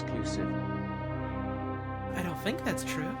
exclusive. I don't think that's true.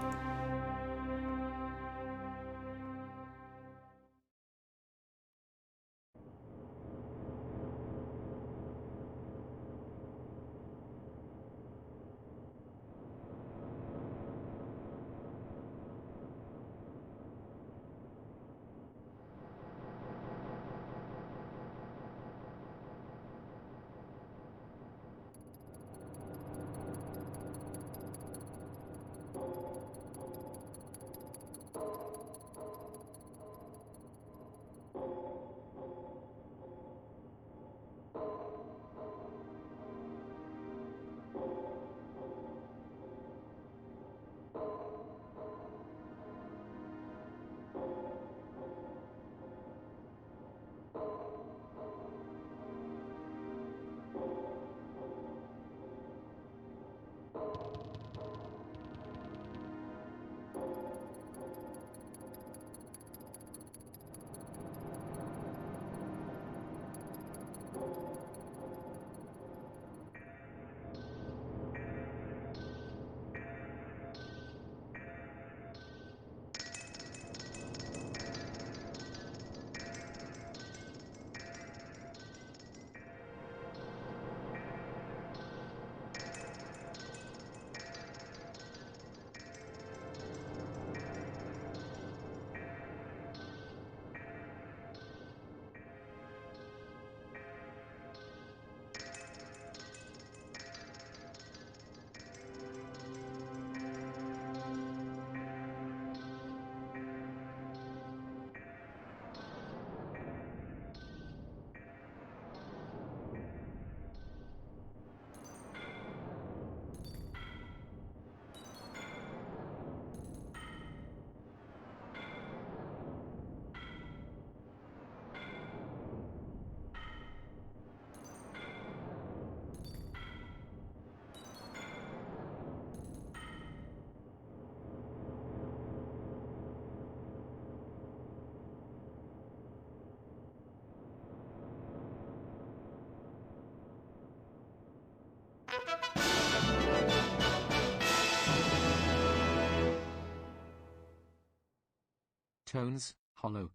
Tones, hollow.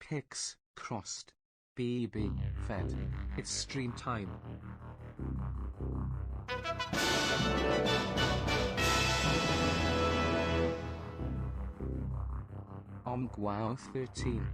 Pics, crossed. BB, fed. It's stream time. Wow 13.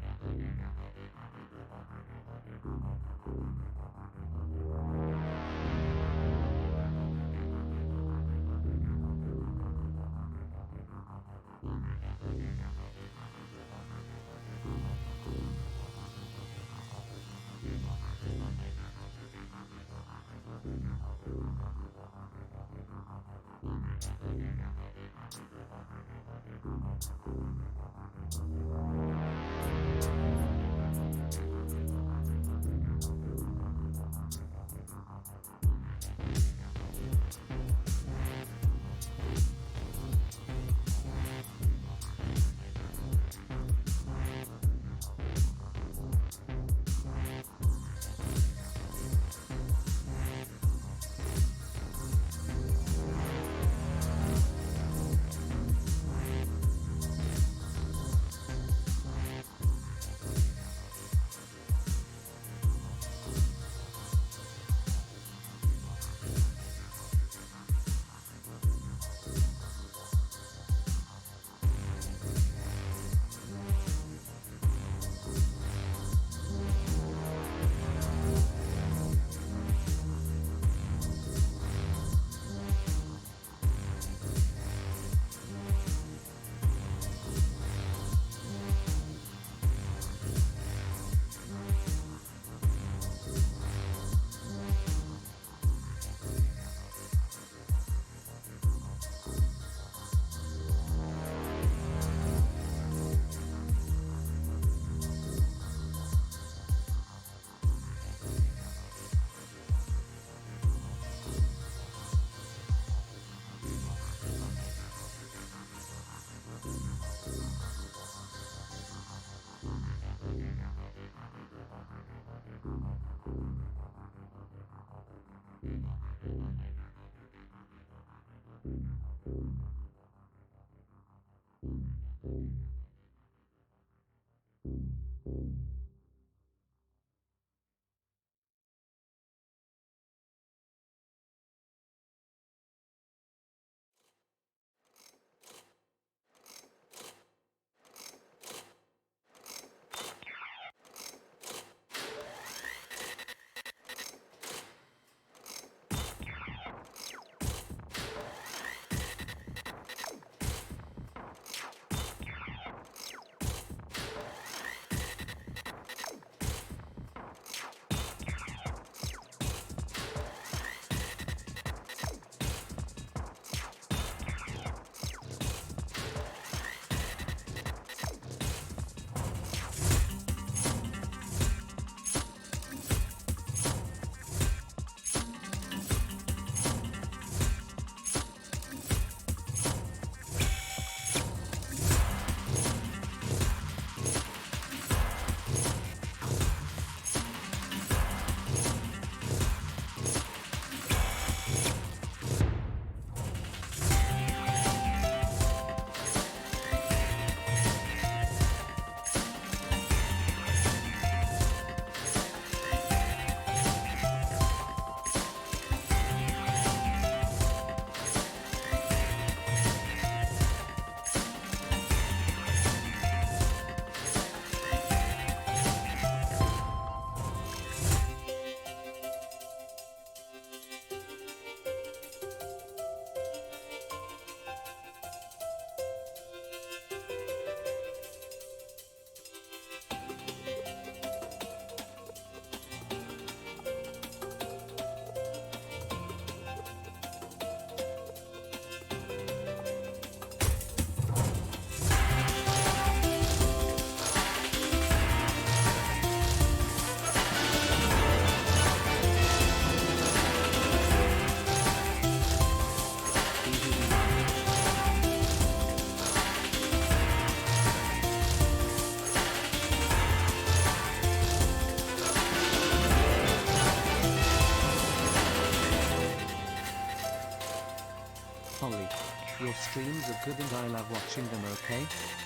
good and I love watching them, okay?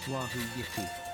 Wahoo yippee.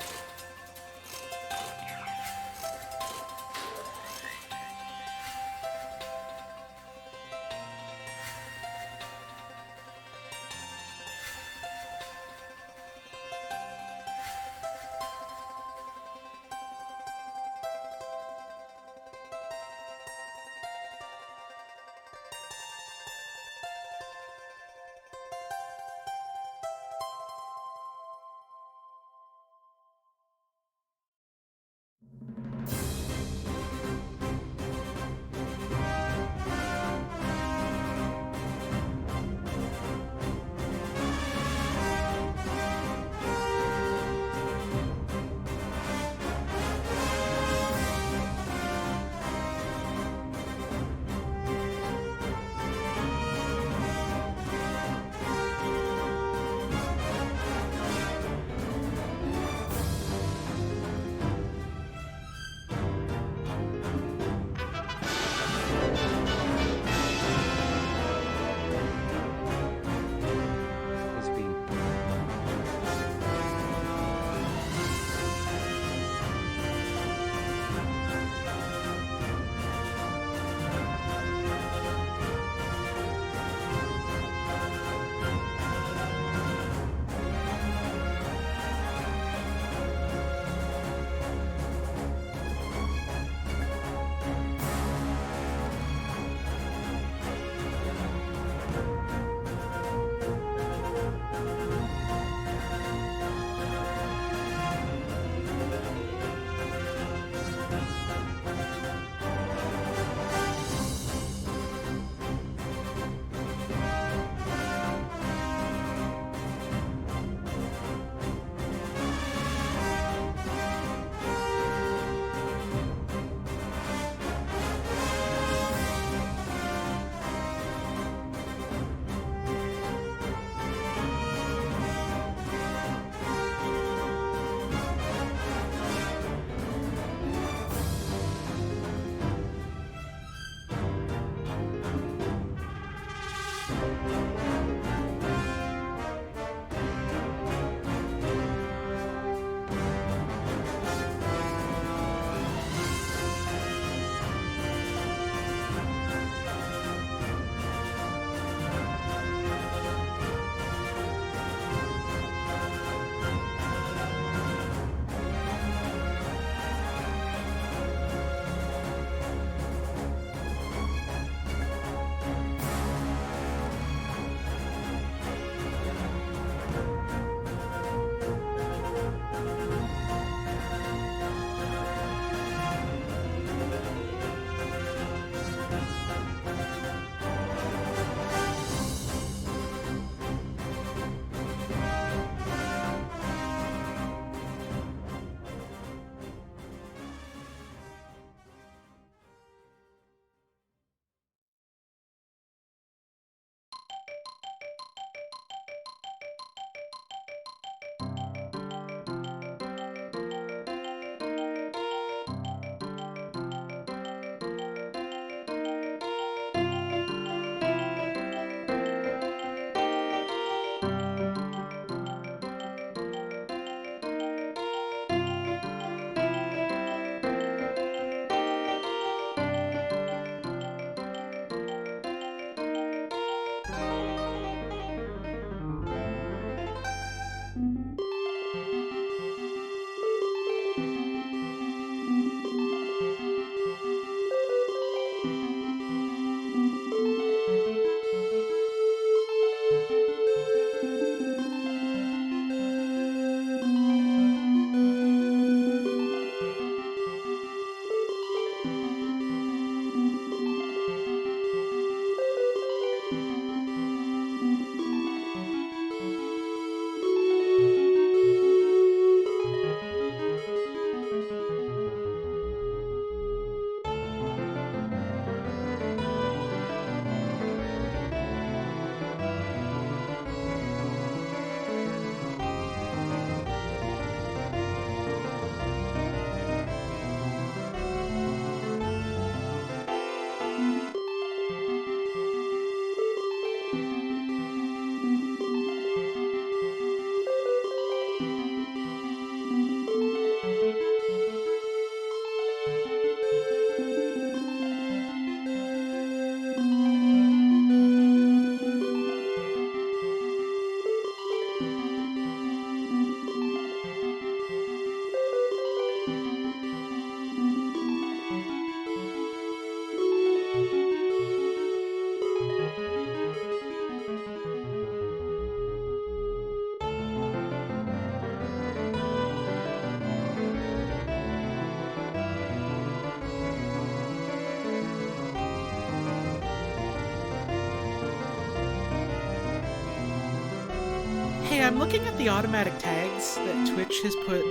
I'm looking at the automatic tags that Twitch has put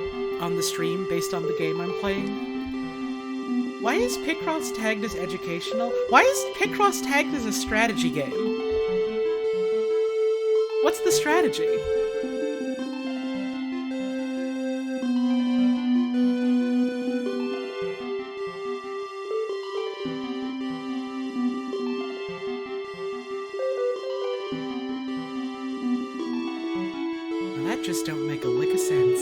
on the stream based on the game I'm playing. Why is Picross tagged as educational? Why is Picross tagged as a strategy game? What's the strategy? That just don't make a lick of sense.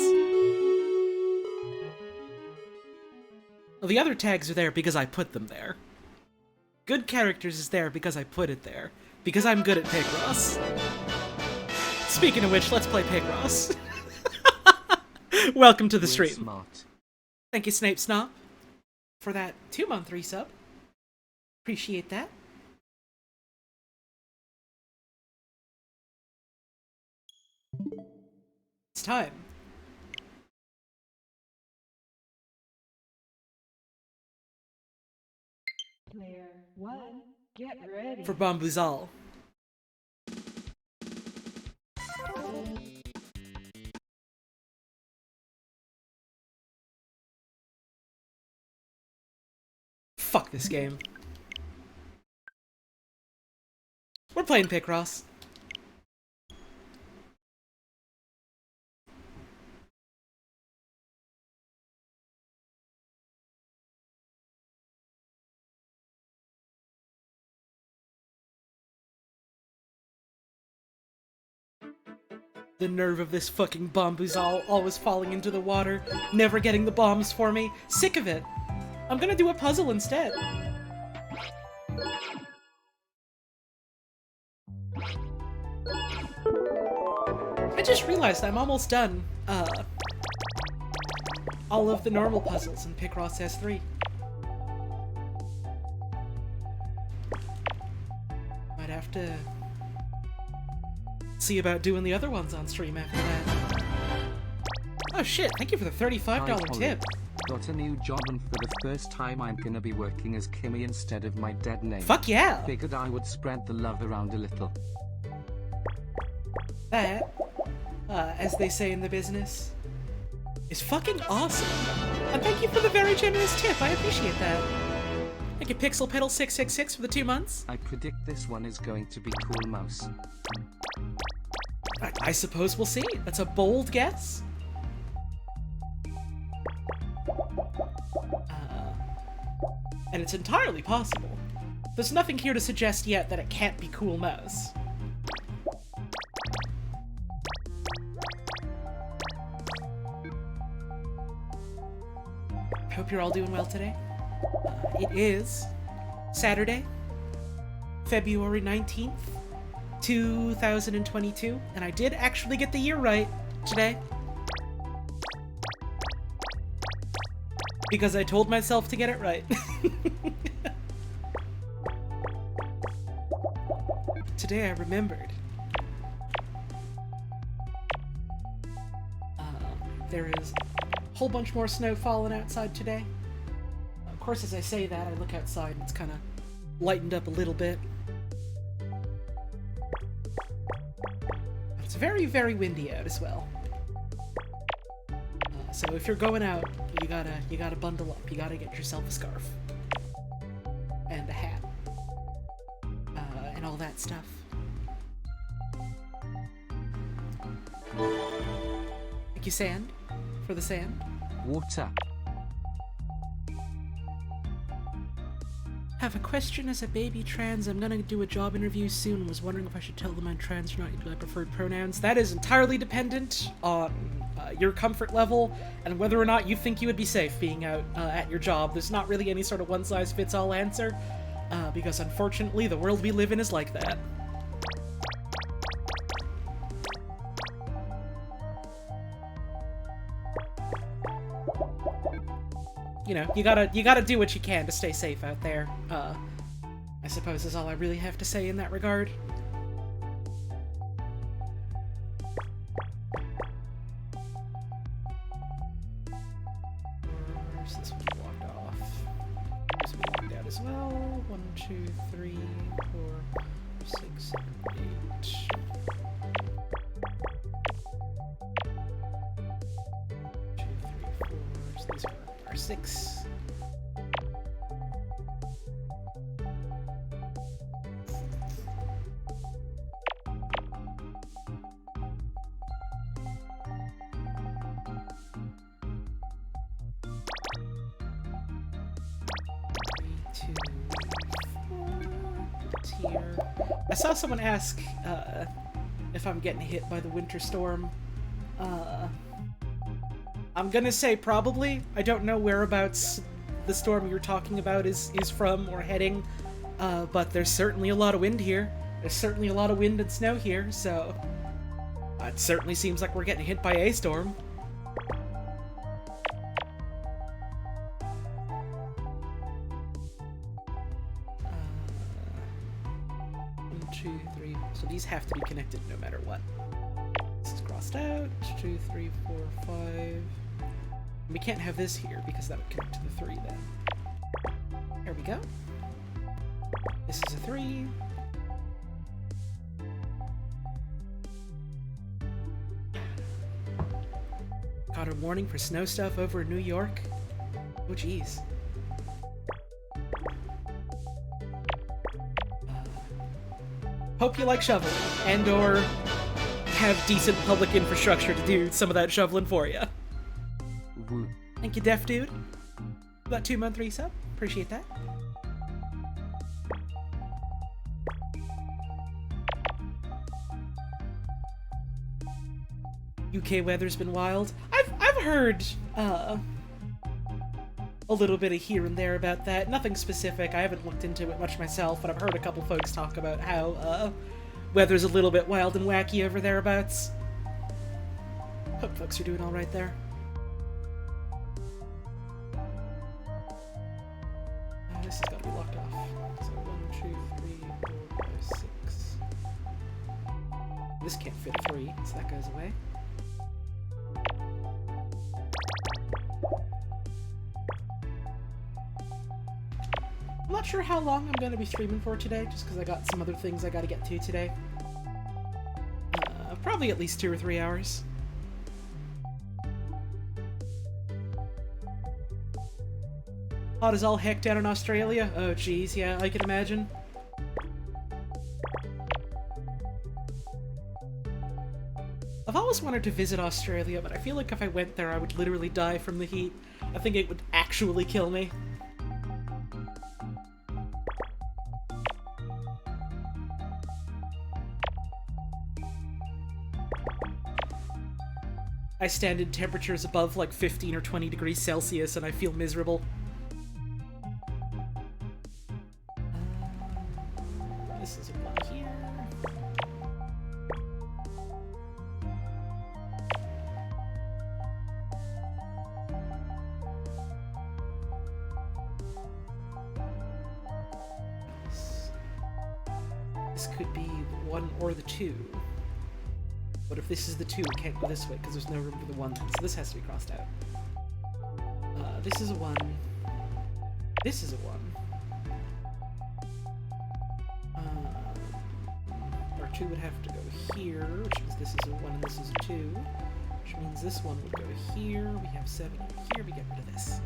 Well, the other tags are there because I put them there. Good characters is there because I put it there. Because I'm good at Picross. Speaking of which, let's play Picross. Welcome to the stream. Smart. Thank you, Snape Snop, for that 2-month resub. Appreciate that. It's time. Player 1, get ready. For Bambuzal. Fuck this game. We're playing Picross. The nerve of this fucking Bambuzal always falling into the water, never getting the bombs for me. Sick of it. I'm gonna do a puzzle instead. I just realized I'm almost done, all of the normal puzzles in Picross S3. Might have to see about doing the other ones on stream after that. Oh shit, thank you for the $35 tip. Got a new job and for the first time I'm gonna be working as Kimmy instead of my dead name. Fuck yeah! Figured I would spread the love around a little. That, as they say in the business, is fucking awesome. And thank you for the very generous tip, I appreciate that. Thank you, Pixel Pedal 666 for the 2 months. I predict this one is going to be Cool Mouse. I suppose we'll see. That's a bold guess. And it's entirely possible. There's nothing here to suggest yet that it can't be Cool Mouse. I hope you're all doing well today. It is Saturday, February 19th, 2022, and I did actually get the year right today. Because I told myself to get it right. Today I remembered. There is a whole bunch more snow falling outside today. Of course, as I say that, I look outside and it's kind of lightened up a little bit. It's very, very windy out as well. So if you're going out, you gotta bundle up. You gotta get yourself a scarf and a hat and all that stuff. Thank you, Sand, for the sand. Water. Have a question as a baby trans. I'm gonna do a job interview soon and was wondering if I should tell them I'm trans or not. Do I preferred pronouns? That is entirely dependent on your comfort level and whether or not you think you would be safe being out at your job. There's not really any sort of one-size-fits-all answer, because unfortunately the world we live in is like that. You know, you gotta do what you can to stay safe out there, I suppose is all I really have to say in that regard. Where's this one walked off? This one walked out as well. 1, 2, 3, 4, 6, 7, 8. our 6. Here. I saw someone ask if I'm getting hit by the winter storm. I'm gonna say probably. I don't know whereabouts the storm you're talking about is from or heading, but there's certainly a lot of wind here. There's certainly a lot of wind and snow here, so it certainly seems like we're getting hit by a storm. 2, 3. So these have to be connected no matter what. This is crossed out. 2, 3, 4, 5. We can't have this here because that would connect to the 3 then. There we go. This is a 3. Got a warning for snow stuff over in New York. Oh jeez. Hope you like shoveling, and or have decent public infrastructure to do some of that shoveling for you. Woo. Thank you, Def Dude. That 2-month resub. Appreciate that. UK weather's been wild. I've heard a little bit of here and there about that. Nothing specific. I haven't looked into it much myself, but I've heard a couple folks talk about how weather's a little bit wild and wacky over thereabouts. Hope folks are doing all right there. This has got to be locked off. So 1, 2, 3, 4, 5, 6. This can't fit a 3, so that goes away. I'm not sure how long I'm going to be streaming for today, just because I got some other things I got to get to today. Probably at least 2 or 3 hours. Hot as all heck down in Australia? Oh geez, yeah, I can imagine. I've always wanted to visit Australia, but I feel like if I went there I would literally die from the heat. I think it would actually kill me. I stand in temperatures above like 15 or 20 degrees Celsius and I feel miserable. This is one here. This could be the 1 or the 2. But if this is the 2, it can't go this way because there's no room for the 1, so this has to be crossed out. This is a 1. This is a 1. Our 2 would have to go here, which means this is a 1 and this is a 2. Which means this one would go here, we have 7 here, we get rid of this.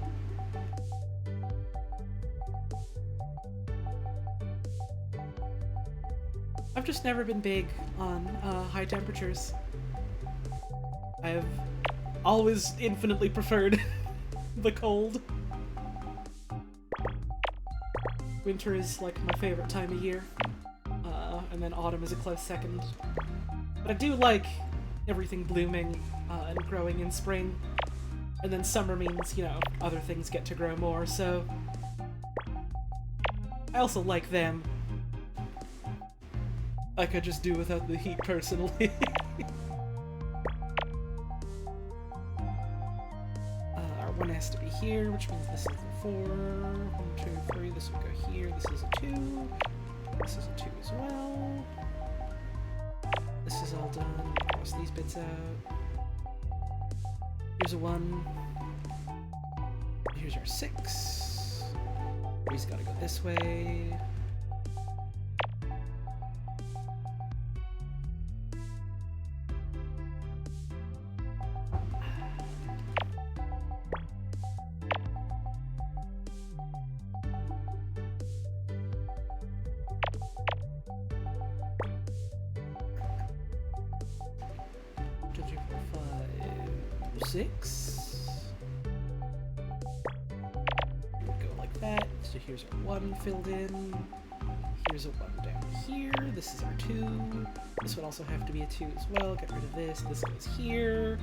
I've just never been big on high temperatures. I've always infinitely preferred the cold. Winter is like my favorite time of year, and then autumn is a close second. But I do like everything blooming and growing in spring, and then summer means, you know, other things get to grow more, so I also like them. I could just do without the heat personally. Our 1 has to be here, which means this is the 4. 1, 2, 3, this would go here, this is a 2. This is a 2 as well. This is all done. Cross these bits out. Here's a 1. Here's our 6. He's gotta go this way. 6. Go like that. So here's our 1 filled in. Here's a 1 down here. This is our 2. This would also have to be a 2 as well. Get rid of this. This goes here.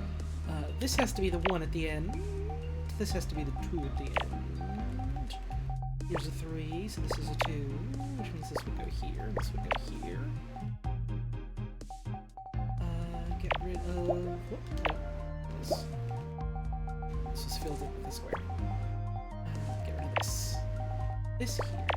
This has to be the 1 at the end. This has to be the 2 at the end. Here's a 3, so this is a 2, which means this would go here, and this would go here. Get rid of... Whoop, no. This was filled in with a square. Get rid of this. This here.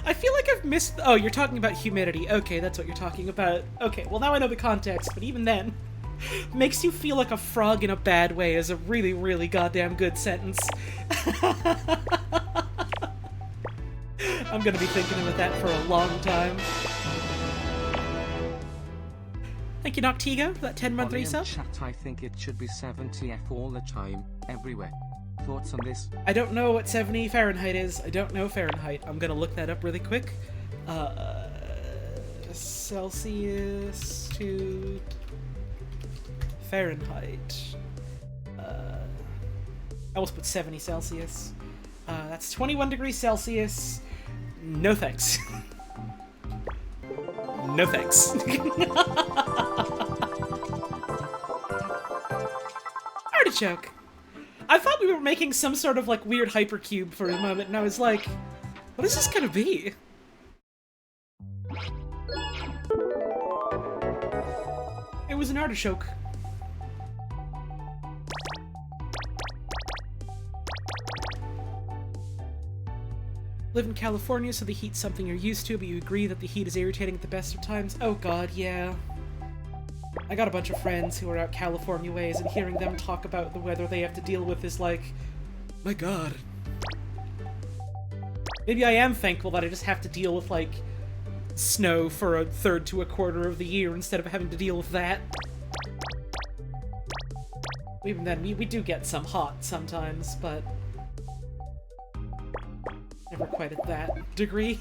I feel like I've missed... Oh, you're talking about humidity. Okay, that's what you're talking about. Okay, well now I know the context, but even then, makes you feel like a frog in a bad way is a really, really goddamn good sentence. I'm gonna be thinking about that for a long time. Thank you, Noctigo, for that 10-month resub. Chat, I think it should be 70 F all the time, everywhere. Thoughts on this? I don't know what 70 Fahrenheit is. I don't know Fahrenheit. I'm gonna look that up really quick. Celsius to Fahrenheit. I almost put 70 Celsius. That's 21 degrees Celsius. No thanks. No thanks. Artichoke. I thought we were making some sort of, like, weird hypercube for a moment, and I was like, what is this gonna be? It was an artichoke. Live in California, so the heat's something you're used to, but you agree that the heat is irritating at the best of times? Oh god, yeah. I got a bunch of friends who are out California ways, and hearing them talk about the weather they have to deal with is like, my god. Maybe I am thankful that I just have to deal with, like, snow for a third to a quarter of the year instead of having to deal with that. Even then, we do get some hot sometimes, but never quite at that degree.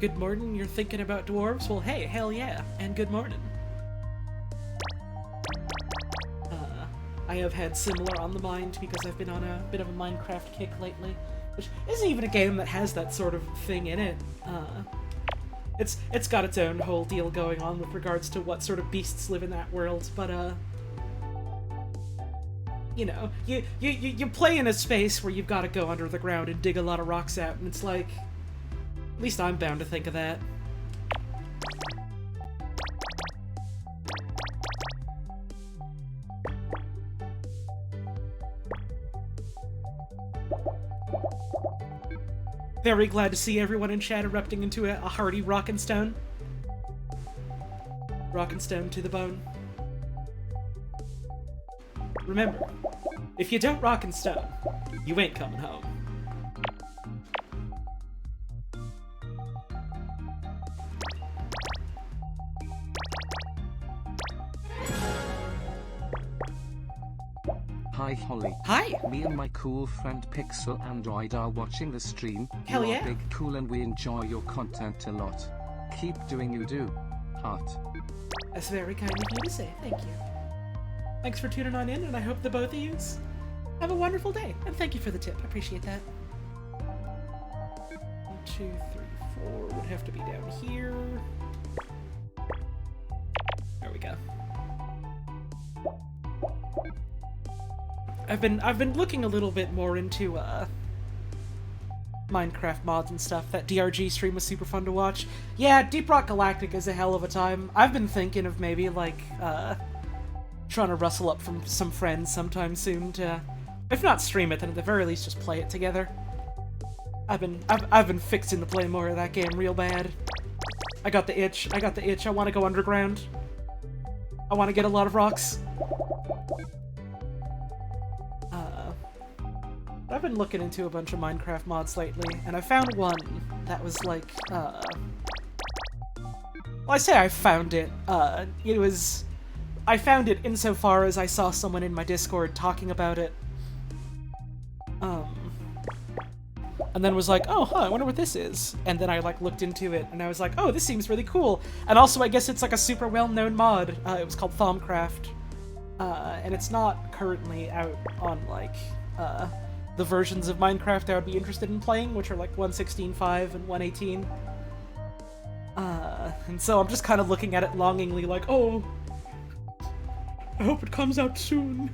Good morning, you're thinking about dwarves? Well, hey, hell yeah, and good morning. I have had similar on the mind because I've been on a bit of a Minecraft kick lately, which isn't even a game that has that sort of thing in it. It's got its own whole deal going on with regards to what sort of beasts live in that world, but you know, you play in a space where you've got to go under the ground and dig a lot of rocks out, and it's like, at least I'm bound to think of that. Very glad to see everyone in chat erupting into a hearty rockin' stone. Rockin' stone to the bone. Remember, if you don't rockin' stone, you ain't coming home. Hi Holly. Hi! Me and my cool friend Pixel Android are watching the stream. Hell you yeah. are big cool and we enjoy your content a lot. Keep doing you do. Heart. That's very kind of you to say, thank you. Thanks for tuning on in, and I hope the both of yous have a wonderful day, and thank you for the tip, I appreciate that. 1, 2, 3, 4 would have to be down here. There we go. I've been looking a little bit more into Minecraft mods and stuff. That DRG stream was super fun to watch. Yeah, Deep Rock Galactic is a hell of a time. I've been thinking of maybe like trying to rustle up from some friends sometime soon to, if not stream it, then at the very least just play it together. I've been fixing to play more of that game real bad. I got the itch. I want to go underground. I want to get a lot of rocks. I've been looking into a bunch of Minecraft mods lately, and I found one that was like, well, I say I found it. I found it insofar as I saw someone in my Discord talking about it. And then was like, oh, huh, I wonder what this is. And then I, like, looked into it, and I was like, oh, this seems really cool. And also, I guess it's, like, a super well-known mod. It was called Thaumcraft. And it's not currently out on, like, the versions of Minecraft I would be interested in playing, which are, like, 1.16.5 and 1.18. And so I'm just kind of looking at it longingly, like, oh, I hope it comes out soon.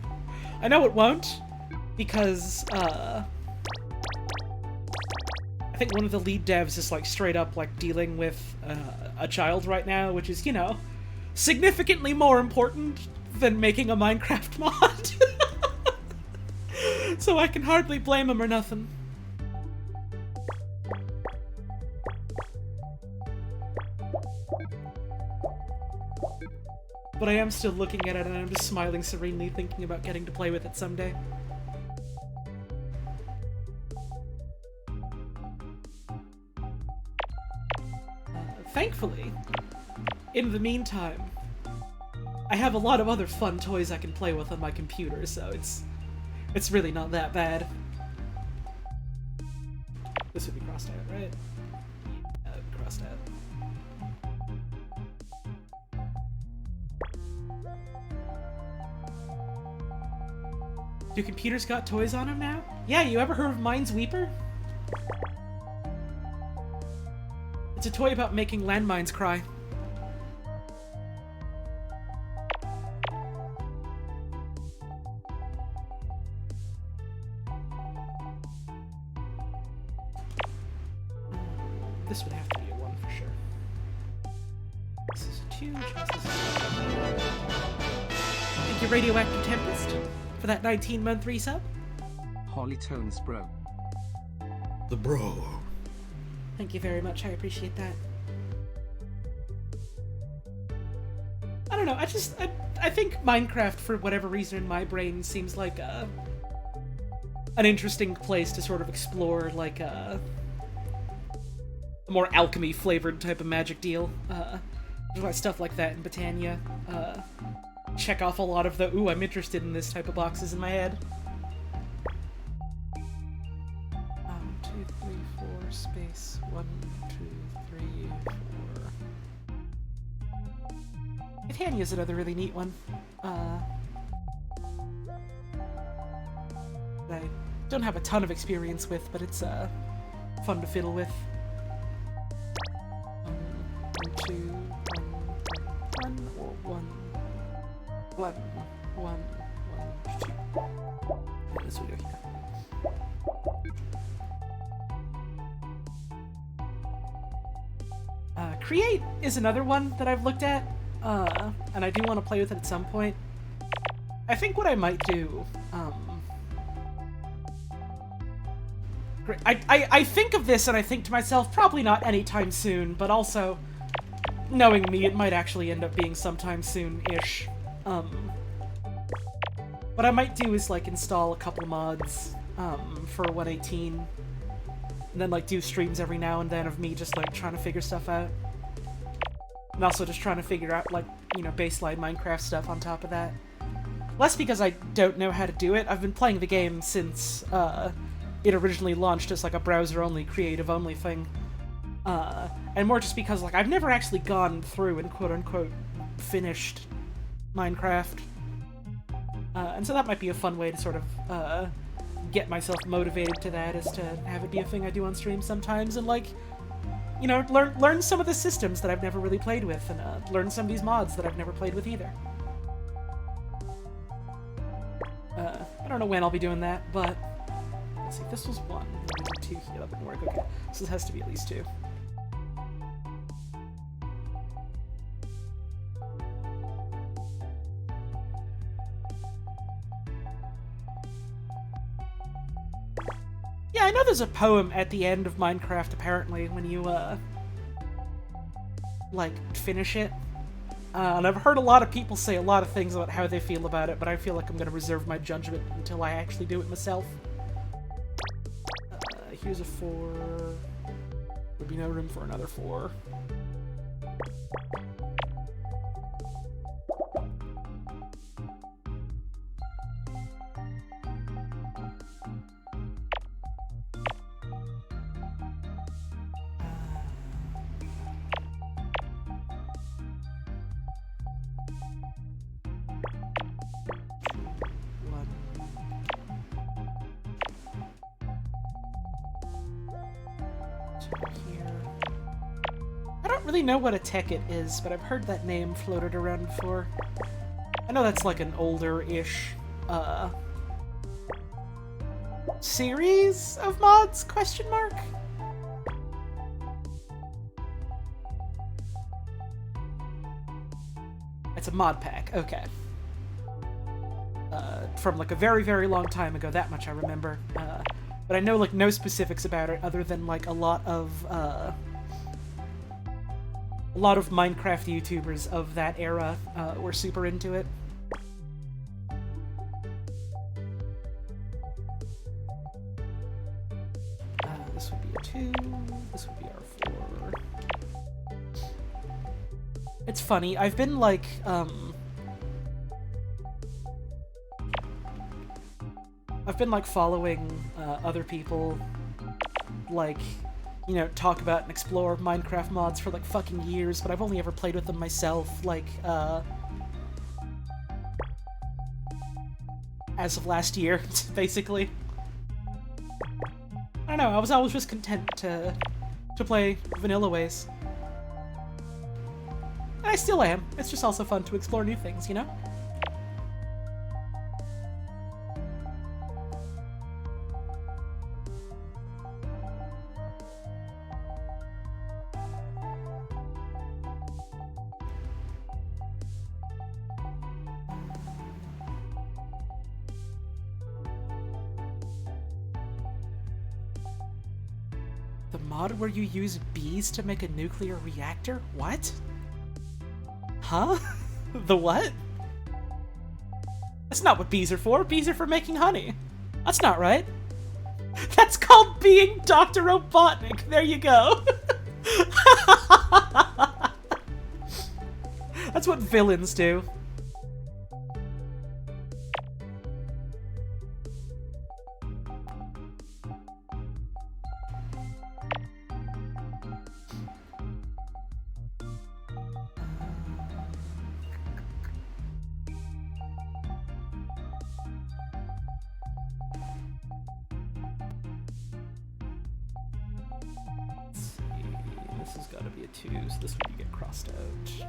I know it won't, because, I think one of the lead devs is, like, straight up, like, dealing with a child right now, which is, you know, significantly more important than making a Minecraft mod. So I can hardly blame him or nothing. But I am still looking at it, and I'm just smiling serenely, thinking about getting to play with it someday. Thankfully, in the meantime, I have a lot of other fun toys I can play with on my computer, so it's really not that bad. This would be crossed out, right? Crossed out. Do computers got toys on them now? Yeah, you ever heard of Minesweeper? It's a toy about making landmines cry. This would have to be a 1 for sure. This is a 2, which means this is a 1. Thank you, Radioactive Tempest, for that 19-month resub. Holly Tones, bro. The bro. Thank you very much, I appreciate that. I don't know, I think Minecraft, for whatever reason in my brain, seems like an interesting place to sort of explore, like, a more alchemy-flavored type of magic deal. There's a lot of stuff like that in Britannia. Check off a lot of the, ooh, I'm interested in this type of boxes in my head. 2, 3, 4, space, 1, 2, 3, 4. Britannia's another really neat one. That I don't have a ton of experience with, but it's fun to fiddle with. 1, 2, 1, or 1. 1, 1, 1, 2. And this video here. Create is another one that I've looked at, and I do want to play with it at some point. I think what I might do, I think of this and I think to myself, probably not anytime soon, but also, knowing me, it might actually end up being sometime soon-ish. What I might do is, like, install a couple mods, for 1.18, and then, like, do streams every now and then of me just, like, trying to figure stuff out. And also just trying to figure out, like, you know, baseline Minecraft stuff on top of that. Less because I don't know how to do it. I've been playing the game since, it originally launched as, like, a browser-only, creative-only thing. And more just because, like, I've never actually gone through and quote-unquote finished Minecraft. And so that might be a fun way to sort of, get myself motivated to that, is to have it be a thing I do on stream sometimes, and, like, you know, learn some of the systems that I've never really played with, and learn some of these mods that I've never played with either. I don't know when I'll be doing that, but let's see, if this was 1, and 2 here, that wouldn't work. Okay, so this has to be at least 2. Yeah, I know there's a poem at the end of Minecraft, apparently, when you, like, finish it. And I've heard a lot of people say a lot of things about how they feel about it, but I feel like I'm gonna reserve my judgment until I actually do it myself. Here's a 4. Would be no room for another 4. I don't really know what a ticket is, but I've heard that name floated around before. I know that's like an older-ish, series of mods, question mark? It's a mod pack, okay. From like a very, very long time ago, that much I remember. But I know like no specifics about it other than like a lot of Minecraft YouTubers of that era were super into it. This would be a 2, this would be our 4. It's funny, I've been like, following other people, like, you know, talk about and explore Minecraft mods for like fucking years, but I've only ever played with them myself, like, as of last year, basically. I don't know, I was always just content to play vanilla ways. And I still am. It's just also fun to explore new things, you know? The mod where you use bees to make a nuclear reactor? What? Huh? The what? That's not what bees are for. Bees are for making honey. That's not right. That's called being Dr. Robotnik. There you go. That's what villains do. This has got to be a 2, so this would get crossed out.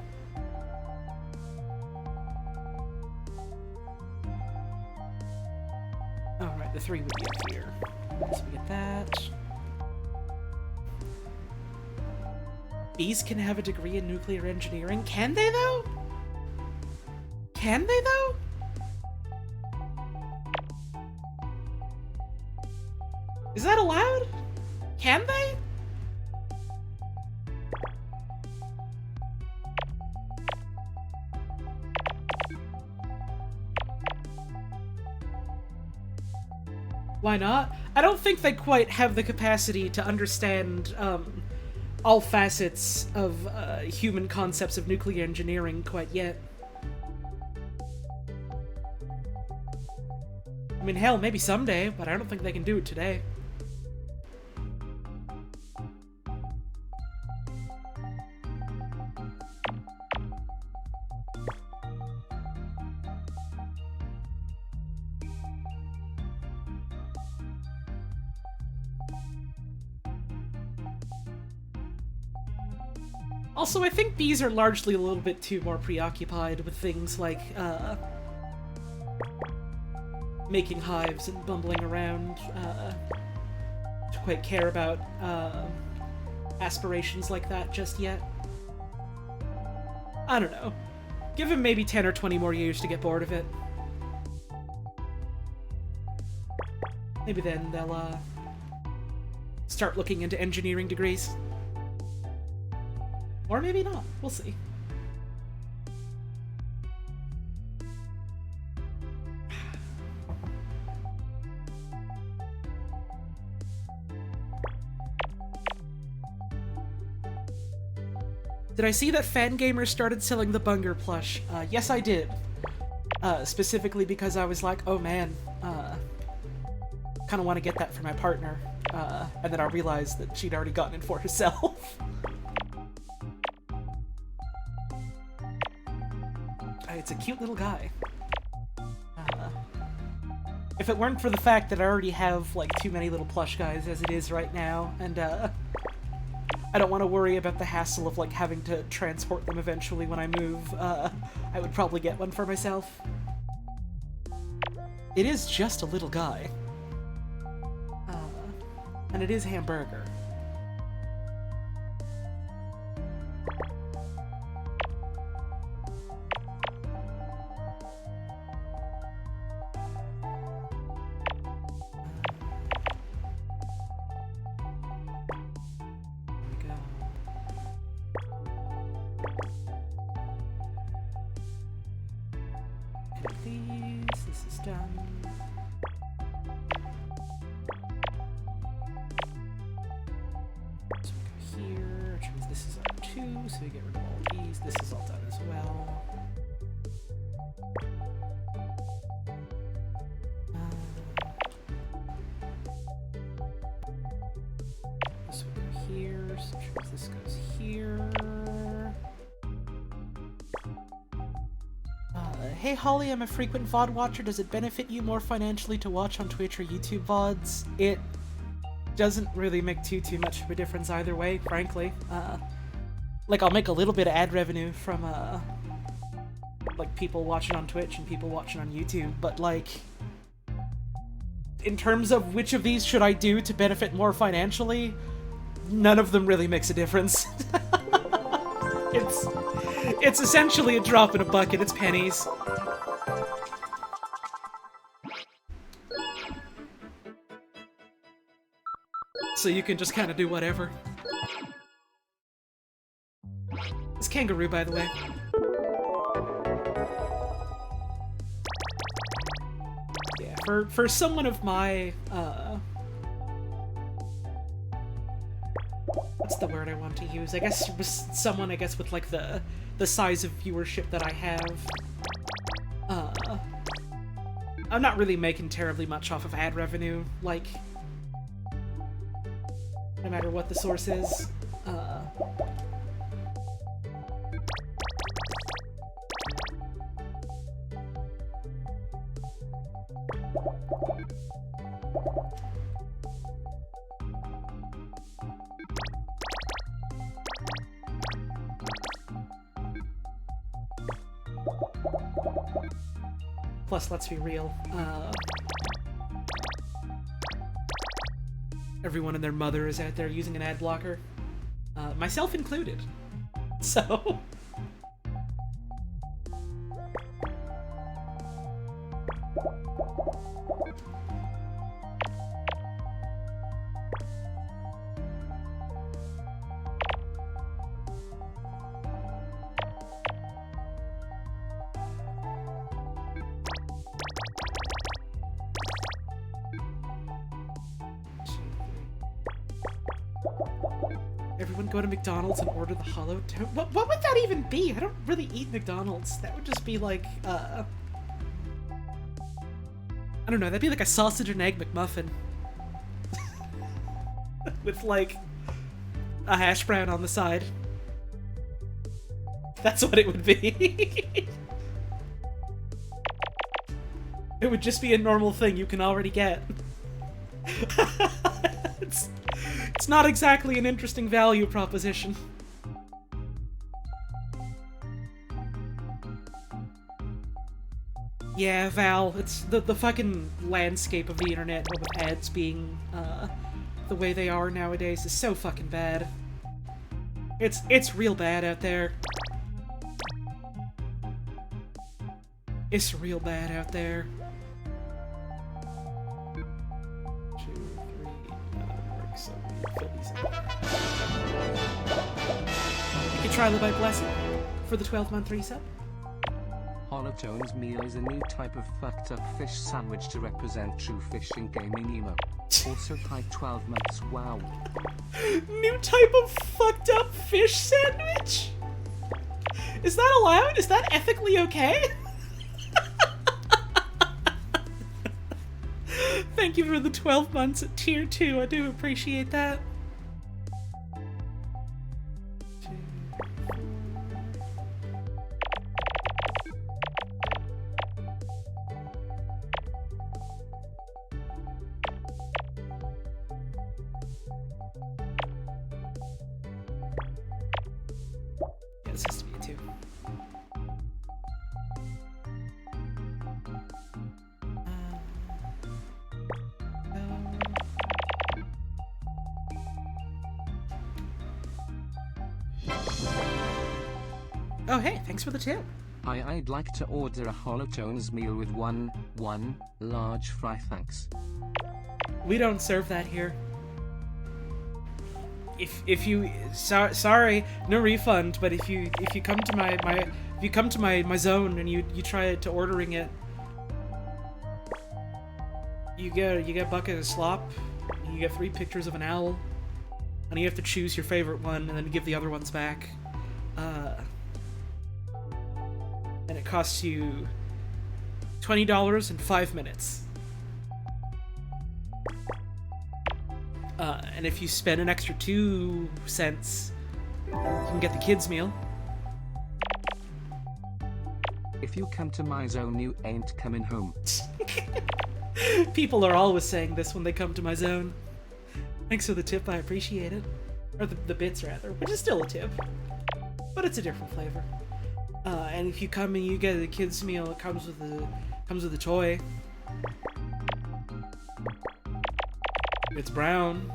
Alright, the 3 would be up here. So we get that. Bees can have a degree in nuclear engineering. Can they, though? Can they, though? Is that allowed? Can they? Why not? I don't think they quite have the capacity to understand all facets of human concepts of nuclear engineering quite yet. I mean, hell, maybe someday, but I don't think they can do it today. Also, I think bees are largely a little bit too more preoccupied with things like, making hives and bumbling around, to quite care about, aspirations like that just yet. I don't know. Give them maybe 10 or 20 more years to get bored of it. Maybe then they'll, start looking into engineering degrees. Or maybe not. We'll see. Did I see that Fangamer started selling the Bunger plush? Yes, I did. Specifically because I was like, oh man, kind of want to get that for my partner. And then I realized that she'd already gotten it for herself. It's a cute little guy. If it weren't for the fact that I already have, like, too many little plush guys as it is right now, and, I don't want to worry about the hassle of, like, having to transport them eventually when I move, I would probably get one for myself. It is just a little guy. And it is Hamburger. This is done. So we go here, which means this is R2, so we get rid of all these. This is all done as well. This will go here, so which means this goes here. Hey Holly, I'm a frequent VOD watcher. Does it benefit you more financially to watch on Twitch or YouTube VODs? It doesn't really make too much of a difference either way, frankly. Like, I'll make a little bit of ad revenue from, like, people watching on Twitch and people watching on YouTube, but, like, in terms of which of these should I do to benefit more financially, none of them really makes a difference. It's essentially a drop in a bucket, it's pennies. So you can just kind of do whatever. It's kangaroo, by the way. Yeah, for someone of my, what's the word I want to use? I guess someone, with, like, the size of viewership that I have. I'm not really making terribly much off of ad revenue, like, no matter what the source is. Plus, let's be real, everyone and their mother is out there using an ad blocker, myself included, so... Everyone go to McDonald's and order the hollow toast. What would that even be? I don't really eat McDonald's. That would just be like, I don't know, that'd be like a sausage and egg McMuffin. With, like, a hash brown on the side. That's what it would be. It would just be a normal thing you can already get. It's not exactly an interesting value proposition. Yeah, Val, it's the fucking landscape of the internet with ads being, the way they are nowadays is so fucking bad. It's real bad out there. It's real bad out there. 2, 3, that'll work, so fill these in. You can try Live by Blessing for the 12-month resub. Holotone's meal is a new type of fucked up fish sandwich to represent true fishing gaming emo. Also type 12 months, wow. New type of fucked up fish sandwich? Is that allowed? Is that ethically okay? Thank you for the 12 months at tier 2. I do appreciate that. Yeah, this has to be a 2. Oh, hey, thanks for the tip. I'd like to order a Holotones meal with one large fry, thanks. We don't serve that here. If you sorry, no refund, but if you come to my zone and you try to ordering it, you get a bucket of slop, you get 3 pictures of an owl, and you have to choose your favorite one and then give the other ones back. And it costs you $20 and 5 minutes. And if you spend an extra 2 cents, you can get the kids' meal. If you come to my zone, you ain't coming home. People are always saying this when they come to my zone. Thanks for the tip, I appreciate it. Or the bits, rather, which is still a tip. But it's a different flavor. And if you come and you get the kids' meal, it comes with a toy. It's brown.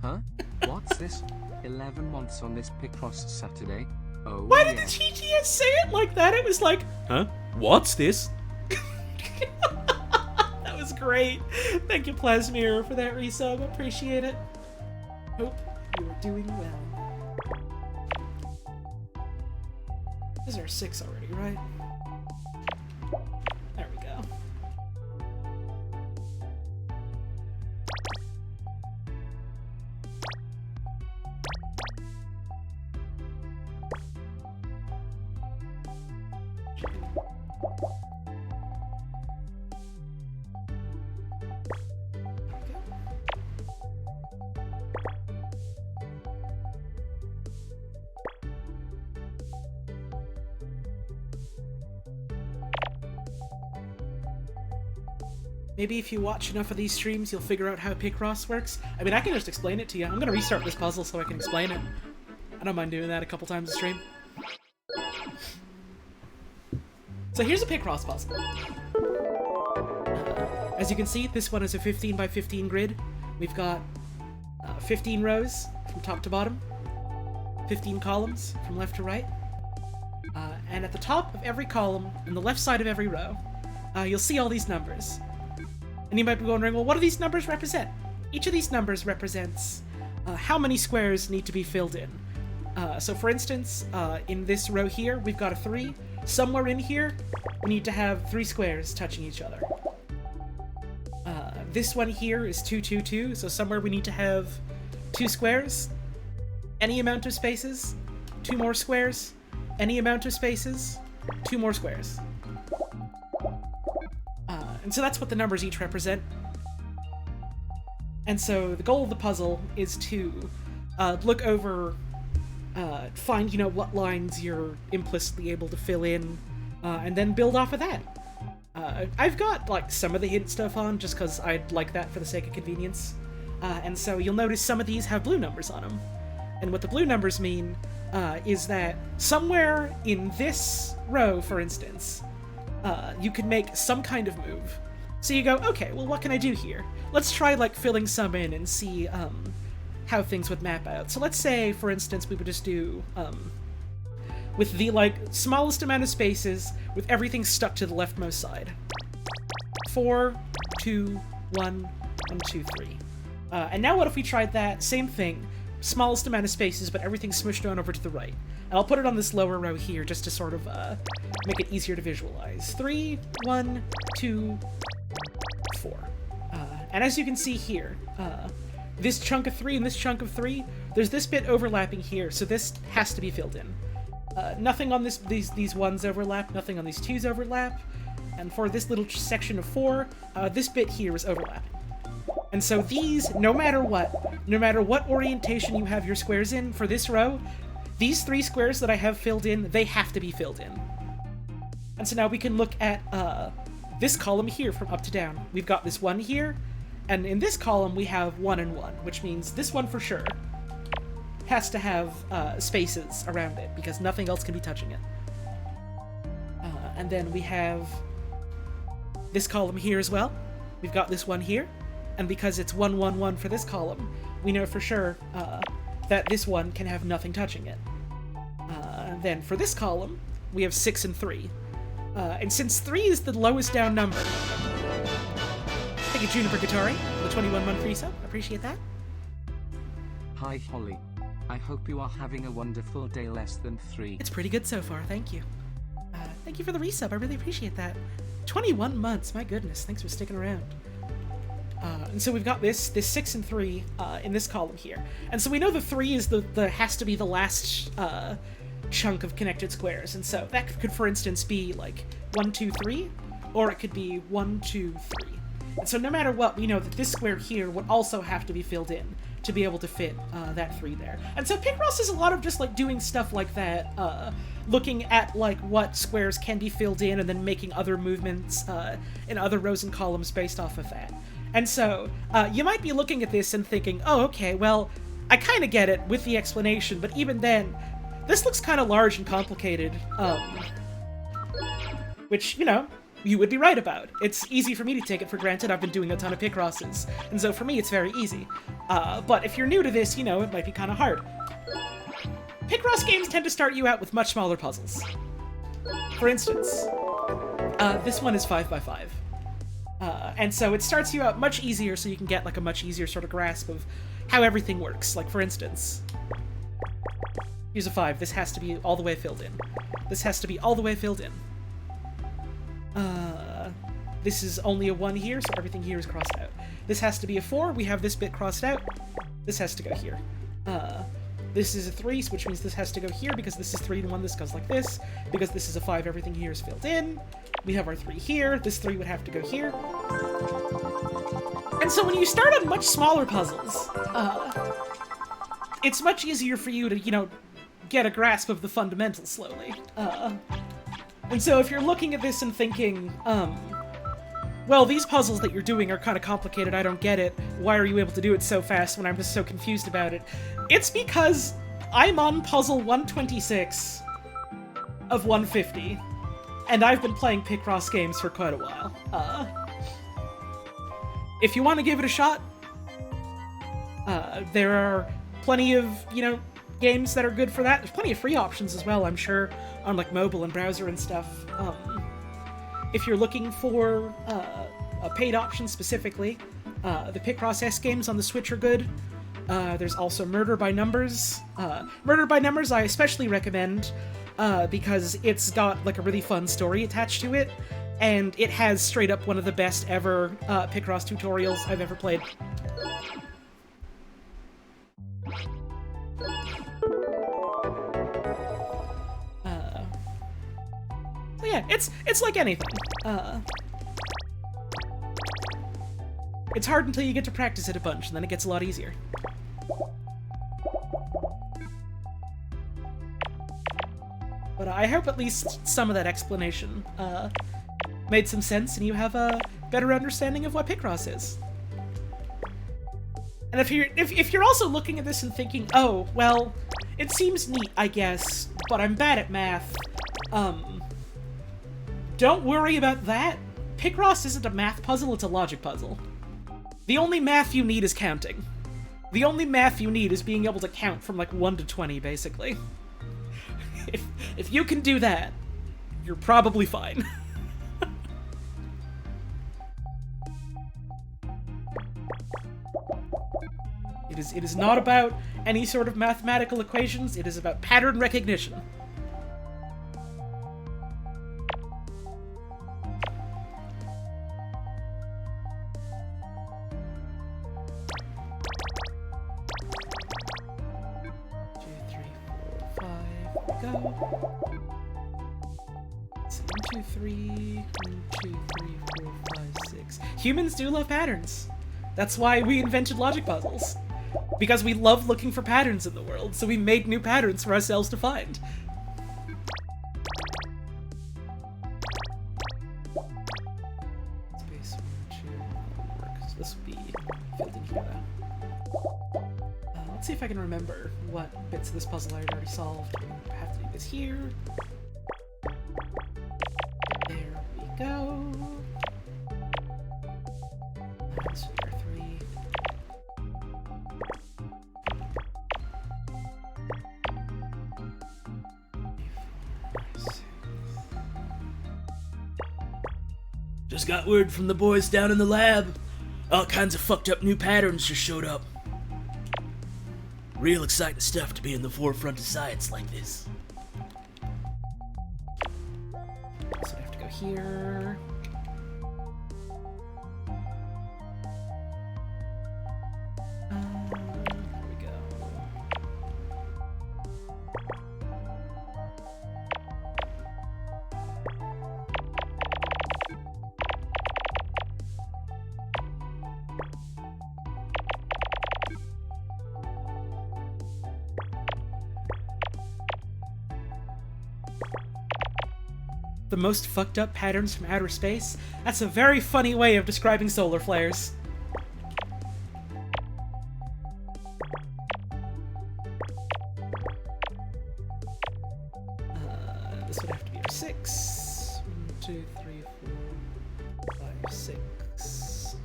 Huh? What's this? 11 months on this Picross Saturday? Oh, Why did yeah. the GTS say it like that? It was like, huh? What's this? That was great. Thank you, Plasmir, for that resub. Appreciate it. Hope you are doing well. This is our 6 already, right? There we go. Maybe if you watch enough of these streams, you'll figure out how Picross works. I mean, I can just explain it to you. I'm gonna restart this puzzle so I can explain it. I don't mind doing that a couple times a stream. So here's a Picross puzzle. As you can see, this one is a 15 by 15 grid. We've got 15 rows from top to bottom, 15 columns from left to right. And at the top of every column, and the left side of every row, you'll see all these numbers. And you might be wondering, well, what do these numbers represent? Each of these numbers represents how many squares need to be filled in. So for instance, in this row here, we've got a 3. Somewhere in here, we need to have 3 squares touching each other. This one here is 2, 2, 2, so somewhere we need to have 2 squares. Any amount of spaces, 2 more squares. Any amount of spaces, 2 more squares. And so that's what the numbers each represent. And so the goal of the puzzle is to look over, find, what lines you're implicitly able to fill in, and then build off of that. I've got, some of the hint stuff on, just because I'd like that for the sake of convenience. And so you'll notice some of these have blue numbers on them. And what the blue numbers mean is that somewhere in this row, for instance, you can make some kind of move. So you go, okay, well, what can I do here? Let's try, filling some in and see how things would map out. So let's say, for instance, we would just do, with the, smallest amount of spaces, with everything stuck to the leftmost side. 4, 2, 1, 1, 2, 3. And now what if we tried that same thing, smallest amount of spaces, but everything smushed on over to the right. And I'll put it on this lower row here just to sort of make it easier to visualize. 3, 1, 2, 4. And as you can see here, this chunk of 3 and this chunk of 3, there's this bit overlapping here, so this has to be filled in. Nothing on these ones overlap, nothing on these 2s overlap, and for this little section of 4, this bit here is overlapping. And so these, no matter what orientation you have your squares in for this row, these 3 squares that I have filled in, they have to be filled in. And so now we can look at this column here from up to down. We've got this 1 here, and in this column we have 1 and 1, which means this one for sure has to have spaces around it, because nothing else can be touching it. And then we have this column here as well. We've got this one here, and because it's 1, 1, 1 for this column, we know for sure that this one can have nothing touching it. Then for this column, we have 6 and 3. And since 3 is the lowest down number... Thank you, Juniper Guitari, the 21-month resub. I appreciate that. Hi Holly. I hope you are having a wonderful day. Less than 3. It's pretty good so far, thank you. Thank you for the resub, I really appreciate that. 21 months, my goodness, thanks for sticking around. And so we've got this 6 and 3 in this column here. And so we know the 3 is has to be the last chunk of connected squares. And so that could, for instance, be like 1, 2, 3, or it could be 1, 2, 3. And so no matter what, we know that this square here would also have to be filled in to be able to fit that 3 there. And so Picross is a lot of just like doing stuff like that, looking at like what squares can be filled in and then making other movements in other rows and columns based off of that. And so you might be looking at this and thinking, oh, okay, well, I kind of get it with the explanation, but even then, this looks kind of large and complicated, which, you know, you would be right about. It's easy for me to take it for granted. I've been doing a ton of Picrosses, and so for me it's very easy. But if you're new to this, you know, it might be kind of hard. Picross games tend to start you out with much smaller puzzles. For instance, this one is 5x5. And so it starts you out much easier so you can get like a much easier sort of grasp of how everything works. Like for instance, here's a 5. This has to be all the way filled in. This has to be all the way filled in. This is only a 1 here, so everything here is crossed out. This has to be a 4. We have this bit crossed out. This has to go here. This is a 3, which means this has to go here because this is 3 and 1. This goes like this. Because this is a 5, everything here is filled in. We have our 3 here. This 3 would have to go here. And so when you start on much smaller puzzles, it's much easier for you to, you know, get a grasp of the fundamentals slowly. And so if you're looking at this and thinking, well, these puzzles that you're doing are kind of complicated, I don't get it, why are you able to do it so fast when I'm just so confused about it? It's because I'm on puzzle 126 of 150, and I've been playing Picross games for quite a while. If you want to give it a shot, there are plenty of, you know, games that are good for that. There's plenty of free options as well, I'm sure, on like mobile and browser and stuff. If you're looking for a paid option specifically, the Picross S games on the Switch are good. There's also Murder by Numbers. Murder by Numbers I especially recommend because it's got like a really fun story attached to it, and it has straight up one of the best ever Picross tutorials I've ever played. So yeah, it's like anything. It's hard until you get to practice it a bunch, and then it gets a lot easier. But I hope at least some of that explanation made some sense, and you have a better understanding of what Picross is. And if you're also looking at this and thinking, oh, well, it seems neat, I guess, but I'm bad at math, don't worry about that. Picross isn't a math puzzle, it's a logic puzzle. The only math you need is counting. The only math you need is being able to count from like 1 to 20, basically. If you can do that, you're probably fine. It is not about any sort of mathematical equations, it is about pattern recognition. Go. So 1, 2, 3, 1, 2, 3, 4, 5, 6. Humans do love patterns. That's why we invented logic puzzles. Because we love looking for patterns in the world, so we made new patterns for ourselves to find. Space 1, 2, work. So this would be filled in here though. Let's see if I can remember what bits of this puzzle I had already solved. I have to do this here. There we go. That's figure 3. Just got word from the boys down in the lab. All kinds of fucked up new patterns just showed up. Real exciting stuff to be in the forefront of science like this. So I have to go here. There we go. The most fucked up patterns from outer space? That's a very funny way of describing solar flares. This would have to be our 6. 1, 2, 3, 4, 5, 6.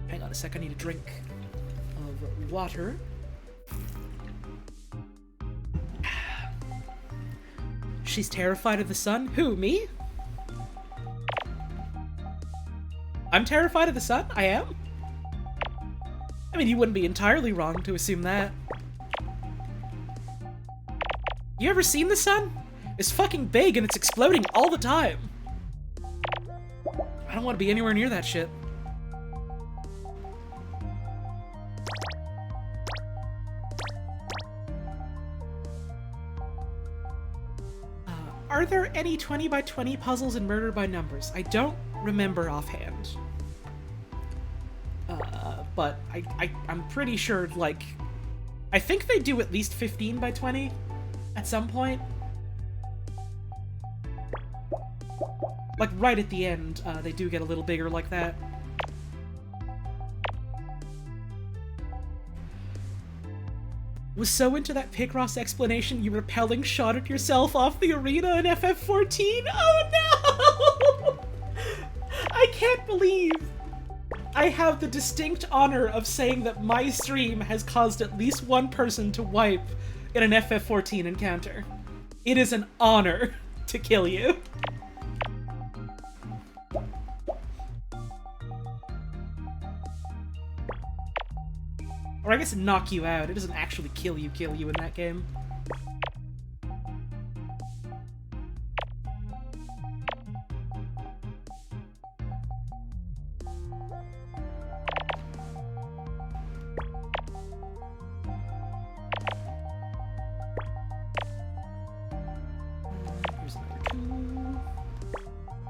Hang on a sec, I need a drink of water. She's terrified of the sun? Who, me? I'm terrified of the sun? I am? I mean, you wouldn't be entirely wrong to assume that. You ever seen the sun? It's fucking big and it's exploding all the time. I don't want to be anywhere near that shit. Are there any 20 by 20 puzzles in Murder by Numbers? I don't remember offhand. But I'm pretty sure, like... I think they do at least 15 by 20 at some point. Like, right at the end, they do get a little bigger like that. Was so into that Picross explanation you repelling shot at yourself off the arena in FF14? Oh no! I can't believe I have the distinct honor of saying that my stream has caused at least one person to wipe in an FF14 encounter. It is an honor to kill you. Or I guess knock you out. It doesn't actually kill you in that game. Here's another 2.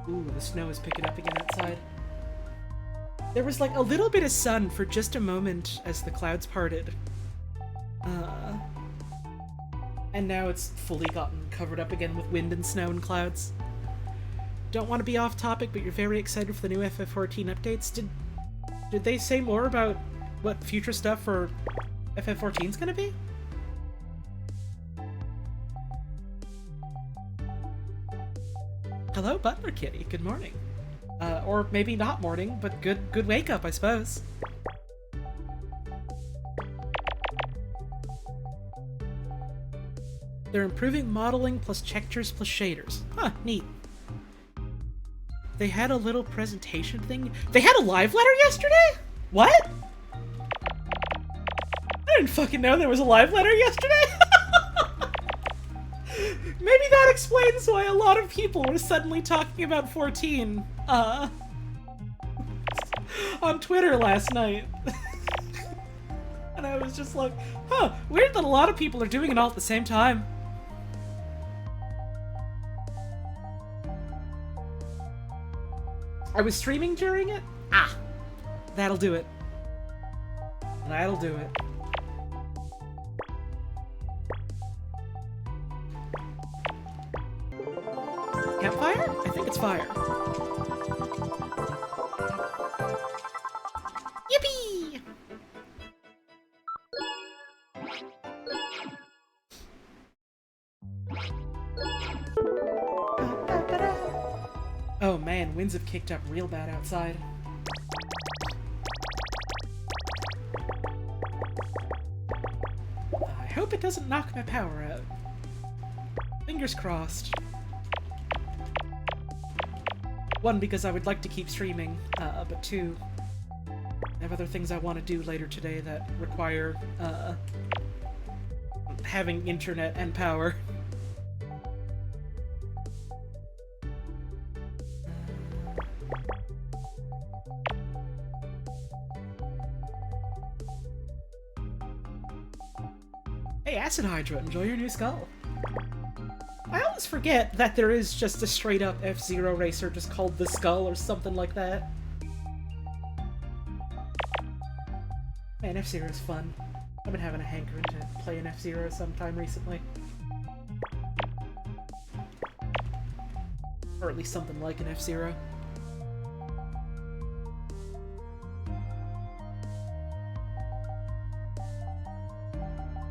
Ooh, the snow is picking up again outside. There was like a little bit of sun for just a moment as the clouds parted. And now it's fully gotten covered up again with wind and snow and clouds. Don't want to be off topic, but you're very excited for the new FF14 updates. Did they say more about what future stuff for FF14 is gonna be? Hello, Butler Kitty. Good morning. Or maybe not morning, but good wake up, I suppose. They're improving modeling plus textures plus shaders. Huh, neat. They had a little presentation thing. They had a live letter yesterday? What? didn't fucking know there was a live letter yesterday! Maybe that explains why a lot of people were suddenly talking about 14, on Twitter last night. And I was just like, huh, weird that a lot of people are doing it all at the same time. I was streaming during it? Ah, that'll do it. That'll do it. Campfire? I think it's fire. Yippee! Oh man, winds have kicked up real bad outside. I hope it doesn't knock my power out. Fingers crossed. One, because I would like to keep streaming, but two, I have other things I want to do later today that require, having internet and power. Hey, Acid Hydra, enjoy your new skull. I always forget that there is just a straight-up F-Zero racer just called the Skull or something like that. Man, F-Zero is fun. I've been having a hankering to play an F-Zero sometime recently. Or at least something like an F-Zero.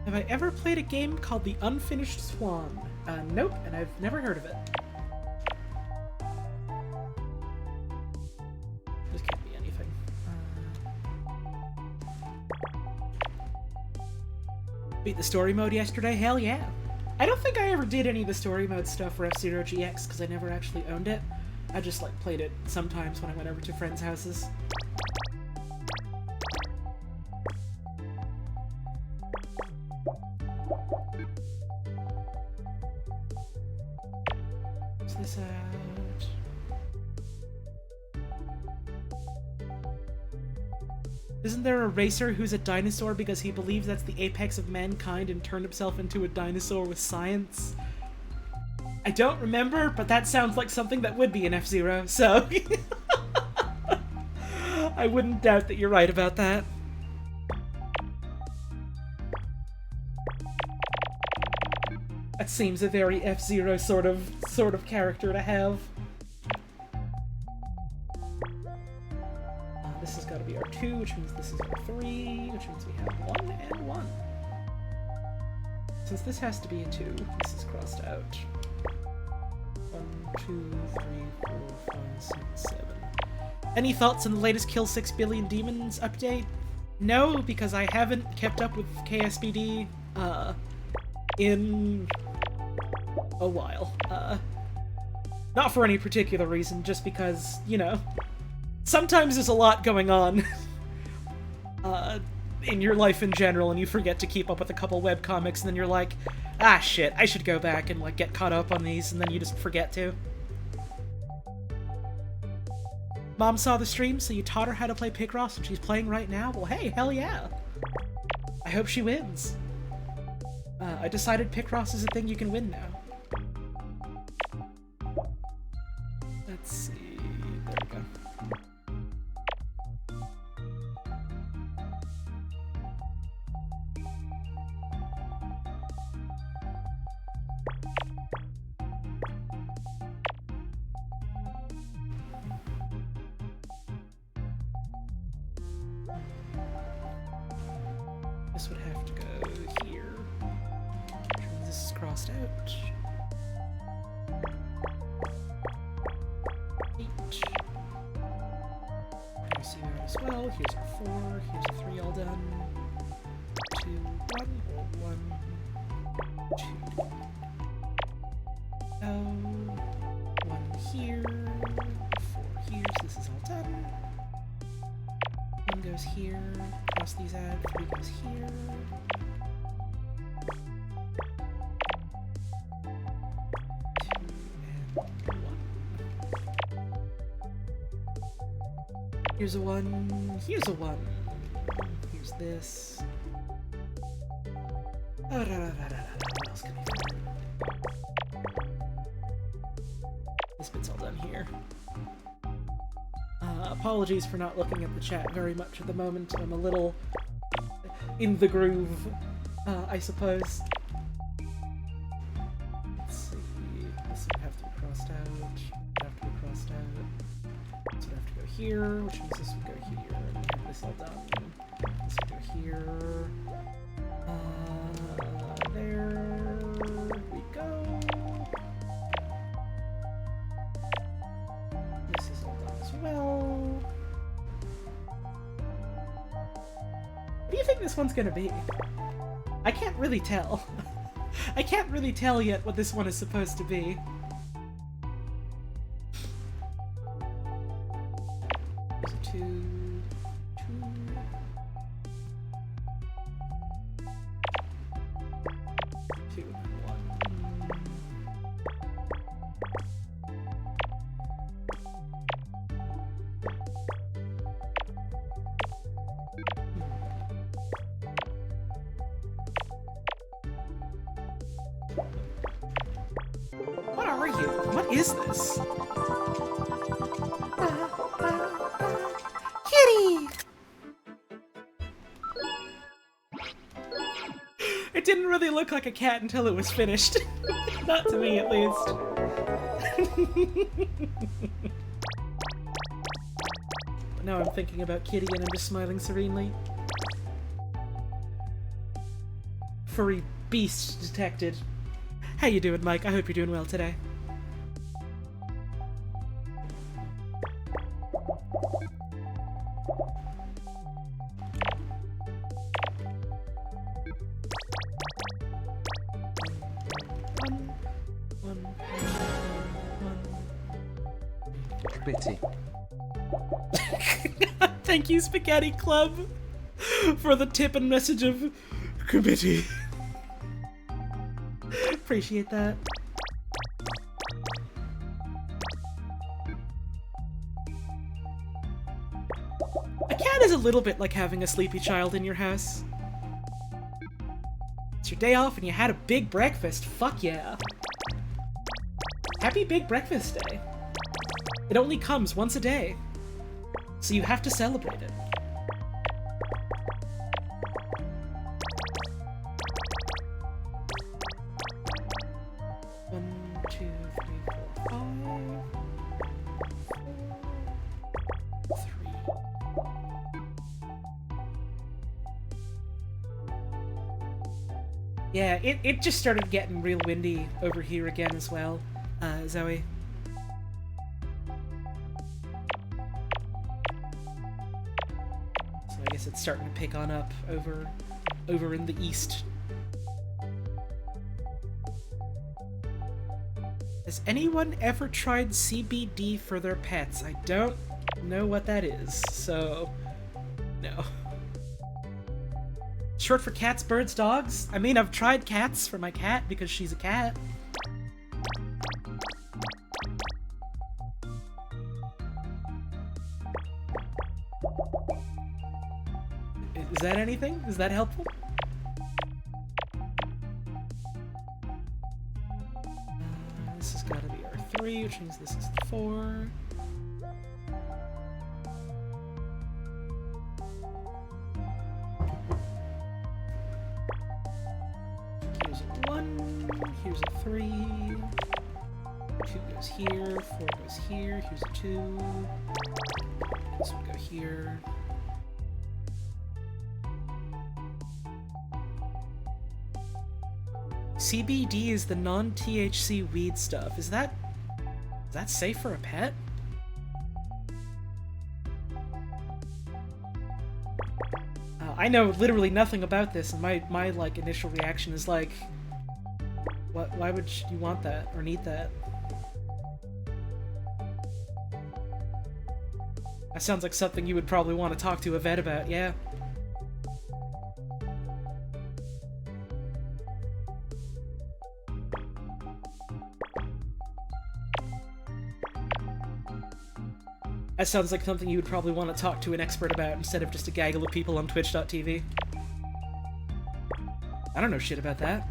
Have I ever played a game called The Unfinished Swan? Nope, and I've never heard of it. This can't be anything. Beat the story mode yesterday? Hell yeah! I don't think I ever did any of the story mode stuff for F-Zero GX, because I never actually owned it. I just, like, played it sometimes when I went over to friends' houses. This out. Isn't there a racer who's a dinosaur because he believes that's the apex of mankind and turned himself into a dinosaur with science? I don't remember, but that sounds like something that would be an F-Zero, so... I wouldn't doubt that you're right about that. That seems a very F-Zero sort of character to have. This has got to be our 2, which means this is our 3, which means we have 1 and 1. Since this has to be a 2, this is crossed out. 1, 2, 3, 4, 5, 6, 7. Any thoughts on the latest Kill 6 Billion Demons update? No, because I haven't kept up with KSBD, in a while. Not for any particular reason, just because, you know, sometimes there's a lot going on in your life in general, and you forget to keep up with a couple webcomics, and then you're like, ah shit, I should go back and, like, get caught up on these, and then you just forget to. Mom saw the stream, so you taught her how to play Picross, and she's playing right now? Well, hey, hell yeah! I hope she wins. I decided Picross is a thing you can win now. Let's see... there we go. This would have to go here. This is crossed out. 8. Here's that as well. Here's our 4. Here's a 3 all done. 2, 1, roll 1, 2. Oh, 1 here. 4 here. So this is all done. 1 goes here. cross these out. 3 goes here. 2 and 1. Here's a 1. Here's a 1. Here's this. What else can we do? This bit's all done here. Apologies for not looking at the chat very much at the moment. I'm a little in the groove, I suppose. Let's see. This would have to be crossed out. Would have to be crossed out. This would have to go here, which means this would go here. And we have this all done. This would go here. There we go. This is all done as well. What do you think this one's gonna be? I can't really tell. I can't really tell yet what this one is supposed to be. There's a 2, 2. What are you? What is this? Kitty! It didn't really look like a cat until it was finished. Not to me, at least. But now I'm thinking about Kitty and I'm just smiling serenely. Furry beast detected. How you doing, Mike? I hope you're doing well today. Bitty. Thank you, Spaghetti Club, for the tip and message of committee. Appreciate that. A cat is a little bit like having a sleepy child in your house. It's your day off and you had a big breakfast. Fuck yeah. Happy Big Breakfast Day. It only comes once a day, so you have to celebrate it. Yeah, it just started getting real windy over here again as well, Zoe. So I guess it's starting to pick on up over in the east. Has anyone ever tried CBD for their pets? I don't know what that is, so no. Short for cats, birds, dogs? I mean, I've tried cats for my cat because she's a cat. Is that anything? Is that helpful? This has got to be R3, which means this is 4. Here's a 1, here's a 3, 2 goes here, 4 goes here, here's a 2, this would go here. CBD is the non-THC weed stuff. Is that safe for a pet? I know literally nothing about this, and my like initial reaction is like, what? Why would you want that or need that? That sounds like something you would probably want to talk to a vet about. Yeah. That sounds like something you would probably want to talk to an expert about instead of just a gaggle of people on Twitch.tv. I don't know shit about that.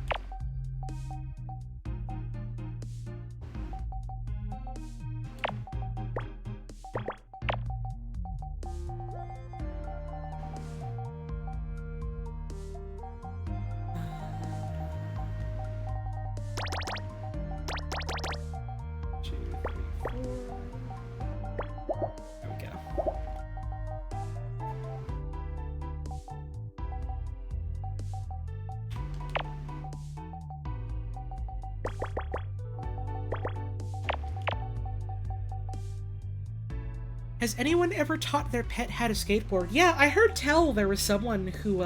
Has anyone ever taught their pet how to skateboard? Yeah, I heard tell there was someone who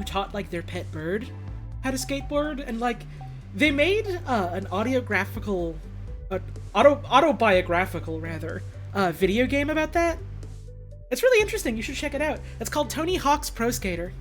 taught, like, their pet bird how to skateboard, and, like, they made, an autobiographical, rather, video game about that. It's really interesting, you should check it out. It's called Tony Hawk's Pro Skater.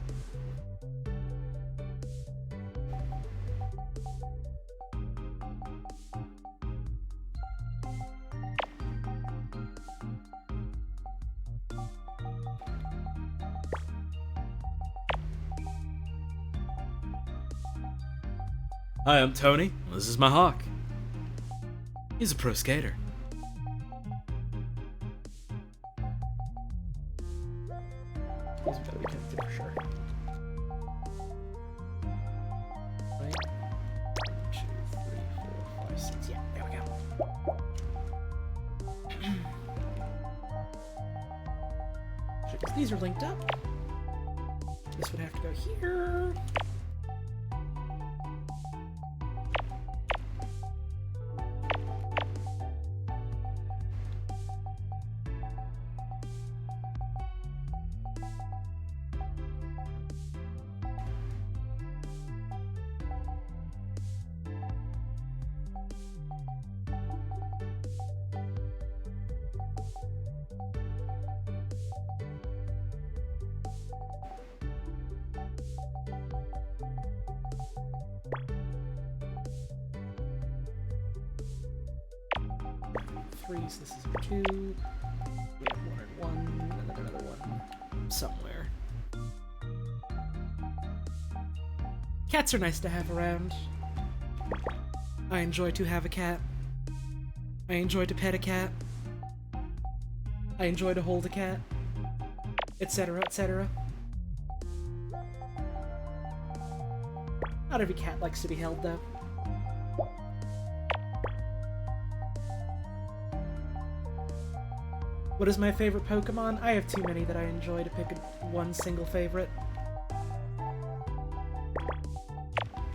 Hi, I'm Tony. This is my hawk. He's a pro skater. These better be connected for sure. Right? 1, 2, 3, 4, 5, 6. Yeah, there we go. Because these are linked up. This would have to go here. So this is 2. We have 1 and 1, and then another one somewhere. Cats are nice to have around. I enjoy to have a cat. I enjoy to pet a cat. I enjoy to hold a cat. Etc., etc. Not every cat likes to be held, though. What is my favorite Pokemon? I have too many that I enjoy to pick one single favorite.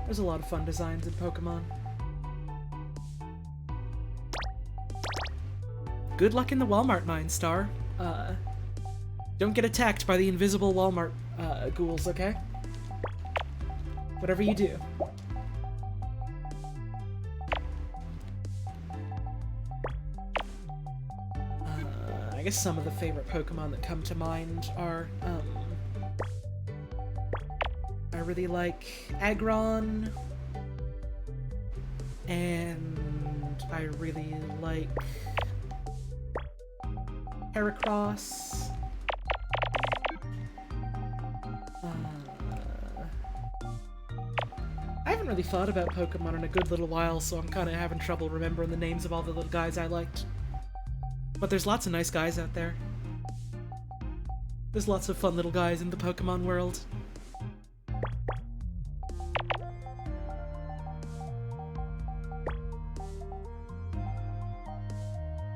There's a lot of fun designs in Pokemon. Good luck in the Walmart, 9-star. Don't get attacked by the invisible Walmart ghouls, okay? Whatever you do. I guess some of the favorite Pokemon that come to mind are, I really like Aggron, and I really like Picross. I haven't really thought about Pokemon in a good little while, so I'm kind of having trouble remembering the names of all the little guys I liked. But there's lots of nice guys out there. There's lots of fun little guys in the Pokemon world.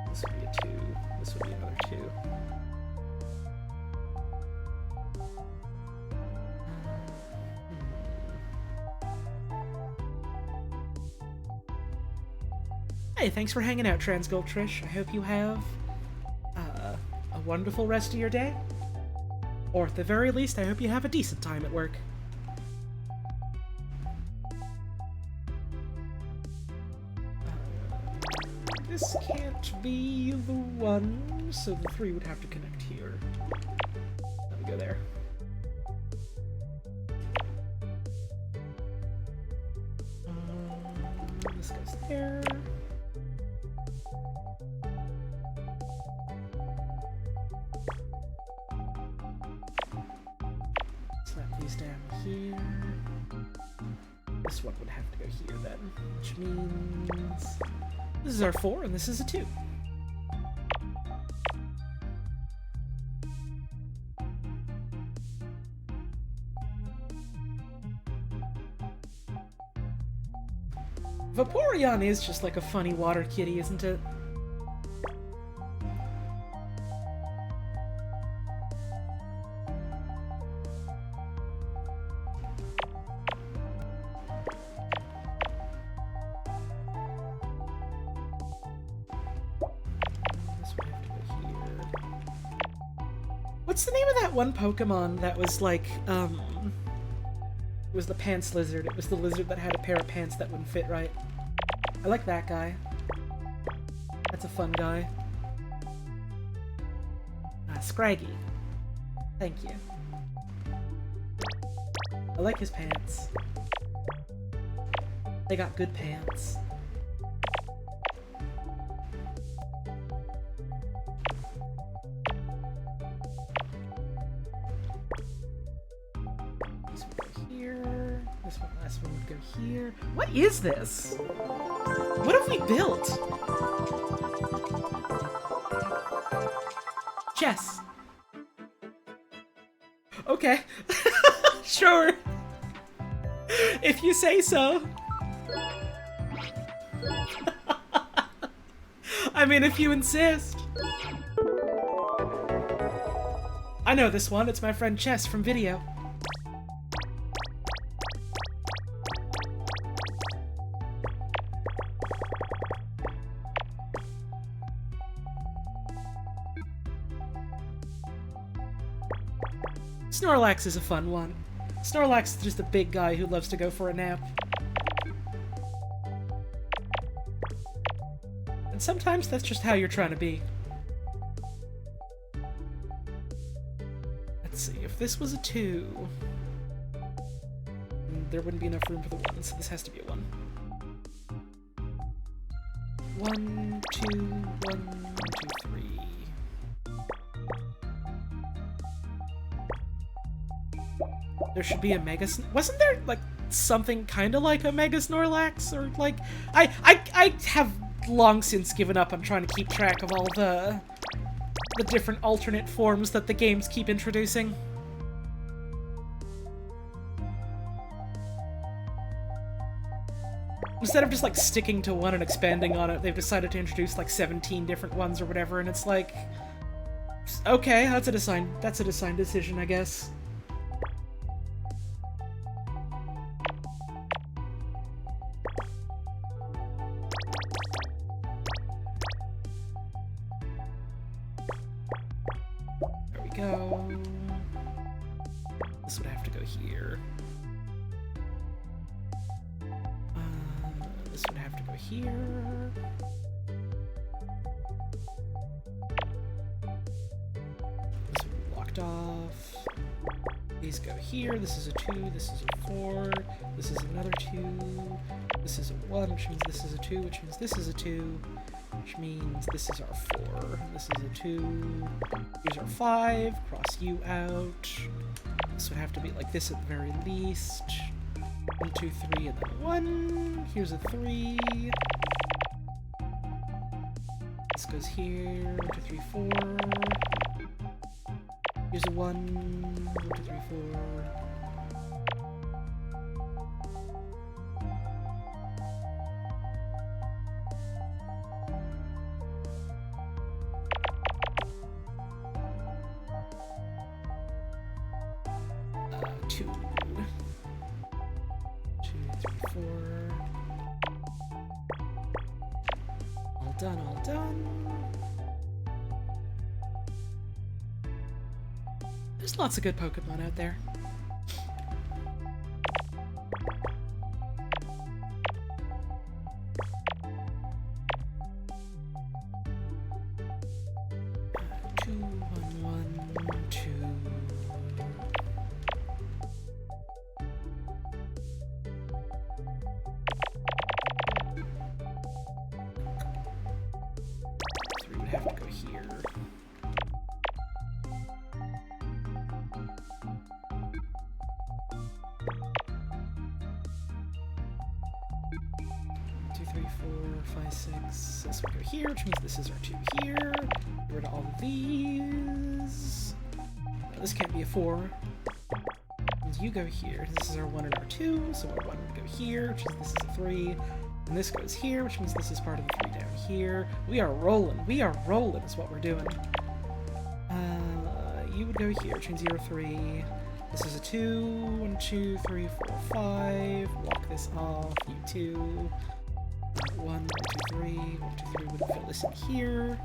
This would be a 2. This would be another 2. Hey, thanks for hanging out, Transgold Trish. I hope you have a wonderful rest of your day. Or at the very least, I hope you have a decent time at work. This can't be the one, so the 3 would have to connect here. Let me go there. This goes there. here. This one would have to go here then, which means this is our 4 and this is a 2. Vaporeon is just like a funny water kitty, isn't it? What's the name of that one Pokemon that was like, it was the pants lizard. It was the lizard that had a pair of pants that wouldn't fit right. I like that guy. That's a fun guy. Scraggy. Thank you. I like his pants. They got good pants. This one would go here. What is this? What have we built? Chess. Okay. Sure. If you say so. I mean, if you insist. I know this one. It's my friend Chess from video. Snorlax is a fun one. Snorlax is just a big guy who loves to go for a nap. And sometimes that's just how you're trying to be. Let's see, if this was a 2... there wouldn't be enough room for the 1, so this has to be a 1. 1, 2, 1, 2, 3... There should be a Mega... Wasn't there, like, something kind of like a Mega Snorlax? Or, like... I have long since given up on trying to keep track of all the different alternate forms that the games keep introducing. Instead of just, like, sticking to one and expanding on it, they've decided to introduce, like, 17 different ones or whatever, and it's like... Okay, that's a design decision, I guess. Go. This would have to go here. This would have to go here. This would be blocked off. These go here. This is a 2. This is a 4. This is another 2. This is a 1, which means this is a 2, which means this is a 2. Which means this is our 4. This is a 2. Here's our 5. Cross you out. This would have to be like this at the very least. 1, 2, 3, and then 1. Here's a 3. This goes here. 1, 2, 3, 4. Here's a 1. 1, 2, 3, 4. All done. There's lots of good Pokemon out there. Have to go here. 2, 3, 4, 5, 6. This will go here, which means this is our 2 here. Get rid of all of these. No, this can't be a 4. You go here. This is our 1 and our 2, so our 1 would go here, which is this is a 3. And this goes here, which means this is part of the 3 down here. We are rolling. We are rolling is what we're doing. You would go here, which means you're 3. This is a 2, 1, 2, 3, 4, 5. Walk this off. You 2. 1, 1, 2, 3. 1, 2, 3 would fill this in here.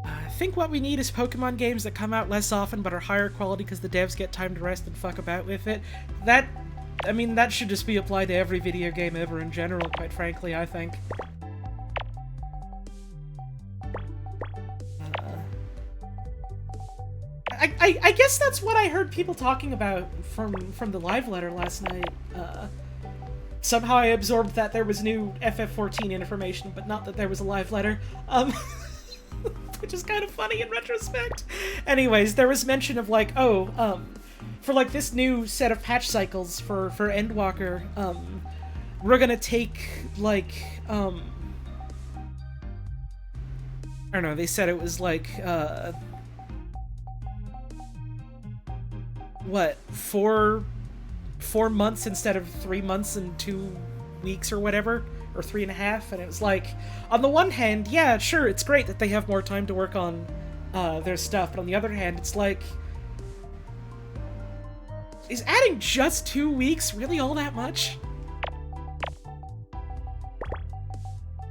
I think what we need is Pokemon games that come out less often but are higher quality because the devs get time to rest and fuck about with it. I mean, that should just be applied to every video game ever in general, quite frankly, I think. I guess that's what I heard people talking about from the live letter last night. Somehow I absorbed that there was new FF14 information, but not that there was a live letter. Which is kind of funny in retrospect. Anyways, there was mention of like, for like this new set of patch cycles for Endwalker, we're gonna take like, I don't know, they said it was like, what, 4 months instead of 3 months and 2 weeks or whatever, or 3.5, and it was like, on the one hand, yeah, sure, it's great that they have more time to work on their stuff, but on the other hand, it's like, is adding just 2 weeks really all that much?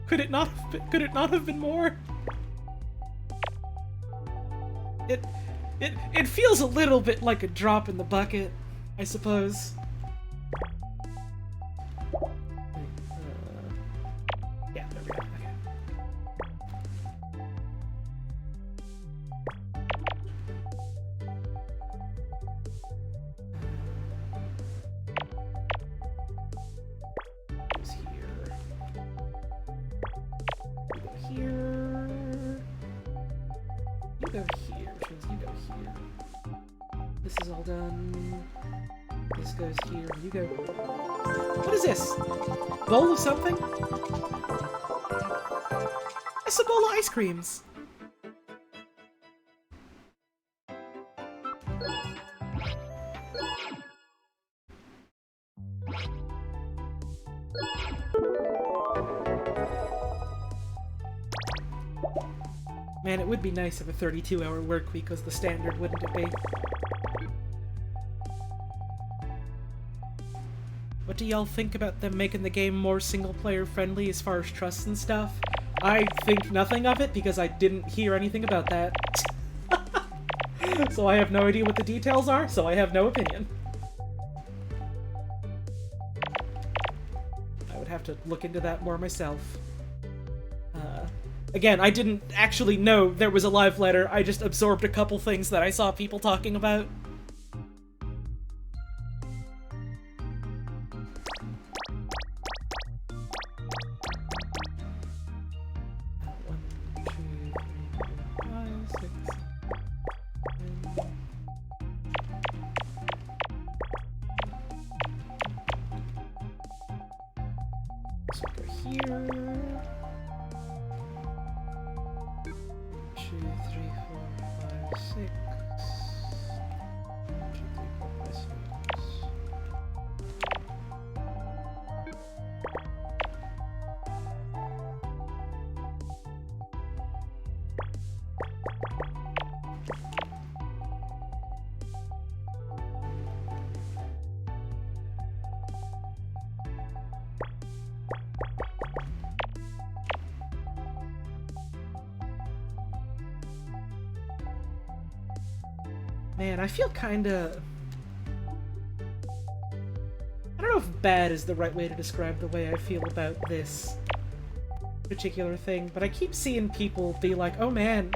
Could it not have been more? It feels a little bit like a drop in the bucket, I suppose. Yeah, there we go. Okay. Goes here. You go here. You go here, which means you go here. This is all done. This goes here. You go. What is this? Bowl of something? It's a bowl of ice creams. Man, it would be nice if a 32-hour work week was the standard, wouldn't it be? What do y'all think about them making the game more single-player friendly as far as trust and stuff? I think nothing of it because I didn't hear anything about that. So I have no idea what the details are, so I have no opinion. I would have to look into that more myself. Again, I didn't actually know there was a live letter, I just absorbed a couple things that I saw people talking about. Man, I feel kinda... I don't know if bad is the right way to describe the way I feel about this particular thing, but I keep seeing people be like, oh man,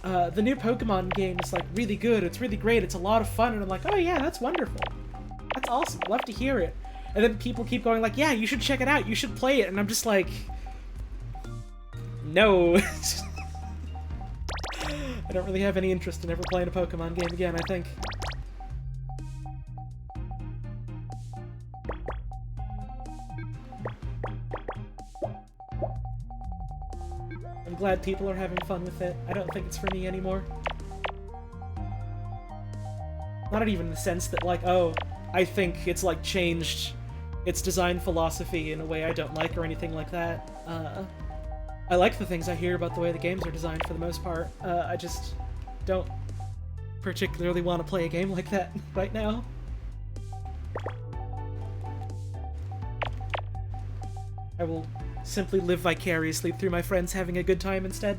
the new Pokemon game is like really good, it's really great, it's a lot of fun, and I'm like, oh yeah, that's wonderful. That's awesome, love to hear it. And then people keep going like, yeah, you should check it out, you should play it, and I'm just like... No. I don't really have any interest in ever playing a Pokemon game again, I think. I'm glad people are having fun with it. I don't think it's for me anymore. Not even in the sense that, like, oh, I think it's, like, changed its design philosophy in a way I don't like or anything like that. I like the things I hear about the way the games are designed for the most part. I just don't particularly want to play a game like that right now. I will simply live vicariously through my friends having a good time instead.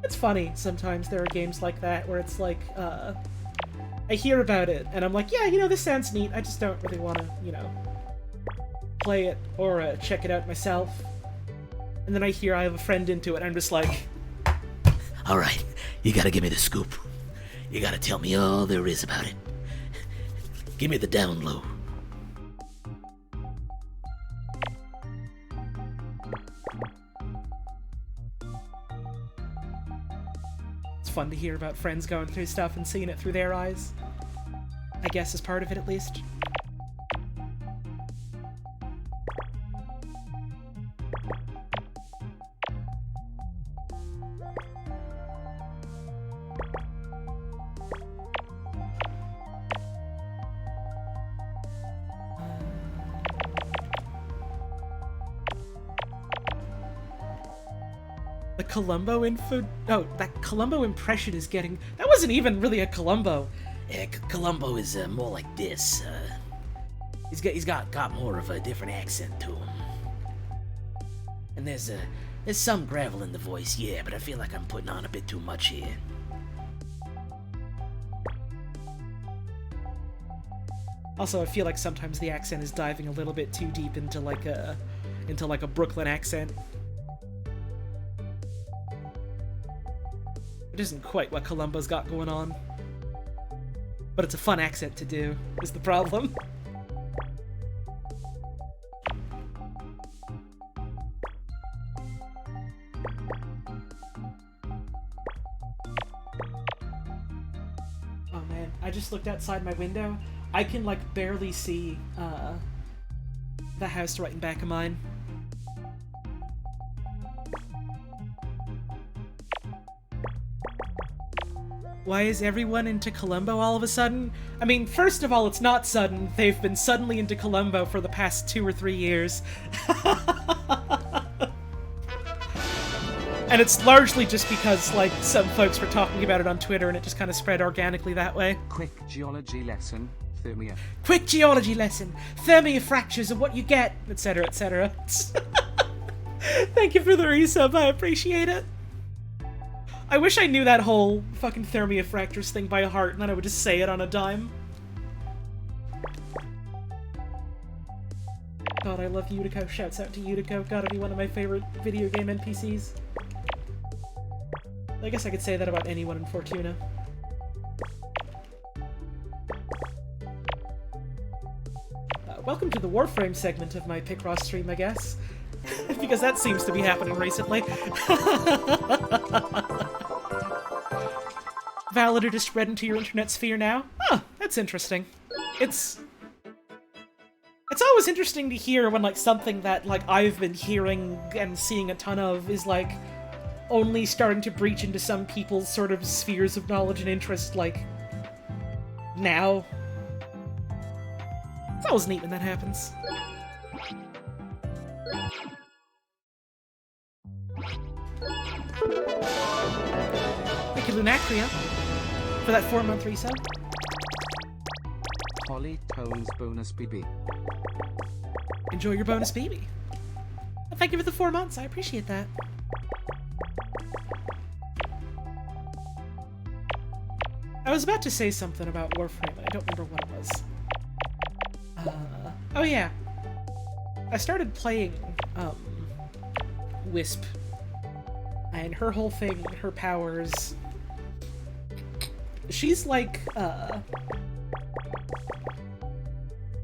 It's funny, sometimes there are games like that where it's like, I hear about it, and I'm like, yeah, you know, this sounds neat, I just don't really want to, you know, play it or check it out myself. And then I hear I have a friend into it, and I'm just like... Alright, you gotta give me the scoop. You gotta tell me all there is about it. Give me the down low. It's fun to hear about friends going through stuff and seeing it through their eyes. I guess as part of it, at least. The Colombo info... Oh, that Colombo impression is getting... That wasn't even really a Colombo. Yeah, Colombo is more like this. He's got more of a different accent to him. And there's some gravel in the voice, yeah, but I feel like I'm putting on a bit too much here. Also, I feel like sometimes the accent is diving a little bit too deep into like a Brooklyn accent. It isn't quite what Colombo's got going on. But it's a fun accent to do, is the problem. Oh man, I just looked outside my window. I can, like, barely see, the house right in back of mine. Why is everyone into Colombo all of a sudden? I mean, first of all, it's not sudden. They've been suddenly into Colombo for the past 2 or 3 years. And it's largely just because, like, some folks were talking about it on Twitter and it just kind of spread organically that way. Quick geology lesson, Thermia. Quick geology lesson, Thermia fractures are what you get, etc., etc. Thank you for the resub, I appreciate it. I wish I knew that whole fucking Thermia fractures thing by heart, and then I would just say it on a dime. God, I love Utico. Shouts out to Utico. Gotta be one of my favorite video game NPCs. I guess I could say that about anyone in Fortuna. Welcome to the Warframe segment of my Picross stream, I guess. Because that seems to be happening recently. Validar just spread into your internet sphere now? Huh, that's interesting. It's always interesting to hear when, like, something that, like, I've been hearing and seeing a ton of is, like, only starting to breach into some people's sort of spheres of knowledge and interest, like, now. It's always neat when that happens. Thank you, Lunacria, for that 4-month resub. Holly Tones bonus BB. Enjoy your bonus BB. Well, thank you for the 4 months, I appreciate that. I was about to say something about Warframe, but I don't remember what it was. Oh yeah. I started playing, Wisp. And her whole thing, her powers... She's like,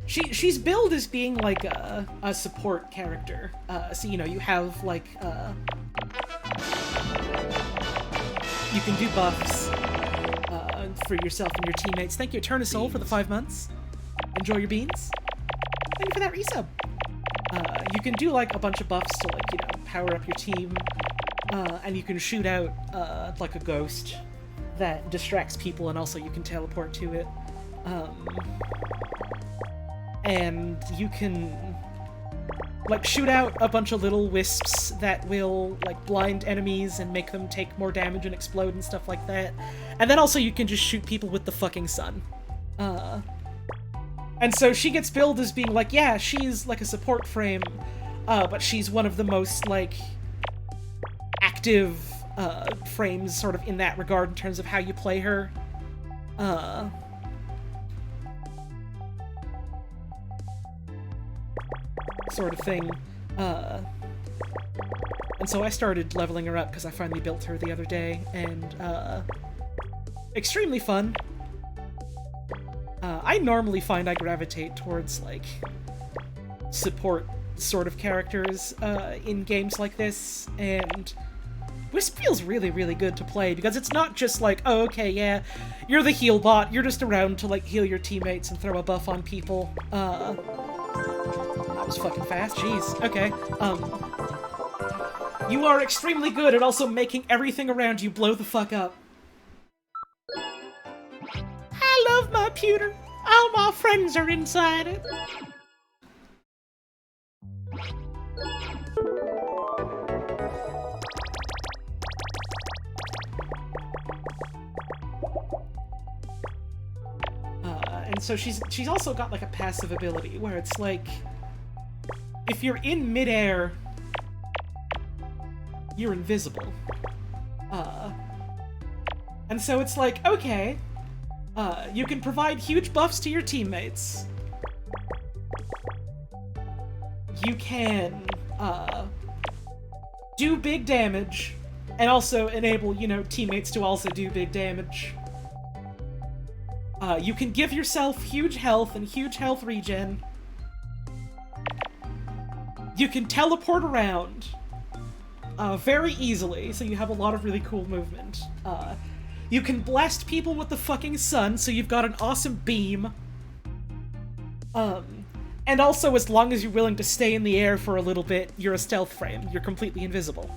She's billed as being like a support character. So, you know, you have, like, you can do buffs for yourself and your teammates. Thank you, Eternal Soul, for the 5 months. Enjoy your beans. Thank you for that resub. You can do, like, a bunch of buffs to, like, you know, power up your team, and you can shoot out, like, a ghost that distracts people, and also you can teleport to it. And you can, like, shoot out a bunch of little wisps that will, like, blind enemies and make them take more damage and explode and stuff like that. And then also you can just shoot people with the fucking sun. And so she gets billed as being like, yeah, she's, like, a support frame, but she's one of the most, like, active, frames sort of in that regard in terms of how you play her. Sort of thing. And so I started leveling her up because I finally built her the other day, and, extremely fun. I normally find I gravitate towards, like, support sort of characters, in games like this, and Wisp feels really, really good to play, because it's not just like, oh, okay, yeah, you're the heal bot, you're just around to, like, heal your teammates and throw a buff on people. That was fucking fast, jeez. Okay, you are extremely good at also making everything around you blow the fuck up. I love my pewter. All my friends are inside it. And so she's also got, like, a passive ability where it's like, if you're in midair, you're invisible. And so it's like, okay, you can provide huge buffs to your teammates. You can, do big damage, and also enable, you know, teammates to also do big damage. You can give yourself huge health and huge health regen. You can teleport around very easily, so you have a lot of really cool movement. You can blast people with the fucking sun, so you've got an awesome beam. And also, as long as you're willing to stay in the air for a little bit, you're a stealth frame. You're completely invisible.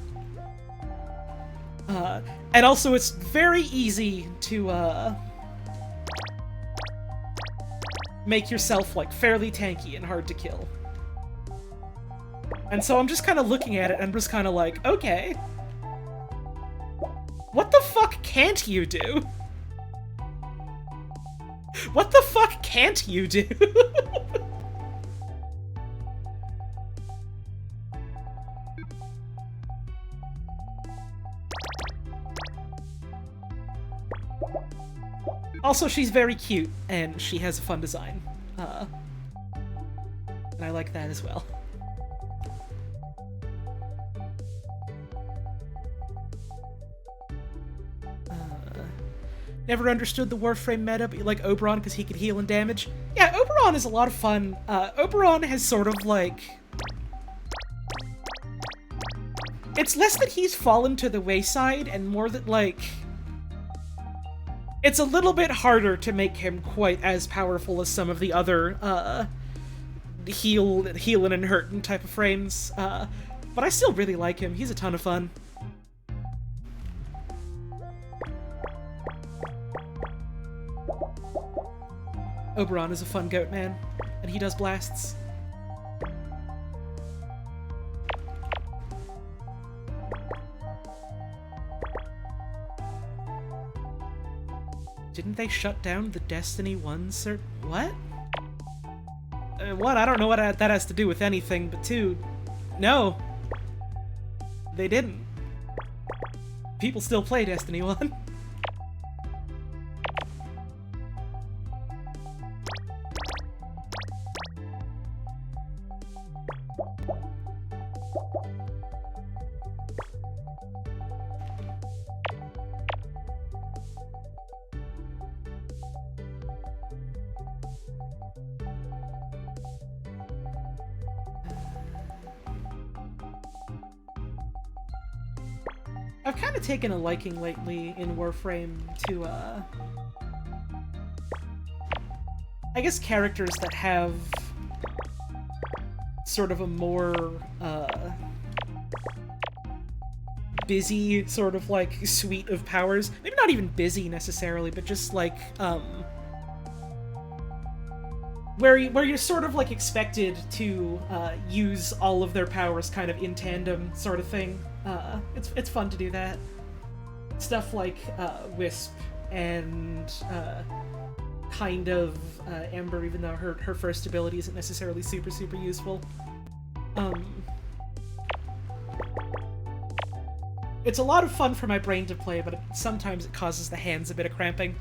And also, it's very easy to, make yourself, like, fairly tanky and hard to kill. And so I'm just kind of looking at it and just kind of like, okay. What the fuck can't you do? What the fuck can't you do? Also, she's very cute, and she has a fun design. And I like that as well. Never understood the Warframe meta, but you like Oberon because he could heal and damage. Yeah, Oberon is a lot of fun. Oberon has sort of, like... It's less that he's fallen to the wayside, and more that, like... It's a little bit harder to make him quite as powerful as some of the other, healing and hurting type of frames. But I still really like him. He's a ton of fun. Oberon is a fun goat man, and he does blasts. Didn't they shut down the Destiny 1 cert? What? One, I don't know what that has to do with anything, but two, no. They didn't. People still play Destiny 1. I've kind of taken a liking lately in Warframe to, I guess characters that have sort of a more, busy sort of, like, suite of powers. Maybe not even busy, necessarily, but just, like, where you're sort of, like, expected to, use all of their powers kind of in tandem sort of thing. It's fun to do that. Stuff like, Wisp and, kind of, Ember, even though her first ability isn't necessarily super useful. It's a lot of fun for my brain to play, but sometimes it causes the hands a bit of cramping.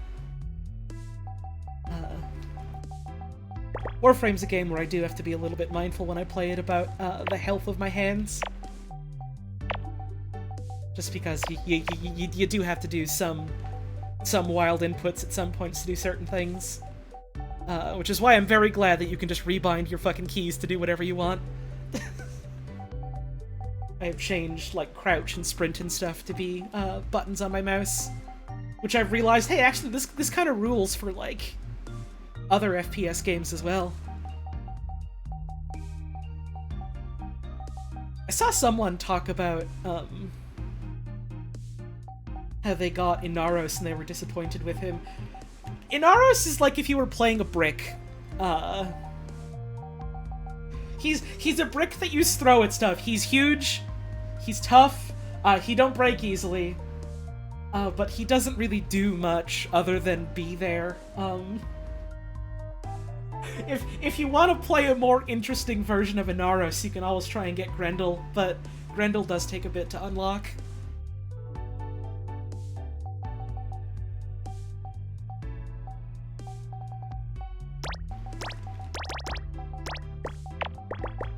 Warframe's a game where I do have to be a little bit mindful when I play it about the health of my hands. Just because you do have to do some wild inputs at some points to do certain things. Which is why I'm very glad that you can just rebind your fucking keys to do whatever you want. I have changed, like, crouch and sprint and stuff to be buttons on my mouse. Which I've realized, hey, actually, this kind of rules for, like, other FPS games as well. I saw someone talk about, how they got Inaros and they were disappointed with him. Inaros is like if you were playing a brick. He's a brick that you throw at stuff. He's huge, he's tough, he don't break easily, but he doesn't really do much other than be there. If you want to play a more interesting version of Inaros, you can always try and get Grendel, but Grendel does take a bit to unlock.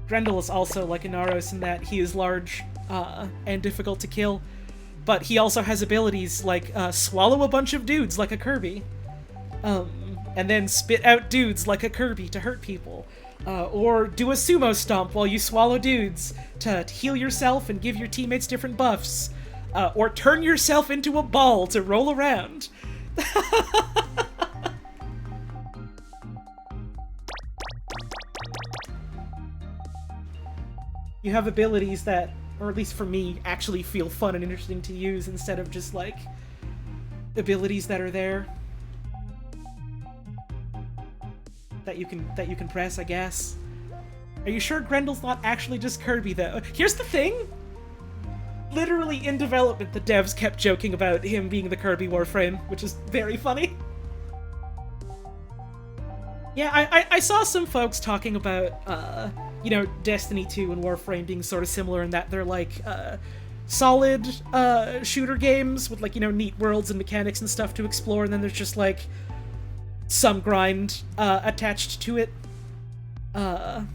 Grendel is also like Inaros in that he is large and difficult to kill, but he also has abilities like swallow a bunch of dudes like a Kirby, and then spit out dudes like a Kirby to hurt people, or do a sumo stomp while you swallow dudes to heal yourself and give your teammates different buffs, or turn yourself into a ball to roll around. You have abilities that, or at least for me, actually feel fun and interesting to use instead of just, like, abilities that are there. That you can press, I guess. Are you sure Grendel's not actually just Kirby, though? Here's the thing! Literally, in development, the devs kept joking about him being the Kirby Warframe, which is very funny. Yeah, I saw some folks talking about, you know, Destiny 2 and Warframe being sort of similar in that they're, like, solid, shooter games with, like, you know, neat worlds and mechanics and stuff to explore, and then there's just, like, some grind, attached to it. And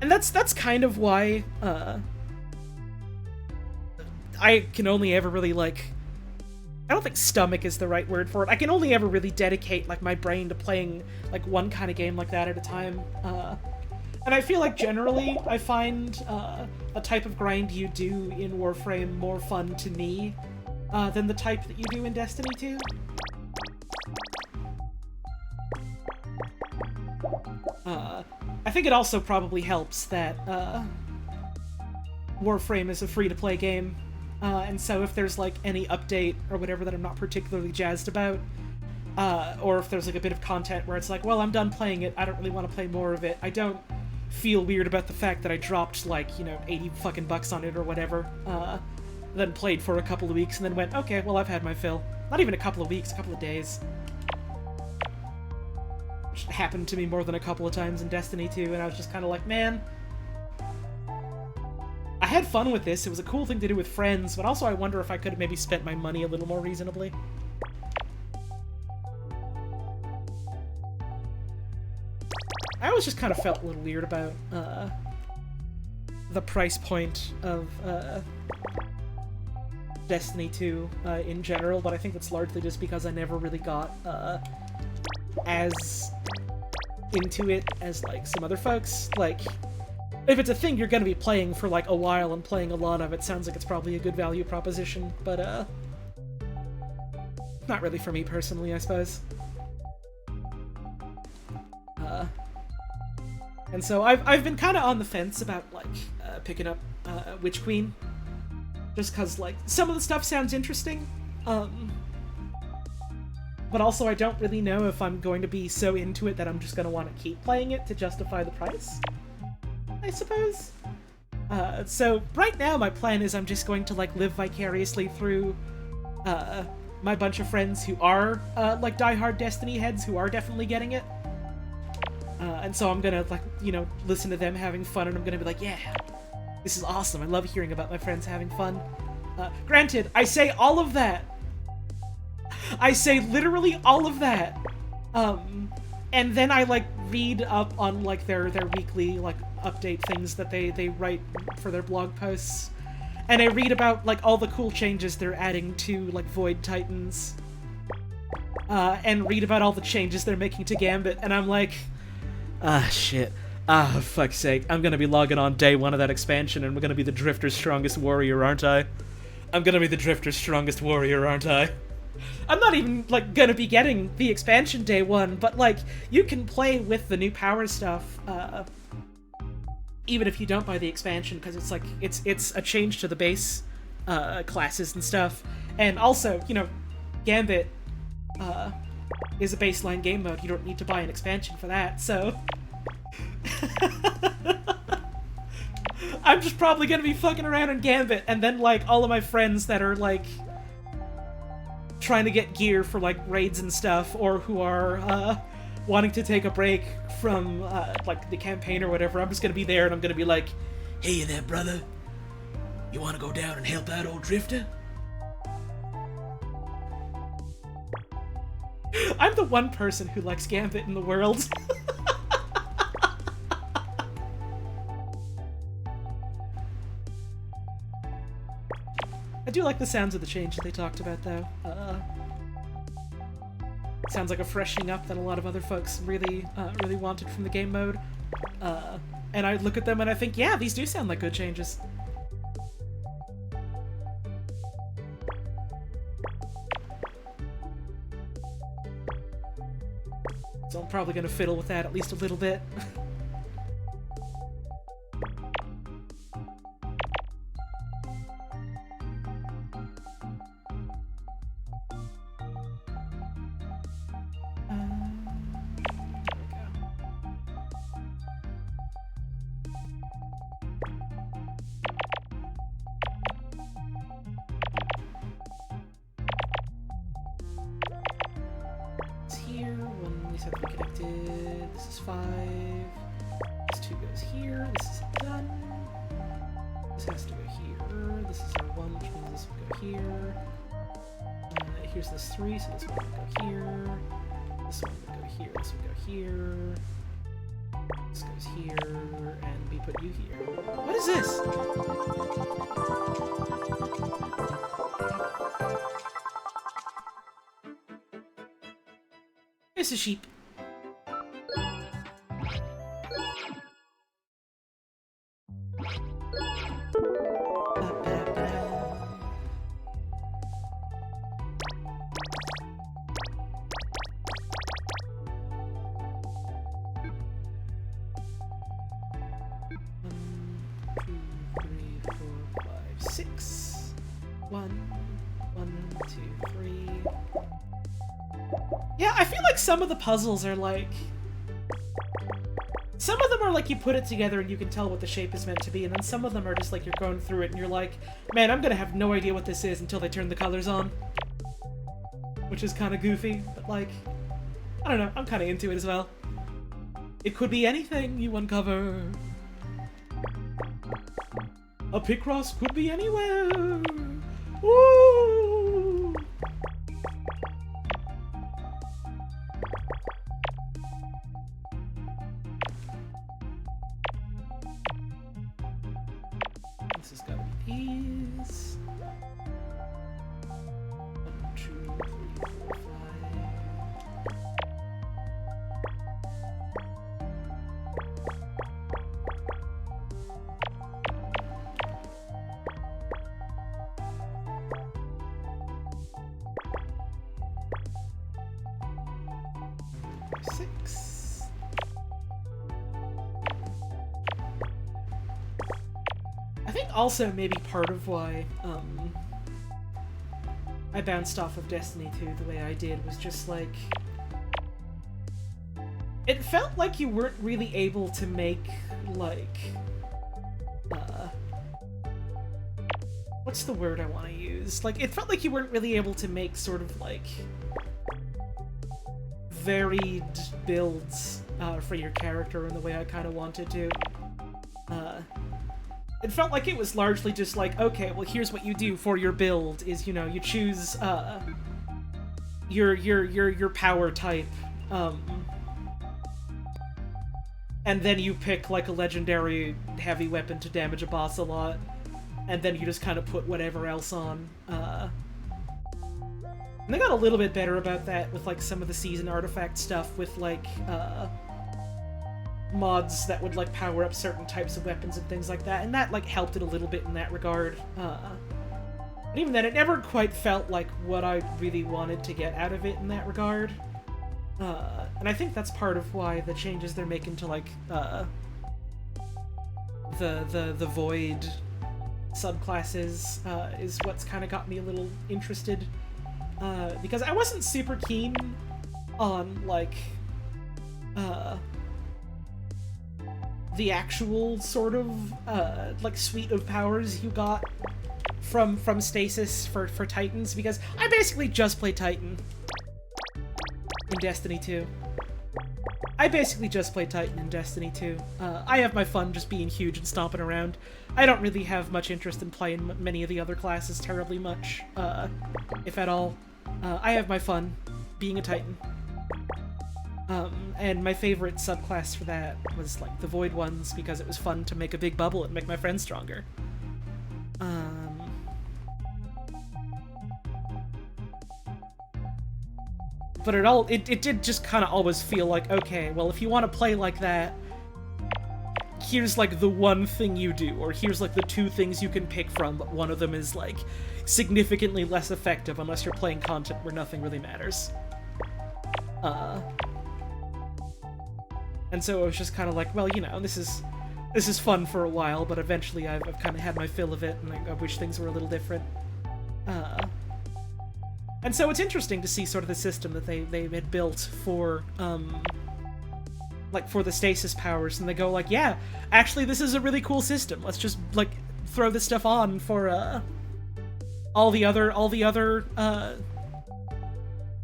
that's kind of why, I can only ever really, like, I don't think stomach is the right word for it. I can only ever really dedicate, like, my brain to playing, like, one kind of game like that at a time. And I feel like generally I find a type of grind you do in Warframe more fun to me than the type that you do in Destiny 2. I think it also probably helps that Warframe is a free-to-play game. And so if there's, like, any update or whatever that I'm not particularly jazzed about, or if there's, like, a bit of content where it's like, well, I'm done playing it, I don't really want to play more of it, I don't feel weird about the fact that I dropped, like, you know, 80 fucking bucks on it or whatever, then played for a couple of weeks and then went, okay, well, I've had my fill. Not even a couple of weeks, a couple of days. Which happened to me more than a couple of times in Destiny 2, and I was just kind of like, man, I had fun with this, it was a cool thing to do with friends, but also I wonder if I could have maybe spent my money a little more reasonably. I always just kind of felt a little weird about, the price point of, Destiny 2, in general, but I think that's largely just because I never really got, as into it as, like, some other folks. Like, if it's a thing you're gonna be playing for, like, a while and playing a lot of, it sounds like it's probably a good value proposition, but, not really for me personally, I suppose. And so I've been kind of on the fence about, like, picking up Witch Queen. Just because, like, some of the stuff sounds interesting. But also I don't really know if I'm going to be so into it that I'm just going to want to keep playing it to justify the price, I suppose. So right now my plan is I'm just going to, like, live vicariously through my bunch of friends who are, like, diehard Destiny heads who are definitely getting it. And so I'm gonna, like, you know, listen to them having fun, and I'm gonna be like, yeah, this is awesome. I love hearing about my friends having fun. Granted, I say all of that. I say literally all of that. And then I, like, read up on, like, their weekly, like, update things that they write for their blog posts. And I read about, like, all the cool changes they're adding to, like, Void Titans. And read about all the changes they're making to Gambit, and I'm like, shit. Fuck's sake. I'm gonna be logging on day 1 of that expansion, and we're gonna be the Drifter's strongest warrior, aren't I? I'm gonna be the Drifter's strongest warrior, aren't I? I'm not even, like, gonna be getting the expansion day 1, but, like, you can play with the new power stuff, even if you don't buy the expansion, because it's, like, it's a change to the base, classes and stuff. And also, you know, Gambit, is a baseline game mode. You don't need to buy an expansion for that, so... I'm just probably gonna be fucking around in Gambit, and then, like, all of my friends that are, like, trying to get gear for, like, raids and stuff, or who are, wanting to take a break from, like, the campaign or whatever, I'm just gonna be there, and I'm gonna be like, Hey there, brother. You wanna go down and help out old Drifter? I'm the one person who likes Gambit in the world. I do like the sounds of the change that they talked about, though. Sounds like a freshening up that a lot of other folks really wanted from the game mode. And I look at them and I think, yeah, these do sound like good changes. So I'm probably gonna fiddle with that at least a little bit. Here's this 3, so this one will go here. This one will go here. This will go here. This goes here, and we put you here. What is this? It's a sheep. Some of the puzzles are like... Some of them are like you put it together and you can tell what the shape is meant to be, and then some of them are just like you're going through it and you're like, man, I'm gonna have no idea what this is until they turn the colors on. Which is kind of goofy, but like... I don't know, I'm kind of into it as well. It could be anything you uncover. A Picross could be anywhere. Woo! This has got to be these. 1, 2, 3, 4, 5. also maybe part of why, I bounced off of Destiny 2 the way I did, was just, like... It felt like you weren't really able to make, like... what's the word I want to use? Like, it felt like you weren't really able to make sort of, like... varied builds, for your character in the way I kind of wanted to. It felt like it was largely just like, okay, well, here's what you do for your build, is, you know, you choose, your power type, and then you pick, like, a legendary heavy weapon to damage a boss a lot, and then you just kind of put whatever else on, and they got a little bit better about that with, like, some of the season artifact stuff with, like, mods that would, like, power up certain types of weapons and things like that, and that, like, helped it a little bit in that regard. But even then, it never quite felt like what I really wanted to get out of it in that regard. And I think that's part of why the changes they're making to, like, the Void subclasses, is what's kind of got me a little interested. Because I wasn't super keen on, like, the actual sort of, like, suite of powers you got from Stasis for Titans, because I basically just play Titan in Destiny 2. I basically just play Titan in Destiny 2. I have my fun just being huge and stomping around. I don't really have much interest in playing many of the other classes terribly much, if at all. I have my fun being a Titan. And my favorite subclass for that was, like, the Void ones, because it was fun to make a big bubble and make my friends stronger. But it did just kind of always feel like, okay, well, if you want to play like that, here's, like, the one thing you do, or here's, like, the two things you can pick from, but one of them is, like, significantly less effective unless you're playing content where nothing really matters. And so it was just kind of like, well, you know, this is fun for a while, but eventually I've kind of had my fill of it, and I wish things were a little different. And so it's interesting to see sort of the system that they had built for, like, for the stasis powers, and they go like, yeah, actually this is a really cool system. Let's just, like, throw this stuff on for, all the other,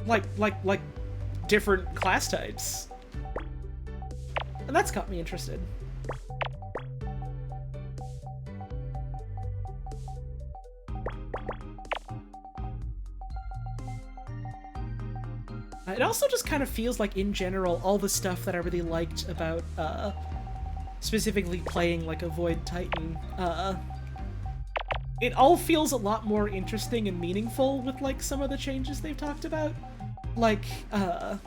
like, different class types. And that's got me interested. It also just kind of feels like, in general, all the stuff that I really liked about, specifically playing, like, a Void Titan, it all feels a lot more interesting and meaningful with, like, some of the changes they've talked about. Like, I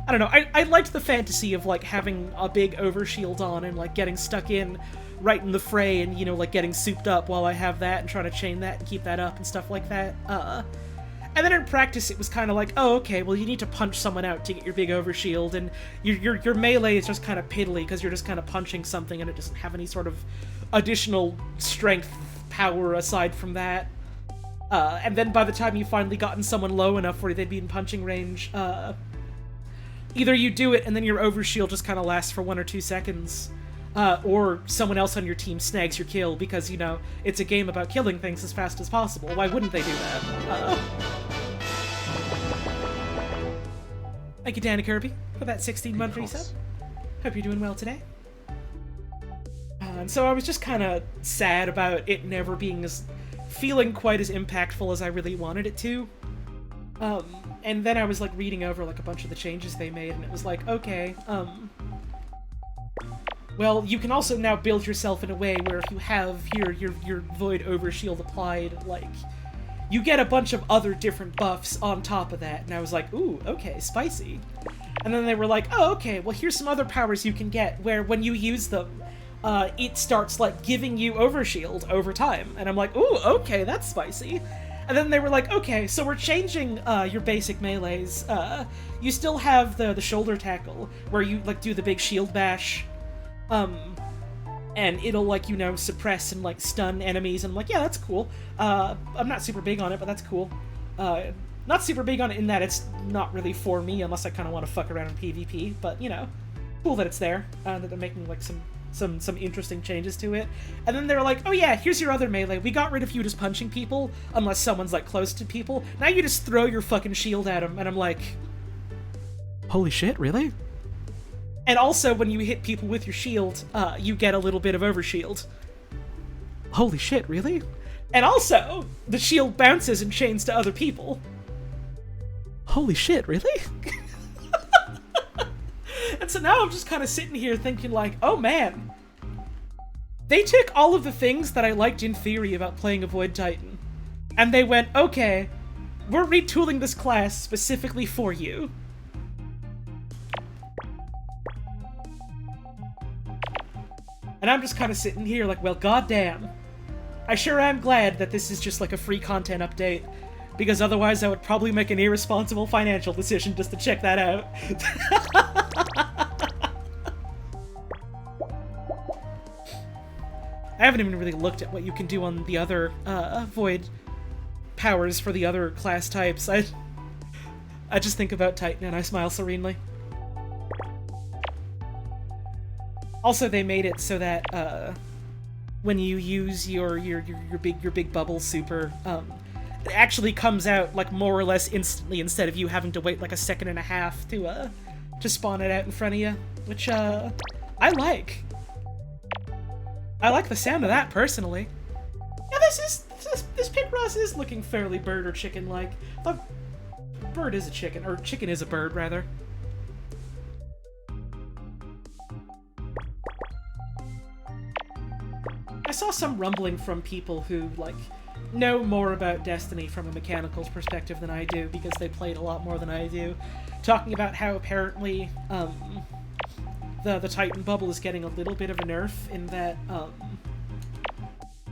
don't know, I liked the fantasy of, like, having a big overshield on and, like, getting stuck in right in the fray and, you know, like, getting souped up while I have that and trying to chain that and keep that up and stuff like that. And then in practice it was kind of like, oh, okay, well, you need to punch someone out to get your big overshield, and your melee is just kind of piddly because you're just kind of punching something and it doesn't have any sort of additional strength power aside from that. And then by the time you've finally gotten someone low enough where they'd be in punching range, either you do it and then your overshield just kind of lasts for 1 or 2 seconds, or someone else on your team snags your kill because, you know, it's a game about killing things as fast as possible. Why wouldn't they do that? Thank you, Dana Kirby, for that 16-month resub. Hope you're doing well today. And so I was just kind of sad about it never being feeling quite as impactful as I really wanted it to. And then I was, like, reading over, like, a bunch of the changes they made, and it was like, okay, well, you can also now build yourself in a way where if you have your Void Overshield applied, like, you get a bunch of other different buffs on top of that. And I was like, ooh, okay, spicy. And then they were like, oh, okay, well, here's some other powers you can get where when you use them, it starts, like, giving you overshield over time. And I'm like, ooh, okay, that's spicy. And then they were like, okay, so we're changing your basic melees. You still have the shoulder tackle, where you, like, do the big shield bash. and it'll, like, you know, suppress and, like, stun enemies, and I'm like, yeah, that's cool. I'm not super big on it, but that's cool. Not super big on it in that it's not really for me, unless I kind of want to fuck around in PvP, but, you know, cool that it's there, that they're making, like, some interesting changes to it. And then they're like, oh yeah, here's your other melee. We got rid of you just punching people, unless someone's, like, close to people. Now you just throw your fucking shield at them, and I'm like, holy shit, really? And also, when you hit people with your shield, you get a little bit of overshield. Holy shit, really? And also, the shield bounces and chains to other people. Holy shit, really? And so now I'm just kind of sitting here thinking like, oh man, they took all of the things that I liked in theory about playing a Void Titan, and they went, okay, we're retooling this class specifically for you. And I'm just kind of sitting here like, well, goddamn. I sure am glad that this is just like a free content update, because otherwise I would probably make an irresponsible financial decision just to check that out. I haven't even really looked at what you can do on the other Void powers for the other class types. I just think about Titan and I smile serenely. Also, they made it so that when you use your big bubble super, it actually comes out like more or less instantly instead of you having to wait like a second and a half to spawn it out in front of you, which I like. I like the sound of that personally. Yeah, this Picross is looking fairly bird or chicken like. But bird is a chicken, or chicken is a bird rather. I saw some rumbling from people who, like, know more about Destiny from a mechanicals perspective than I do, because they played a lot more than I do, talking about how apparently, the Titan bubble is getting a little bit of a nerf in that,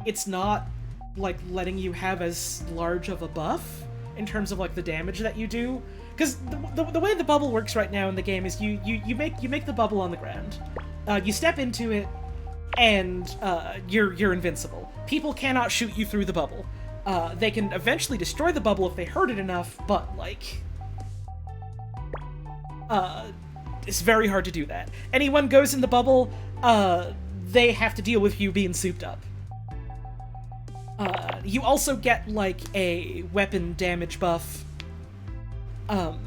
it's not, like, letting you have as large of a buff in terms of, like, the damage that you do. Because the way the bubble works right now in the game is you make the bubble on the ground. You step into it, and you're invincible. People cannot shoot you through the bubble. They can eventually destroy the bubble if they hurt it enough, but, like, it's very hard to do that. Anyone goes in the bubble, they have to deal with you being souped up. You also get, like, a weapon damage buff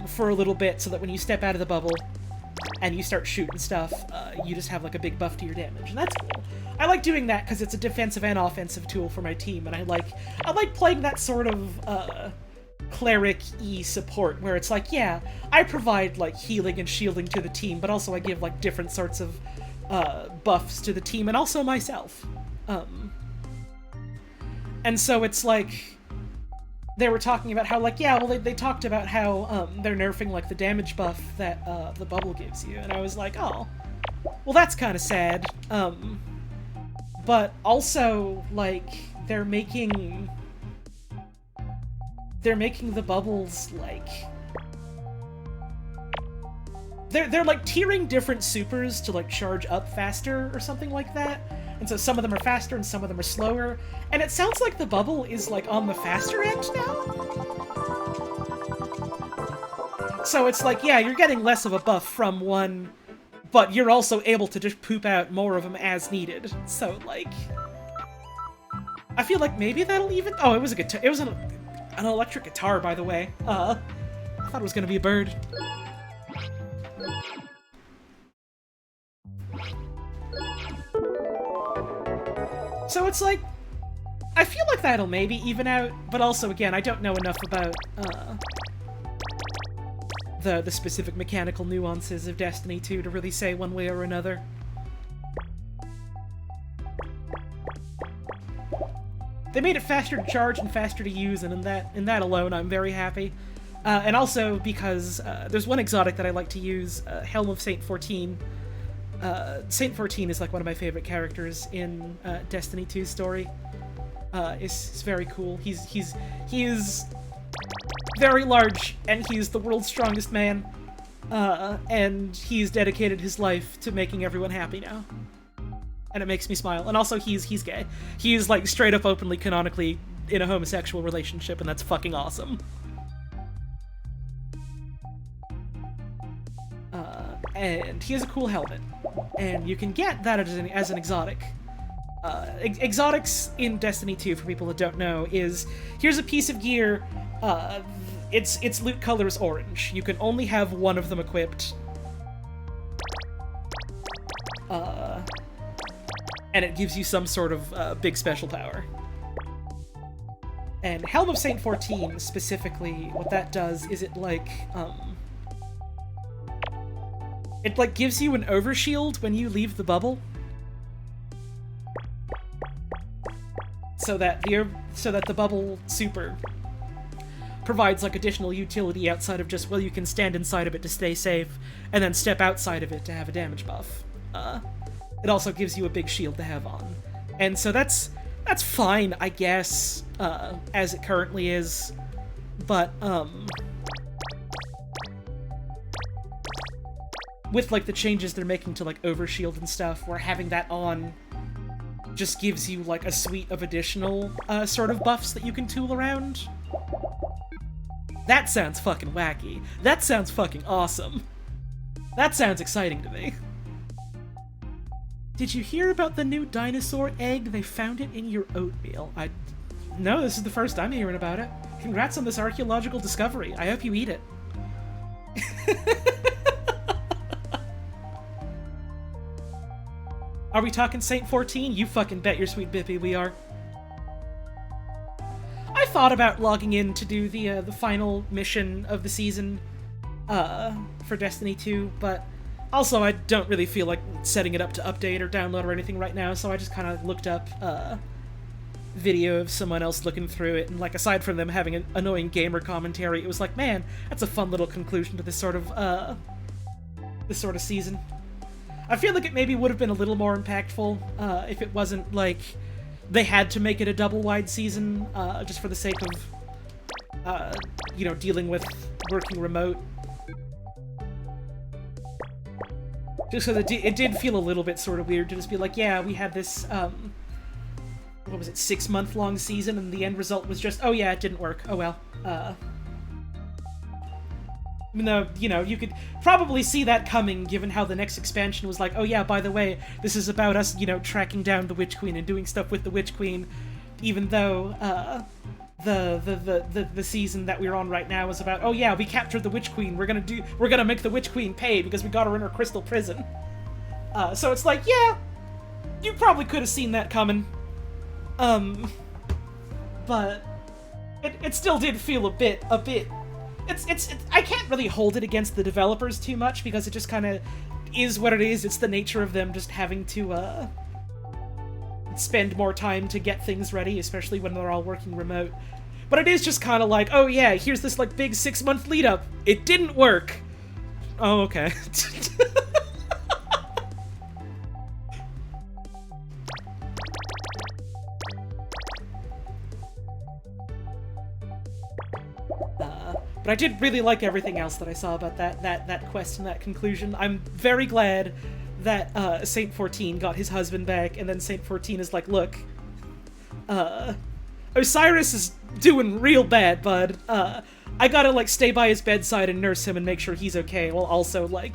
for a little bit, so that when you step out of the bubble and you start shooting stuff, you just have, like, a big buff to your damage, and that's cool. I like doing that because it's a defensive and offensive tool for my team, and I like playing that sort of, cleric-y support, where it's like, yeah, I provide, like, healing and shielding to the team, but also I give, like, different sorts of, buffs to the team, and also myself. And so it's like, they were talking about how, like, yeah, well, they talked about how, they're nerfing, like, the damage buff that, the bubble gives you, and I was like, oh, well, that's kind of sad. But also, like, they're making the bubbles, like, they're like tiering different supers to, like, charge up faster or something like that. And so some of them are faster and some of them are slower. And it sounds like the bubble is, like, on the faster end now. So it's like, yeah, you're getting less of a buff from one, but you're also able to just poop out more of them as needed. So, like, I feel like maybe that'll even... Oh, it was a guitar. It was an electric guitar, by the way. I thought it was gonna be a bird. So it's like, I feel like that'll maybe even out, but also, again, I don't know enough about, the specific mechanical nuances of Destiny 2 to really say one way or another. They made it faster to charge and faster to use, and in that alone, I'm very happy. And also because there's one exotic that I like to use, Helm of Saint 14. Saint 14 is like one of my favorite characters in Destiny 2's story. It's very cool. He is very large, and he's the world's strongest man. And he's dedicated his life to making everyone happy now. and it makes me smile. And also, he's gay. He's, like, straight up openly, canonically in a homosexual relationship, and that's fucking awesome. And he has a cool helmet, and you can get that as an exotic. Exotics in Destiny 2, for people that don't know, is here's a piece of gear. Its loot color is orange. You can only have one of them equipped. And it gives you some sort of big special power. And Helm of Saint 14 specifically, what that does is it gives you an overshield when you leave the bubble. So that the bubble super provides like additional utility outside of just, well, you can stand inside of it to stay safe, and then step outside of it to have a damage buff. It also gives you a big shield to have on. And so that's fine, I guess, as it currently is. But, with, like, the changes they're making to, like, overshield and stuff, where having that on just gives you, like, a suite of additional, sort of buffs that you can tool around. That sounds fucking wacky. That sounds fucking awesome. That sounds exciting to me. Did you hear about the new dinosaur egg? They found it in your oatmeal. No, this is the first I'm hearing about it. Congrats on this archaeological discovery. I hope you eat it. Are we talking Saint 14? You fucking bet your sweet bippy we are. I thought about logging in to do the final mission of the season for Destiny 2, but also I don't really feel like setting it up to update or download or anything right now, so I just kind of looked up video of someone else looking through it, and like aside from them having an annoying gamer commentary, it was like, man, that's a fun little conclusion to this sort of season. I feel like it maybe would have been a little more impactful if it wasn't like they had to make it a double-wide season just for the sake of, dealing with working remote. Just so that it did feel a little bit sort of weird to just be like, yeah, we had this, 6-month-long season, and the end result was just, oh yeah, it didn't work. Oh well. Even though, you could probably see that coming, given how the next expansion was like, oh yeah, by the way, this is about us, tracking down the Witch Queen and doing stuff with the Witch Queen, even though, the season that we're on right now is about, oh yeah, we captured the Witch Queen, we're gonna make the Witch Queen pay because we got her in her crystal prison. So it's like, yeah, you probably could have seen that coming. But it still did feel a bit it's I can't really hold it against the developers too much because it just kind of is what it is. It's the nature of them just having to spend more time to get things ready, especially when they're all working remote. But it is just kind of like, oh yeah, here's this like big 6-month lead up. It didn't work. Oh, okay. But I did really like everything else that I saw about that quest and that conclusion. I'm very glad that Saint 14 got his husband back, and then Saint 14 is like, look, Osiris is doing real bad, bud. I gotta, like, stay by his bedside and nurse him and make sure he's okay, while also, like,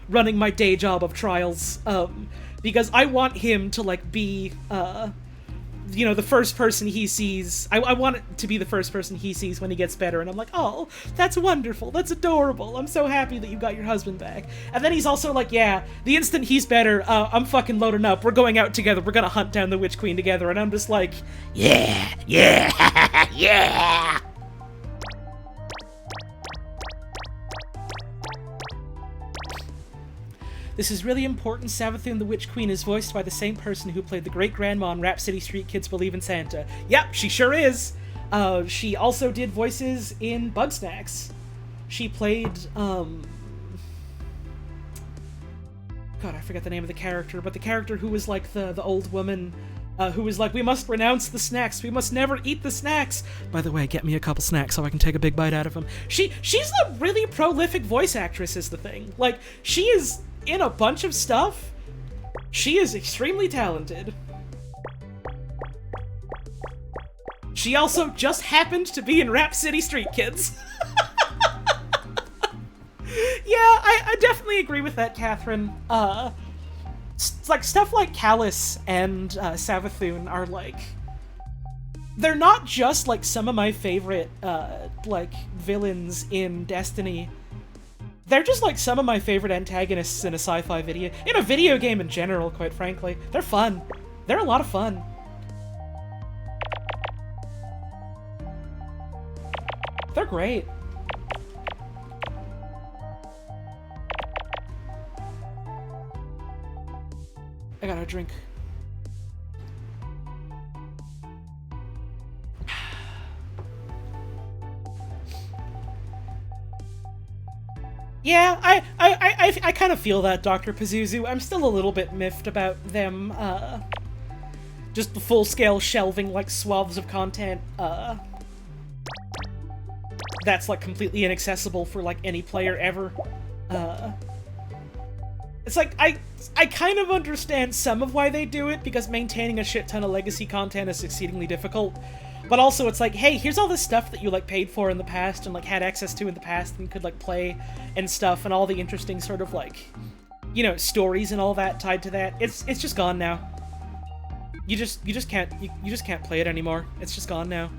running my day job of trials, because I want him to, like, be, the first person he sees. I want it to be the first person he sees when he gets better, and I'm like, oh, that's wonderful, that's adorable, I'm so happy that you got your husband back. And then he's also like, yeah, the instant he's better, I'm fucking loading up, we're going out together, we're gonna hunt down the Witch Queen together, and I'm just like, yeah, yeah. This is really important. Savathun the Witch Queen is voiced by the same person who played the great-grandma in Rap City Street Kids Believe in Santa. Yep, she sure is! She also did voices in Bugsnax. She played, God, I forget the name of the character, but the character who was like the old woman, who was like, we must renounce the snacks, we must never eat the snacks. By the way, get me a couple snacks so I can take a big bite out of them. She's a really prolific voice actress is the thing. Like, she is in a bunch of stuff, She is extremely talented. She also just happened to be in Rap City Street Kids. Yeah, I definitely agree with that, Catherine. Like, stuff like Callus and Savathun are, like... They're not just, like, some of my favorite, like, villains in Destiny. They're just, like, some of my favorite antagonists in a sci-fi video. In a video game in general, quite frankly. They're fun. They're a lot of fun. They're great. I got a drink. Yeah, I kind of feel that, Dr. Pazuzu. I'm still a little bit miffed about them, just the full-scale shelving, like, swaths of content, that's, like, completely inaccessible for, like, any player ever. It's like, I kind of understand some of why they do it, because maintaining a shit ton of legacy content is exceedingly difficult. But also, it's like, hey, here's all this stuff that you, like, paid for in the past and, like, had access to in the past and could, like, play and stuff, and all the interesting sort of, like, you know, stories and all that tied to that. It's just gone now. You just can't play it anymore. It's just gone now.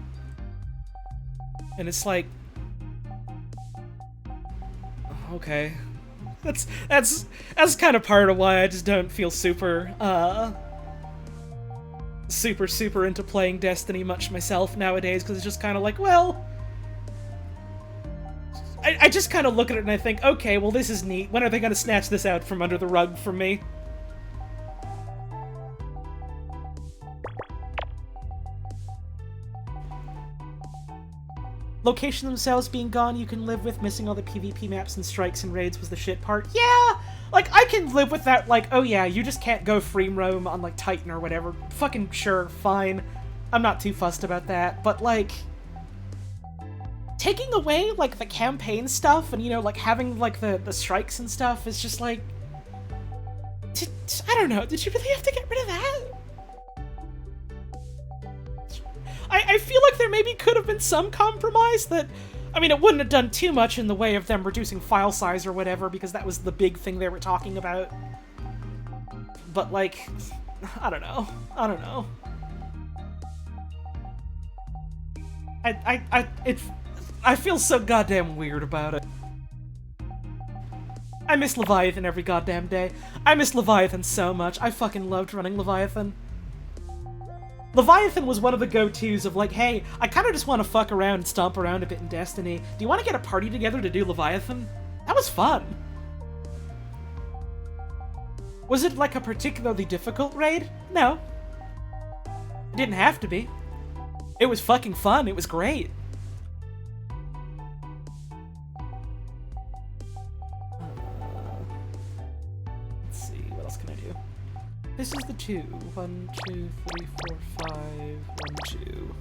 And it's like, okay. That's kind of part of why I just don't feel super into playing Destiny much myself nowadays, because it's just kind of like, well, I just kind of look at it and I think, okay, well, this is neat. When are they going to snatch this out from under the rug from me? Location themselves being gone, you can live with. Missing all the PvP maps and strikes and raids was the shit part. Yeah! Like, I can live with that, like, oh yeah, you just can't go free roam on, like, Titan or whatever. Fucking sure, fine. I'm not too fussed about that, but, like, taking away, like, the campaign stuff and, you know, like, having, like, the strikes and stuff is just, like... I don't know, did you really have to get rid of that? I feel like there maybe could have been some compromise that... I mean, it wouldn't have done too much in the way of them reducing file size or whatever, because that was the big thing they were talking about. But, like, I don't know. I don't know. I feel so goddamn weird about it. I miss Leviathan every goddamn day. I miss Leviathan so much. I fucking loved running Leviathan. Leviathan was one of the go-tos of, like, hey, I kind of just want to fuck around and stomp around a bit in Destiny. Do you want to get a party together to do Leviathan? That was fun. Was it, like, a particularly difficult raid? No. It didn't have to be. It was fucking fun. It was great. Let's see, what else can I do? This is the 2. 1, 2, 3, 4, 5, 1, 2.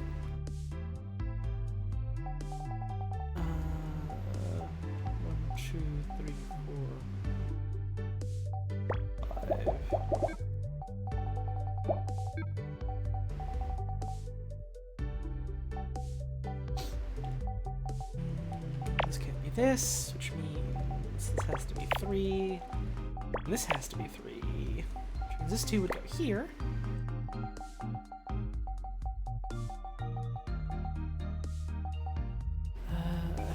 1, 2, 3, 4, 5. This can't be this, which means this has to be 3. And this has to be 3. This 2 would go here.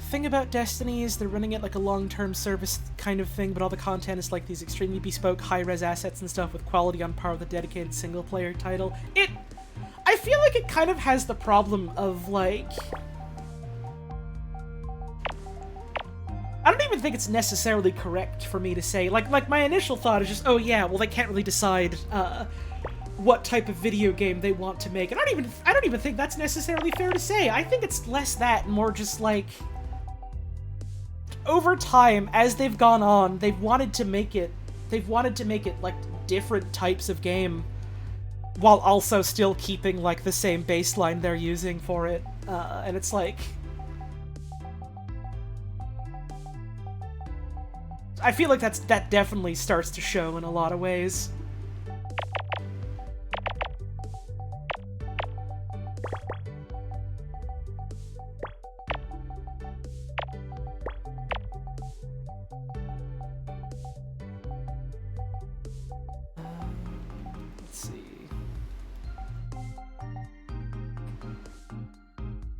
Thing about Destiny is they're running it like a long-term service kind of thing, but all the content is like these extremely bespoke high-res assets and stuff with quality on par with a dedicated single-player title. I feel like it kind of has the problem of, like... I don't even think it's necessarily correct for me to say, like my initial thought is just, oh yeah, well they can't really decide, what type of video game they want to make. And I don't even think that's necessarily fair to say. I think it's less that and more just like, over time, as they've gone on, they've wanted to make it like different types of game, while also still keeping like the same baseline they're using for it, and it's like... I feel like that definitely starts to show in a lot of ways.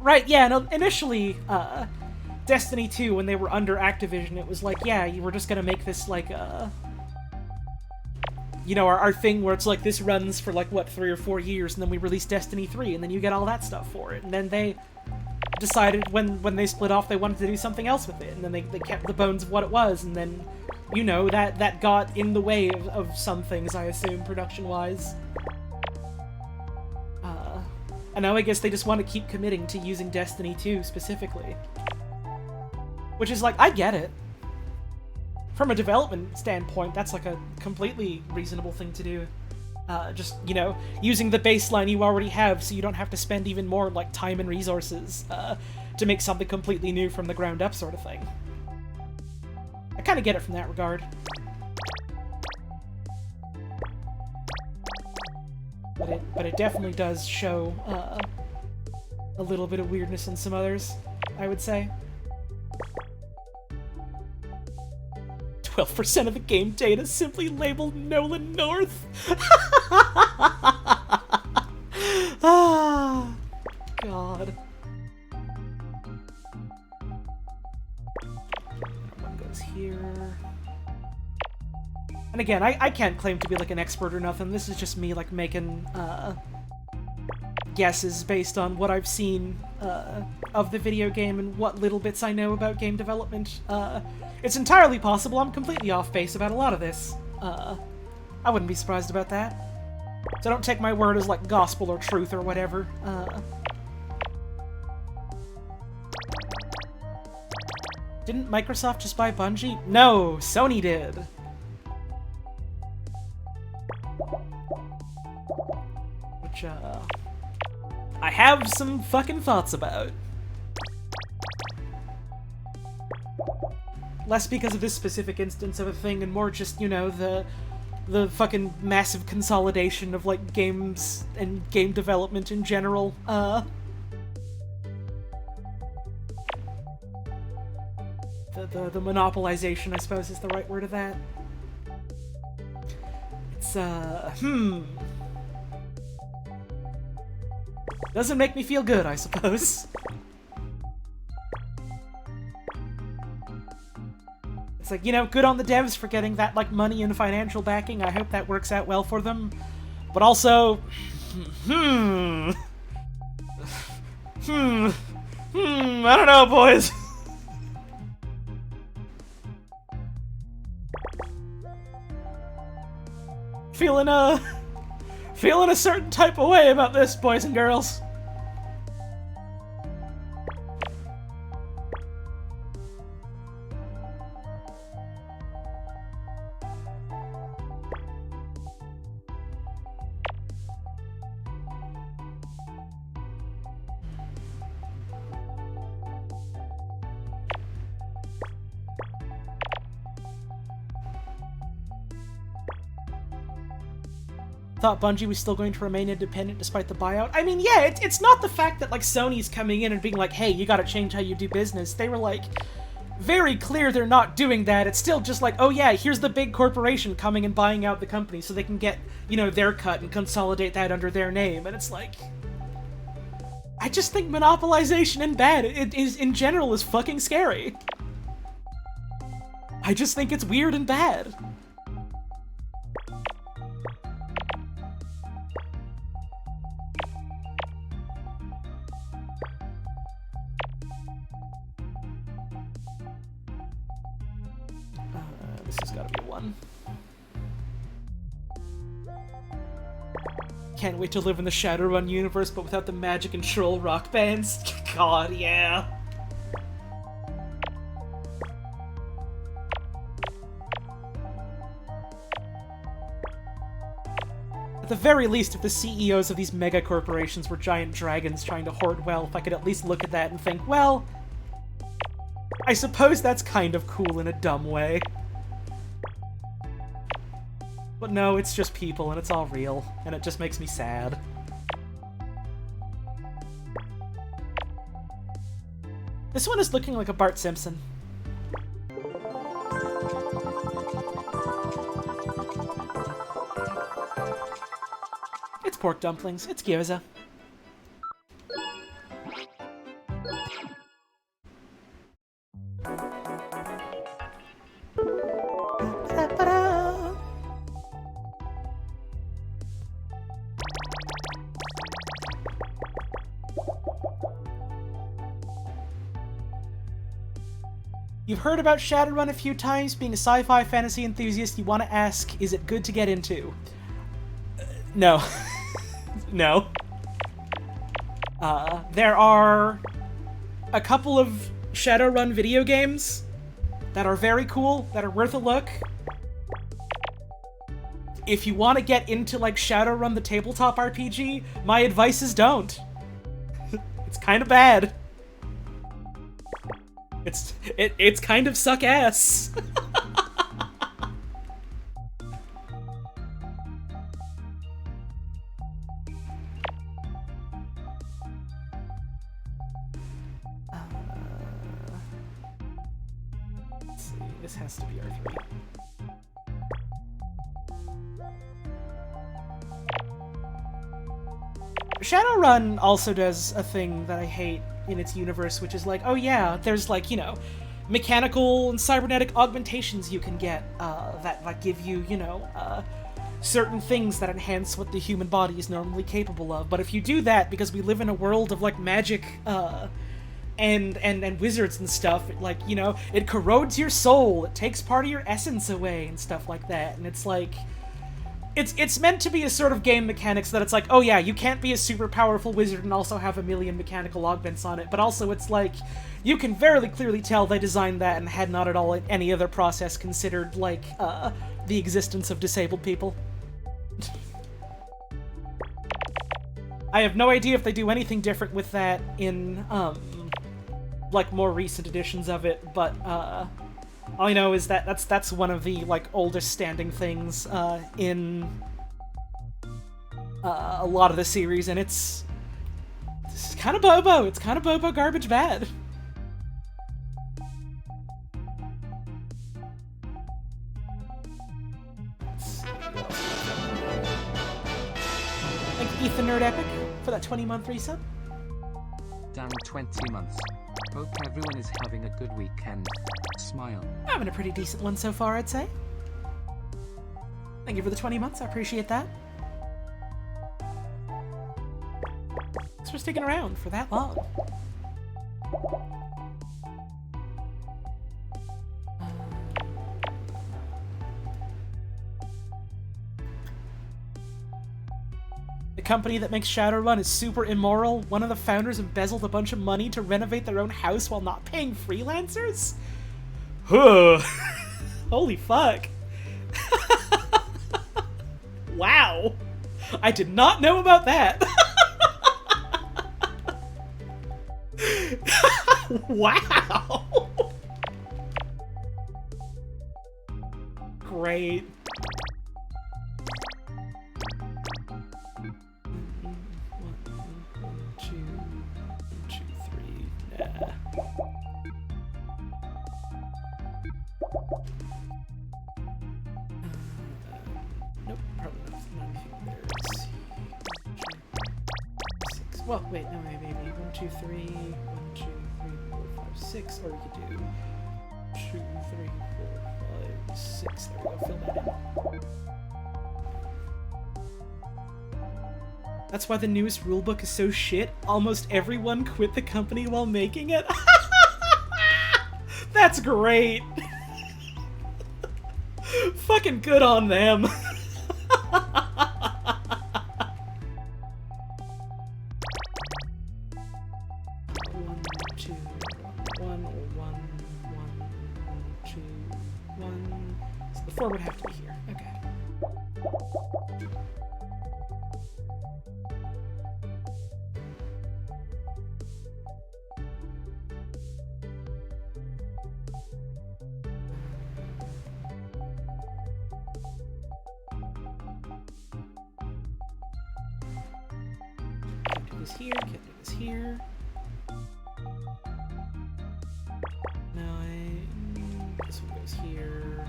Right, yeah, no, initially, Destiny 2, when they were under Activision, it was like, yeah, you were just gonna make this, like, you know, our thing where it's like, this runs for, like, what, 3 or 4 years, and then we release Destiny 3, and then you get all that stuff for it. And then they decided, when they split off, they wanted to do something else with it, and then they kept the bones of what it was, and then, you know, that got in the way of some things, I assume, production-wise. And now I guess they just want to keep committing to using Destiny 2 specifically. Which is like, I get it. From a development standpoint, that's like a completely reasonable thing to do. Just, you know, using the baseline you already have so you don't have to spend even more, like, time and resources to make something completely new from the ground up sort of thing. I kind of get it from that regard. But it definitely does show a little bit of weirdness in some others, I would say. 12% of the game data simply labeled Nolan North. Ah, God. One goes here. And again, I can't claim to be, like, an expert or nothing. This is just me, like, making, guesses based on what I've seen, of the video game and what little bits I know about game development. It's entirely possible I'm completely off base about a lot of this. I wouldn't be surprised about that. So don't take my word as, like, gospel or truth or whatever. Didn't Microsoft just buy Bungie? No, Sony did. Which, I have some fucking thoughts about. Less because of this specific instance of a thing, and more just, you know, the fucking massive consolidation of, like, games and game development in general. The monopolization, I suppose, is the right word of that. It's, doesn't make me feel good, I suppose. It's like, you know, good on the devs for getting that, like, money and financial backing. I hope that works out well for them. But also, I don't know, boys. Feeling a certain type of way about this, boys and girls. Thought Bungie was still going to remain independent despite the buyout. I mean, yeah, it's not the fact that, like, Sony's coming in and being like, hey, you gotta change how you do business. They were, like, very clear they're not doing that. It's still just like, oh yeah, here's the big corporation coming and buying out the company so they can get, you know, their cut and consolidate that under their name. And it's like, I just think monopolization in bad, it is, in general, is fucking scary. I just think it's weird and bad. This has got to be one. Can't wait to live in the Shadowrun universe, but without the magic and troll rock bands. God, yeah. At the very least, if the CEOs of these mega corporations were giant dragons trying to hoard wealth, I could at least look at that and think, well, I suppose that's kind of cool in a dumb way. But no, it's just people, and it's all real, and it just makes me sad. This one is looking like a Bart Simpson. It's pork dumplings. It's gyoza. You've heard about Shadowrun a few times. Being a sci-fi fantasy enthusiast, you want to ask, is it good to get into? No. No. There are a couple of Shadowrun video games that are very cool, that are worth a look. If you want to get into, like, Shadowrun the tabletop RPG, my advice is don't. It's kind of bad. It's kind of suck ass. Let's see, this has to be our 3. Shadowrun also does a thing that I hate in its universe, which is like, oh yeah, there's like, you know, mechanical and cybernetic augmentations you can get that give you, you know, certain things that enhance what the human body is normally capable of. But if you do that, because we live in a world of like magic and wizards and stuff, it, like, you know, it corrodes your soul, it takes part of your essence away and stuff like that. And it's like, it's meant to be a sort of game mechanics that it's like, oh yeah, you can't be a super powerful wizard and also have a million mechanical augments on it, but also it's like, you can very clearly tell they designed that and had not at all any other process considered, like, the existence of disabled people. I have no idea if they do anything different with that in, like, more recent editions of it, but, all I know is that that's one of the, like, oldest standing things in a lot of the series, and it's kind of bobo. It's kind of bobo garbage bad. Thank you, Ethan Nerd Epic, for that 20-month resub. Damn 20 months. Hope everyone is having a good weekend. Smile. Having a pretty decent one so far, I'd say. Thank you for the 20 months, I appreciate that. Thanks for sticking around for that long. The company that makes Shadowrun is super immoral. One of the founders embezzled a bunch of money to renovate their own house while not paying freelancers? Holy fuck. Wow. I did not know about that. Wow. Great. Nope, probably not. There's six. Well, wait, no, maybe 1, 2, 3, 1, 2, 3, 4, 5, 6, or we could do 2, 3, 4, 5, 6. There we go. Fill that in. That's why the newest rulebook is so shit. Almost everyone quit the company while making it. That's great. Fucking good on them. 1, 2, 1, 1, 2, 1. So the 4 would have to be here. Okay. Here, can't do this here. 9. This one goes here.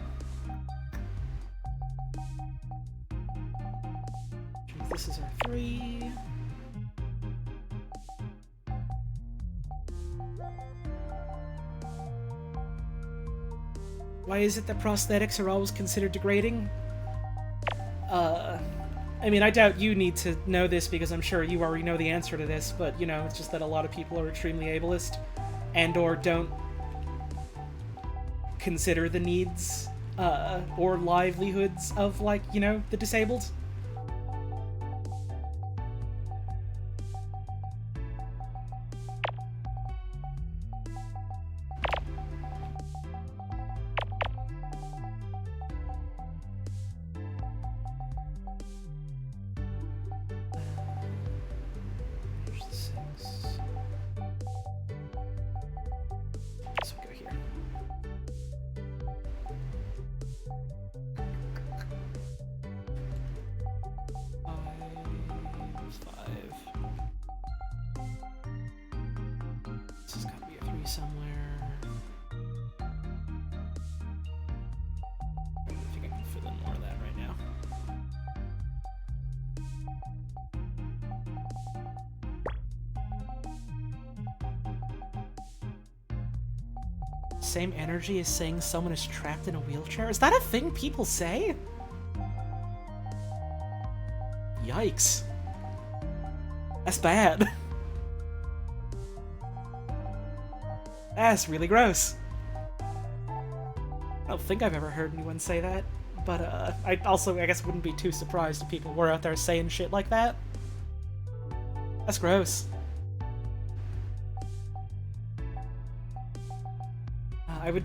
This is our 3. Why is it that prosthetics are always considered degrading? I mean, I doubt you need to know this because I'm sure you already know the answer to this, but, you know, it's just that a lot of people are extremely ableist and or don't consider the needs or livelihoods of, like, you know, the disabled. Same energy as saying someone is trapped in a wheelchair? Is that a thing people say? Yikes. That's bad. That's really gross. I don't think I've ever heard anyone say that, but I also, I guess, wouldn't be too surprised if people were out there saying shit like that. That's gross.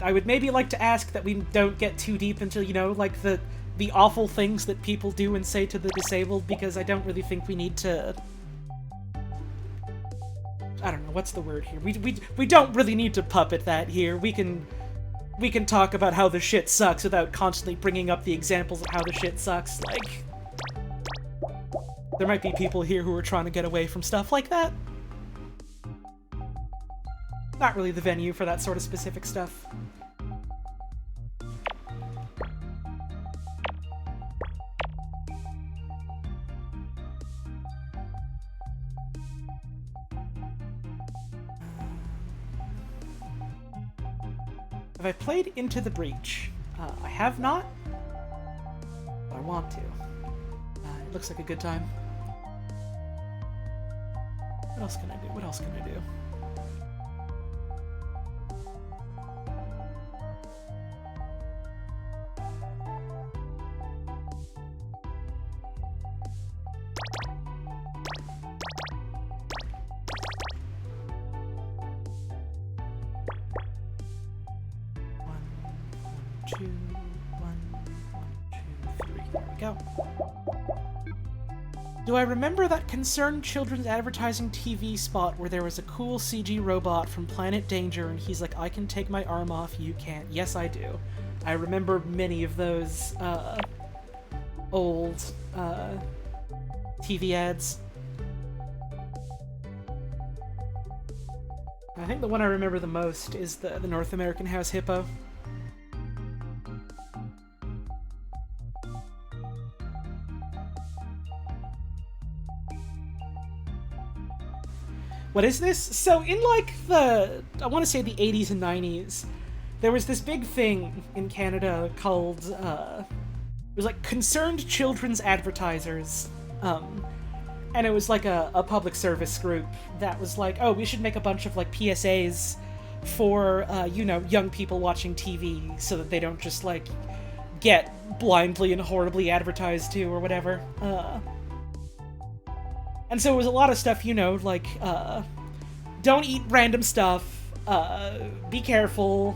I would maybe like to ask that we don't get too deep into, you know, like the awful things that people do and say to the disabled, because I don't really think we need to... I don't know, what's the word here? We don't really need to puppet that here. We can talk about how the shit sucks without constantly bringing up the examples of how the shit sucks. Like, there might be people here who are trying to get away from stuff like that. Not really the venue for that sort of specific stuff. Have I played Into the Breach? I have not, but I want to. It looks like a good time. What else can I do? What else can I do? Do I remember that Concerned Children's advertising TV spot where there was a cool CG robot from Planet Danger and he's like, I can take my arm off, you can't? Yes, I do. I remember many of those old TV ads. I think the one I remember the most is the North American House Hippo. What is this? So in, like, I want to say the 80s and 90s, there was this big thing in Canada called, it was like Concerned Children's Advertisers, and it was like a public service group that was like, oh, we should make a bunch of, like, PSAs for, you know, young people watching TV so that they don't just, like, get blindly and horribly advertised to or whatever. And so it was a lot of stuff, you know, like, don't eat random stuff, be careful,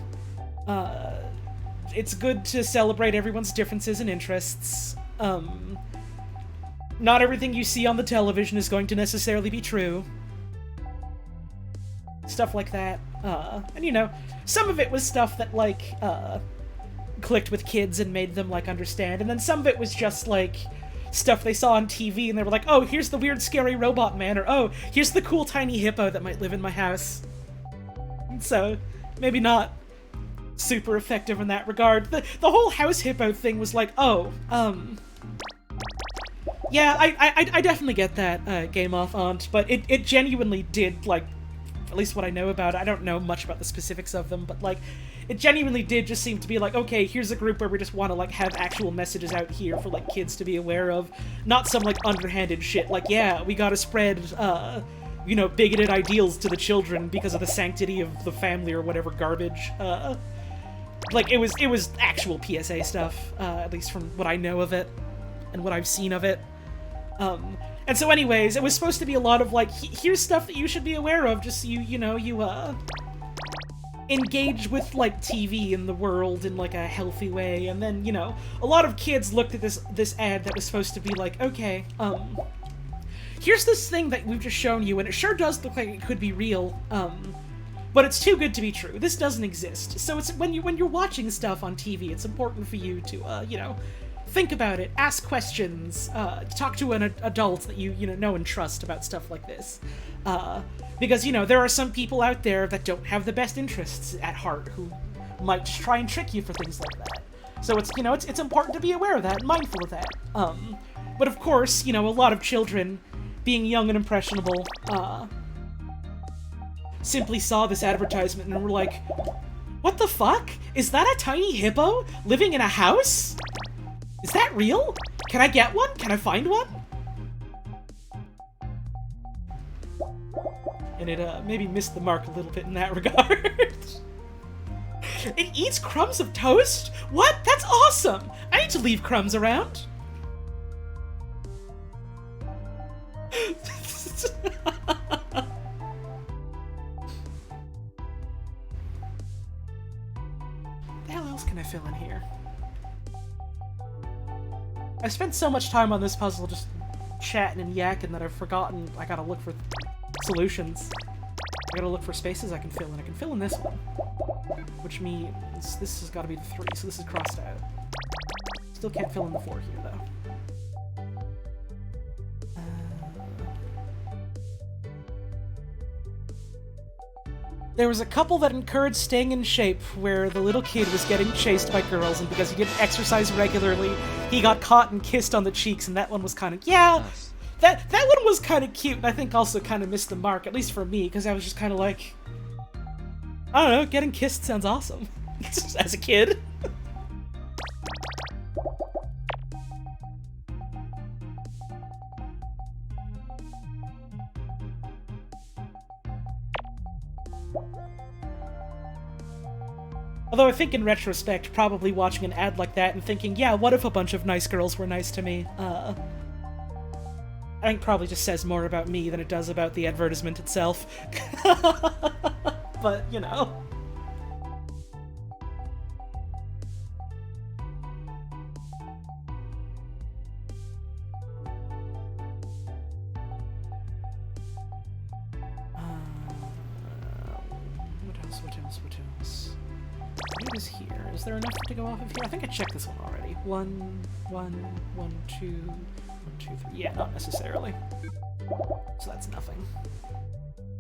it's good to celebrate everyone's differences and interests, not everything you see on the television is going to necessarily be true. Stuff like that. And, you know, some of it was stuff that, like, clicked with kids and made them, like, understand, and then some of it was just, like, stuff they saw on TV, and they were like, oh, here's the weird, scary robot man, or oh, here's the cool, tiny hippo that might live in my house. So, maybe not super effective in that regard. The whole house hippo thing was like, oh, yeah, I definitely get that, Game Off Aunt, but it genuinely did, like, at least what I know about it, I don't know much about the specifics of them, but, like, it genuinely did just seem to be like, okay, here's a group where we just want to, like, have actual messages out here for, like, kids to be aware of, not some, like, underhanded shit, like, yeah, we gotta spread, you know, bigoted ideals to the children because of the sanctity of the family or whatever garbage. Like, it was actual PSA stuff, at least from what I know of it, and what I've seen of it. And so anyways, it was supposed to be a lot of, like, here's stuff that you should be aware of, just so you engage with, like, TV in the world in, like, a healthy way. And then, a lot of kids looked at this ad that was supposed to be like, okay, here's this thing that we've just shown you, and it sure does look like it could be real, but it's too good to be true. This doesn't exist. So it's when you're watching stuff on TV, it's important for you to, think about it, ask questions, talk to an adult that you know and trust about stuff like this. Because, there are some people out there that don't have the best interests at heart who might just try and trick you for things like that. So it's, it's important to be aware of that and mindful of that. But of course, a lot of children, being young and impressionable, simply saw this advertisement and were like, what the fuck? Is that a tiny hippo living in a house? Is that real? Can I get one? Can I find one? And it maybe missed the mark a little bit in that regard. It eats crumbs of toast? What? That's awesome! I need to leave crumbs around. The hell else can I fill in here? I spent so much time on this puzzle just chatting and yakking that I've forgotten I gotta look for solutions. I gotta look for spaces I can fill in. I can fill in this one. Which means this has gotta be the 3, so this is crossed out. Still can't fill in the 4 here, though. There was a couple that encouraged staying in shape, where the little kid was getting chased by girls, and because he didn't exercise regularly, he got caught and kissed on the cheeks, and that one was kind of, nice. That one was kind of cute, and I think also kind of missed the mark, at least for me, because I was just kind of like, I don't know, getting kissed sounds awesome. As a kid. Although I think in retrospect, probably watching an ad like that and thinking, yeah, what if a bunch of nice girls were nice to me? I think probably just says more about me than it does about the advertisement itself. But, What else? What is here? Is there enough to go off of here? I think I checked this one already. 1, 2, 1, 2, 3. Yeah, not necessarily. So that's nothing.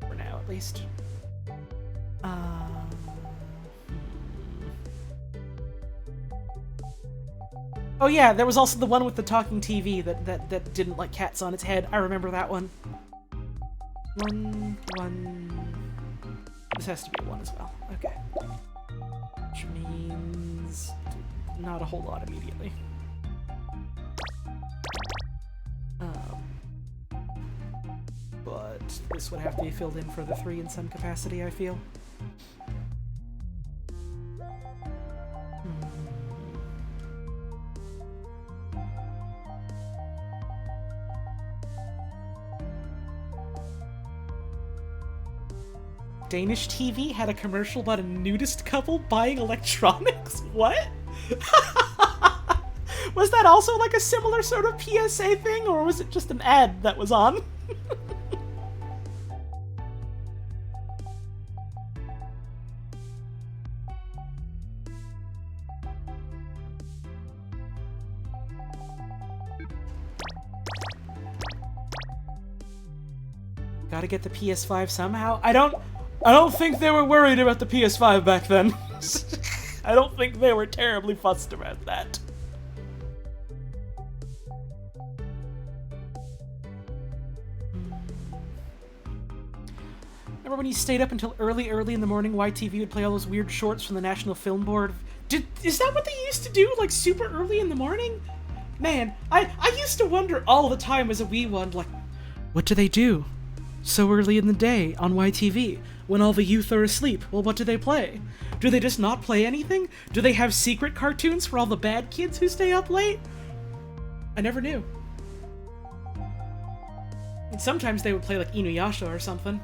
For now, at least. Oh yeah, there was also the one with the talking TV that didn't like cats on its head. I remember that one. 1. This has to be a 1 as well. Okay. Which means not a whole lot immediately. But this would have to be filled in for the 3 in some capacity, I feel. Danish TV had a commercial about a nudist couple buying electronics? What? Was that also like a similar sort of PSA thing, or was it just an ad that was on? Gotta get the PS5 somehow? I don't think they were worried about the PS5 back then. I don't think they were terribly fussed about that. Remember when you stayed up until early in the morning, YTV would play all those weird shorts from the National Film Board? Is that what they used to do, like, super early in the morning? Man, I used to wonder all the time as a wee one, like, what do they do so early in the day on YTV? when all the youth are asleep, well, what do they play? Do they just not play anything? Do they have secret cartoons for all the bad kids who stay up late? I never knew. And sometimes they would play like Inuyasha or something.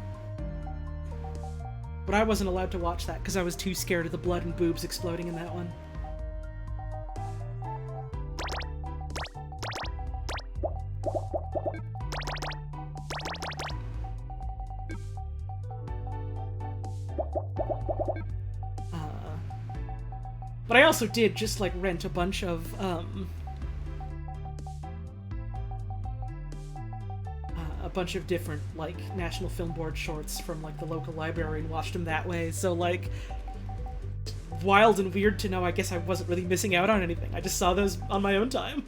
But I wasn't allowed to watch that because I was too scared of the blood and boobs exploding in that one. But I also did just, like, rent a bunch of, different, like, National Film Board shorts from, like, the local library and watched them that way, so, like, wild and weird to know, I guess I wasn't really missing out on anything. I just saw those on my own time.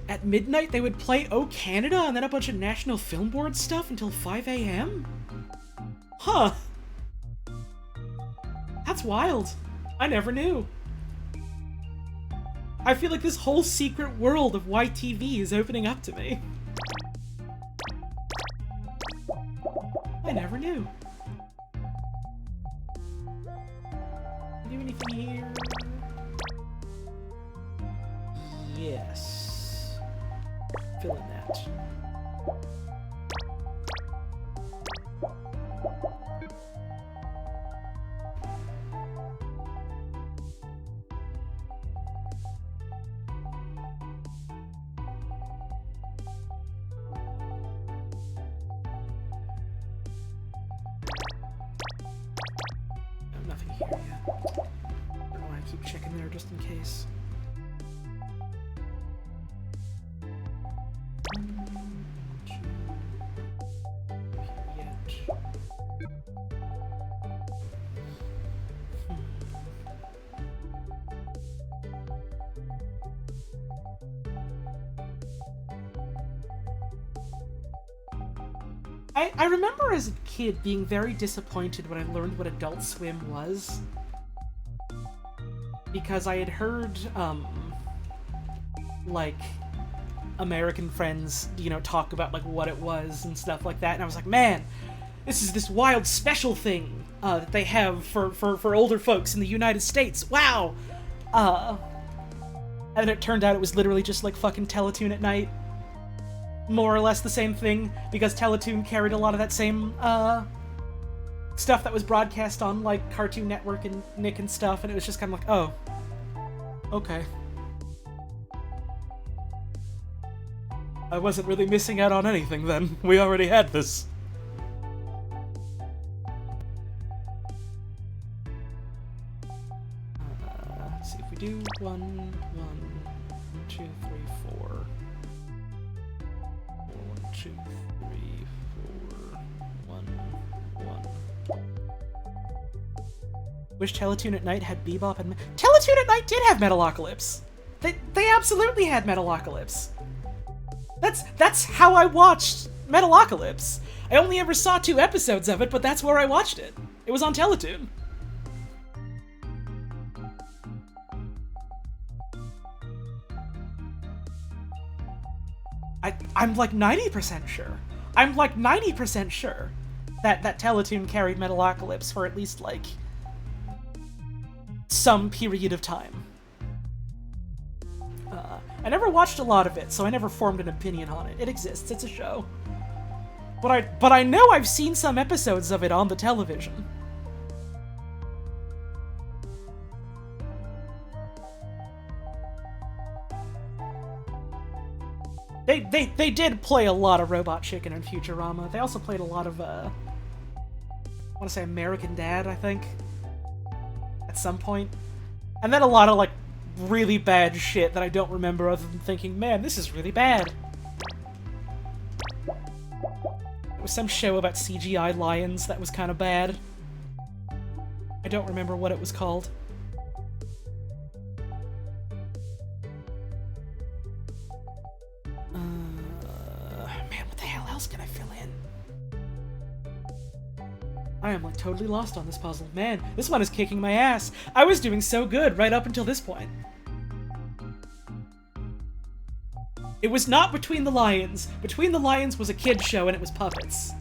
At midnight, they would play Oh Canada and then a bunch of National Film Board stuff until 5 a.m.? Huh. That's wild. I never knew. I feel like this whole secret world of YTV is opening up to me. I never knew. Do anything here? Yes. Fill in that. Nothing here yet. I don't know why I keep checking there just in case. I remember as a kid being very disappointed when I learned what Adult Swim was. Because I had heard, like, American friends, you know, talk about, like, what it was and stuff like that, and I was like, man, this is this wild special thing that they have for older folks in the United States. Wow! And it turned out it was literally just, like, fucking Teletoon at night. More or less the same thing, because Teletoon carried a lot of that same, stuff that was broadcast on, like, Cartoon Network and Nick and stuff, and it was just kind of like, oh. Okay. I wasn't really missing out on anything then. We already had this. Let's see if we do 1, 2, 3, 4. 1, 2, 3, 4, 1, 1. Wish Teletoon at Night had Bebop and... Teletoon at Night did have Metalocalypse! They absolutely had Metalocalypse! That's how I watched Metalocalypse! I only ever saw 2 episodes of it, but that's where I watched it. It was on Teletoon. I'm like 90% sure. I'm like 90% sure that Teletoon carried Metalocalypse for at least, like, some period of time. I never watched a lot of it, so I never formed an opinion on it. It exists, it's a show. But I know I've seen some episodes of it on the television. They did play a lot of Robot Chicken and Futurama. They also played a lot of, I want to say American Dad, I think. At some point. And then a lot of, like, really bad shit that I don't remember other than thinking, man, this is really bad. It was some show about CGI lions that was kind of bad. I don't remember what it was called. Man, what the hell else can I fill in? I am, like, totally lost on this puzzle. Man, this one is kicking my ass. I was doing so good right up until this point. It was not Between the Lions. Between the Lions was a kid's show and it was puppets.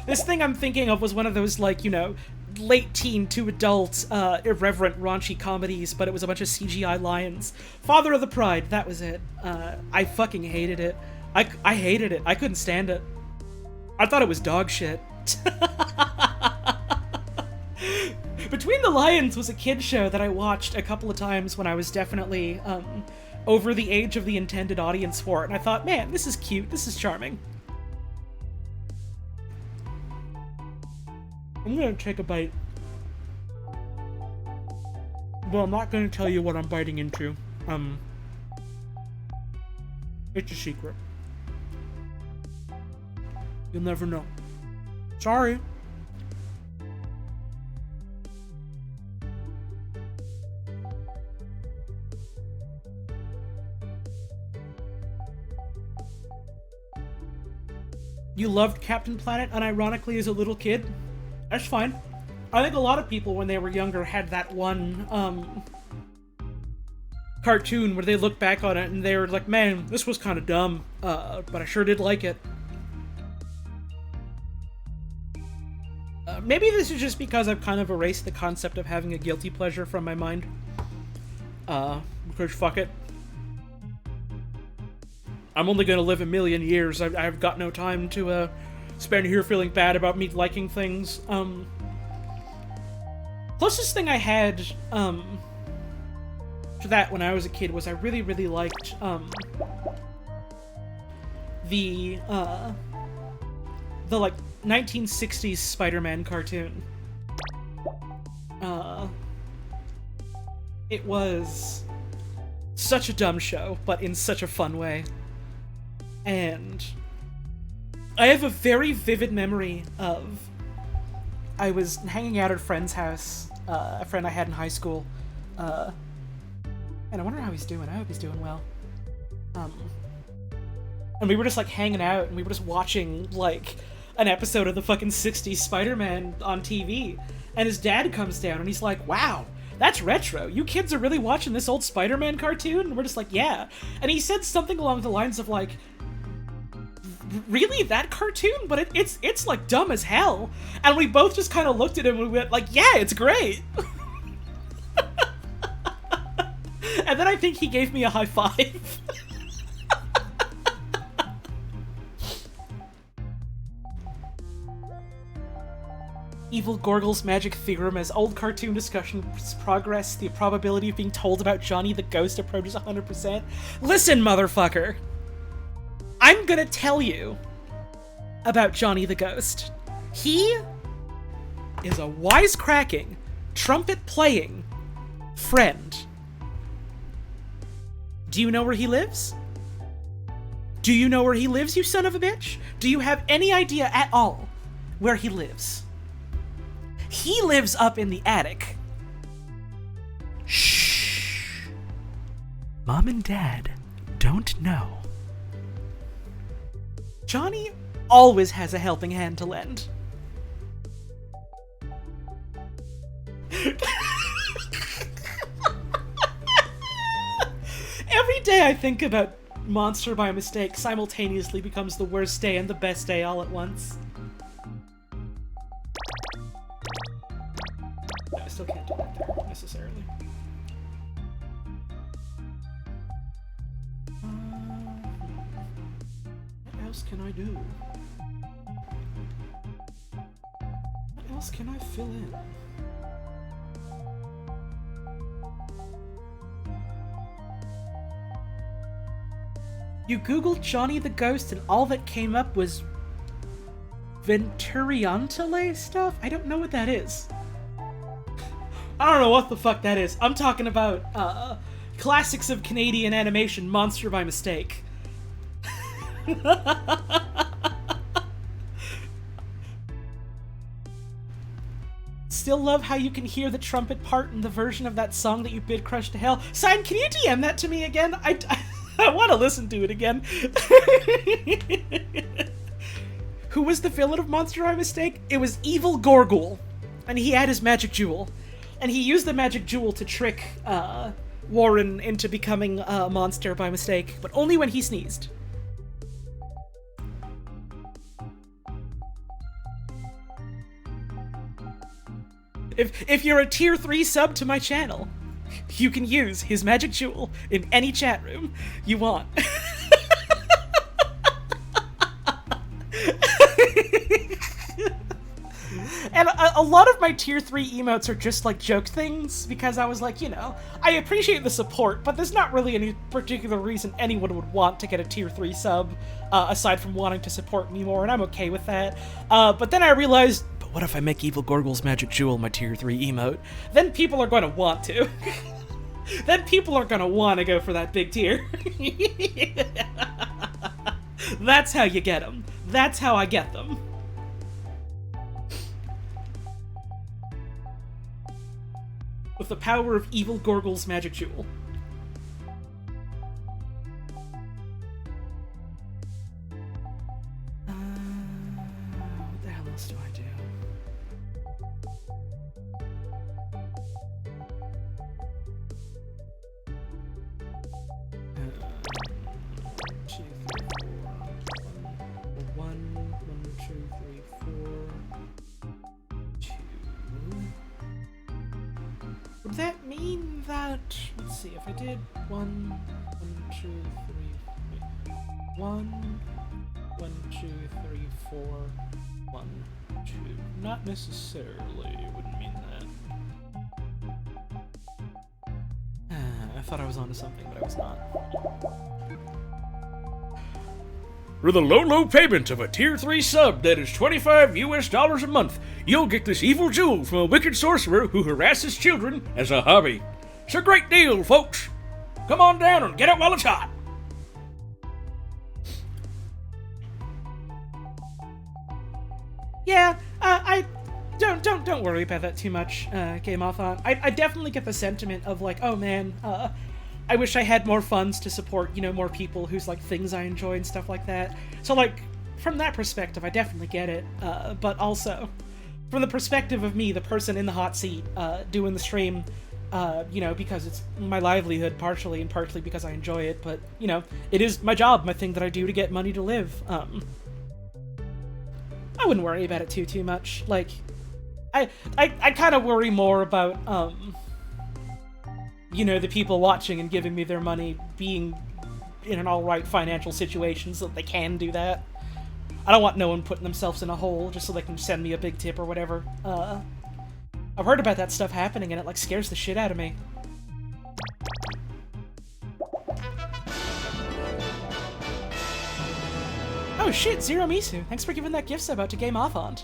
This thing I'm thinking of was one of those, like, you know, late teen to adult, irreverent, raunchy comedies, but it was a bunch of CGI lions. Father of the Pride, that was it. I fucking hated it. I hated it. I couldn't stand it. I thought it was dog shit. Between the Lions was a kid show that I watched a couple of times when I was definitely, over the age of the intended audience for it, and I thought, man, this is cute, this is charming. I'm gonna take a bite. Well, I'm not gonna tell you what I'm biting into. It's a secret. You'll never know. Sorry. You loved Captain Planet unironically as a little kid? That's fine. I think a lot of people when they were younger had that one, cartoon where they look back on it and they were like, man, this was kind of dumb, but I sure did like it. Maybe this is just because I've kind of erased the concept of having a guilty pleasure from my mind. Because fuck it. I'm only gonna live a million years. I've got no time to, spend here feeling bad about me liking things. Closest thing I had, to that when I was a kid was I really, really liked, the like, 1960s Spider-Man cartoon. It was such a dumb show, but in such a fun way. And I have a very vivid memory of I was hanging out at a friend's house, a friend I had in high school, and I wonder how he's doing. I hope he's doing well. And we were just like hanging out, and we were just watching like an episode of the fucking 60s Spider-Man on TV, and his dad comes down and he's like, wow, that's retro. You kids are really watching this old Spider-Man cartoon? And we're just like, yeah. And he said something along the lines of like, really, that cartoon? But it's like dumb as hell. And we both just kind of looked at him and we went like, yeah, it's great. And then I think he gave me a high five. Evil Gorgle's magic theorem: as old cartoon discussions progress, the probability of being told about Johnny the Ghost approaches 100%. Listen, motherfucker! I'm gonna tell you about Johnny the Ghost. He is a wisecracking, trumpet-playing friend. Do you know where he lives? Do you know where he lives, you son of a bitch? Do you have any idea at all where he lives? He lives up in the attic. Shh. Mom and Dad don't know. Johnny always has a helping hand to lend. Every day I think about Monster by mistake simultaneously becomes the worst day and the best day all at once. No, I still can't do that there, necessarily. What else can I do? What else can I fill in? You googled Johnny the Ghost and all that came up was Venturiantale stuff? I don't know what that is. I don't know what the fuck that is. I'm talking about classics of Canadian animation, Monster by Mistake. Still love how you can hear the trumpet part in the version of that song that you bid Crush to Hell. Sign, can you DM that to me again? I want to listen to it again. Who was the villain of Monster by Mistake? It was Evil Gorgle. And he had his magic jewel. And he used the magic jewel to trick Warren into becoming a monster by mistake, but only when he sneezed. If you're a tier 3 sub to my channel, you can use his magic jewel in any chat room you want. And a lot of my tier 3 emotes are just like joke things, because I was like, you know, I appreciate the support, but there's not really any particular reason anyone would want to get a tier 3 sub, aside from wanting to support me more, and I'm okay with that. But then I realized, but what if I make Evil Gorgle's magic jewel my tier 3 emote? Then people are going to want to. Then people are going to want to go for that big tier. That's how you get them. That's how I get them. With the power of Evil Gorgle's magic jewel. What the hell else do I do? 2, 3, 4. 1, 2, 3, 4. 2. Would that mean that... Let's see, if I did 1, 2, 3... Wait. 1, 2, 3, 4... 1, 2... Not necessarily, it wouldn't mean that. I thought I was onto something, but I was not. For the low payment of a tier 3 sub that is $25 US a month, you'll get this evil jewel from a wicked sorcerer who harasses children as a hobby. It's a great deal, folks. Come on down and get it while it's hot. Yeah, I don't worry about that too much, Game Off on. I definitely get the sentiment of like, oh man, I wish I had more funds to support, you know, more people whose like things I enjoy and stuff like that. So like, from that perspective, I definitely get it. But also, from the perspective of me, the person in the hot seat, doing the stream, you know, because it's my livelihood partially and partly because I enjoy it, but you know, it is my job, my thing that I do to get money to live. I wouldn't worry about it too much. Like, I kind of worry more about, you know, the people watching and giving me their money being in an alright financial situation so that they can do that. I don't want no one putting themselves in a hole just so they can send me a big tip or whatever. I've heard about that stuff happening and it, like, scares the shit out of me. Oh shit, Zero Misu, thanks for giving that gift sub out to Game Off on.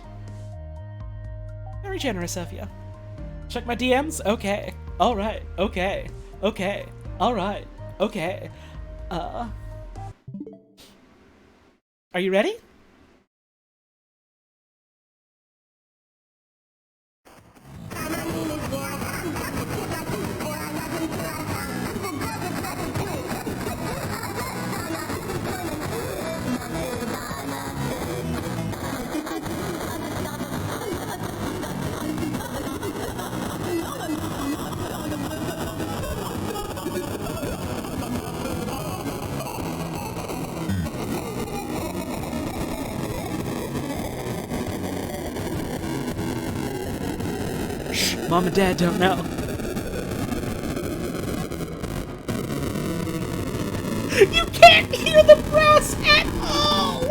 Very generous of you. Check my DMs? Okay. Alright. Okay. Okay. Alright. Okay. Are you ready? Mom and Dad don't know. You can't hear the brass at all!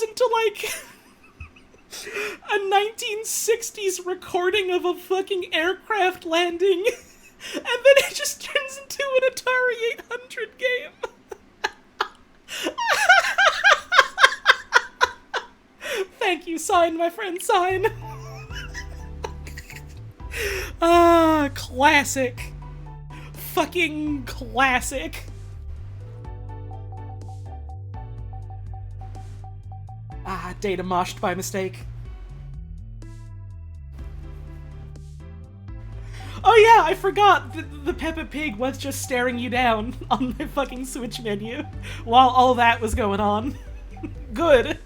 Into like a 1960s recording of a fucking aircraft landing, and then it just turns into an Atari 800 game. Thank you, Sign, my friend, Sign. Classic. Fucking classic. Ah, data moshed by mistake. Oh yeah, I forgot! The Peppa Pig was just staring you down on the fucking Switch menu while all that was going on. Good!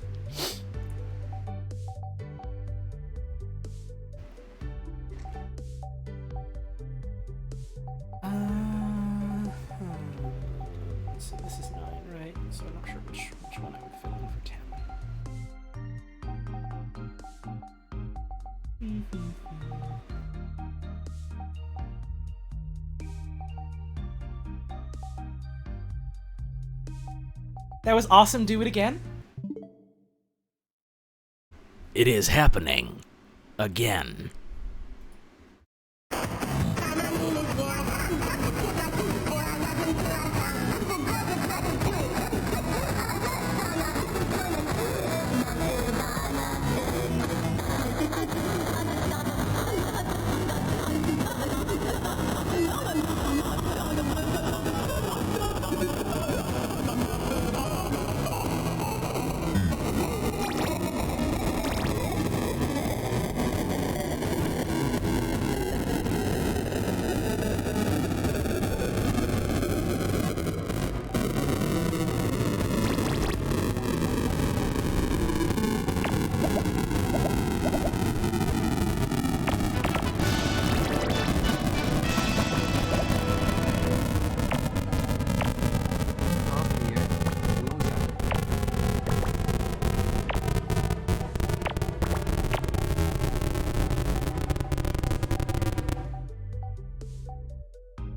So this is 9, right? So I'm not sure which one I would fill in for 10. That was awesome. Do it again. It is happening. Again.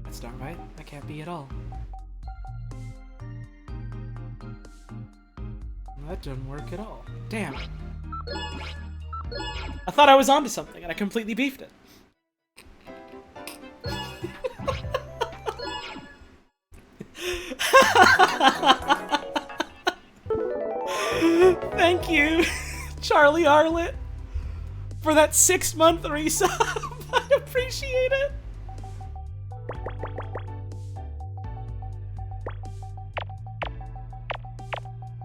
That's not right. That can't be at all. That didn't work at all. Damn. I thought I was onto something, and I completely beefed it. Thank you, Charlie Arlett, for that 6-month resub. I appreciate it.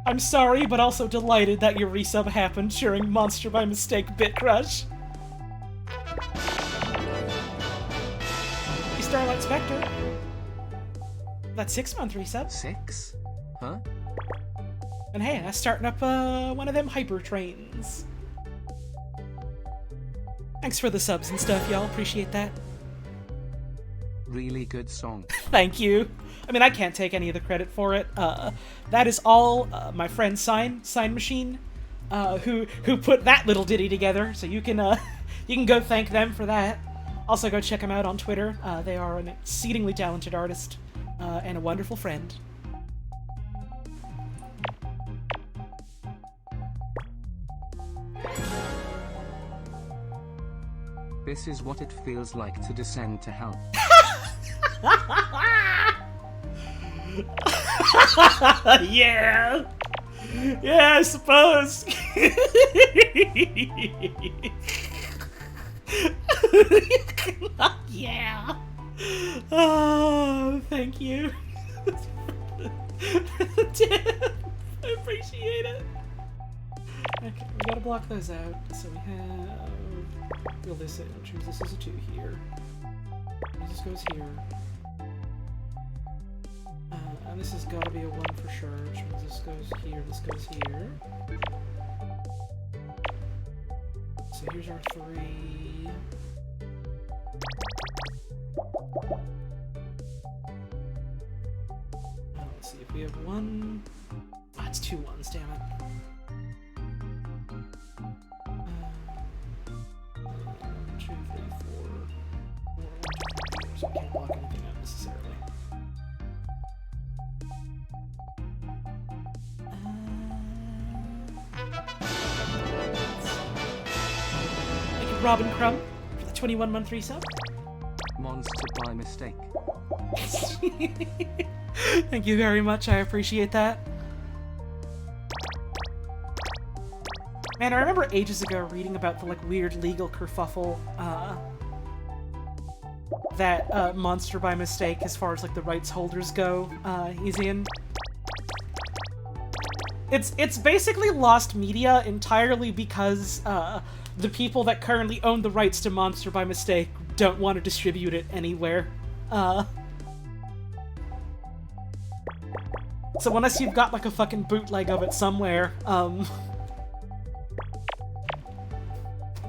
I'm sorry, but also delighted that your resub happened during Monster by Mistake Bit Crush. Hey, Starlight Spectre. That 6-month resub. 6? Huh? And hey, that's starting up one of them hyper trains. Thanks for the subs and stuff, y'all. Appreciate that. Really good song. Thank you. I mean, I can't take any of the credit for it. That is all my friend Sign Machine, who put that little ditty together. So you can go thank them for that. Also, go check them out on Twitter. They are an exceedingly talented artist and a wonderful friend. This is what it feels like to descend to hell. Yeah! Yeah, I suppose. Yeah. Oh, thank you. I appreciate it. Okay, we gotta block those out. So we have... We'll choose this as a 2 here. This goes here. And this has got to be a 1 for sure, which means this goes here, this goes here. So here's our 3. Let's see, if we have 1... Ah, it's 2 1s, damn it. 1, 2, 3, 4. So I can't block anything out necessarily. Thank you, Robin Crumb, for the 21-month resub. Monster by mistake. Thank you very much, I appreciate that. Man, I remember ages ago reading about the, weird legal kerfuffle, that, Monster by Mistake, as far as, the rights holders go, is in. It's basically lost media entirely because the people that currently own the rights to Monster by mistake don't want to distribute it anywhere. So unless you've got like a fucking bootleg of it somewhere,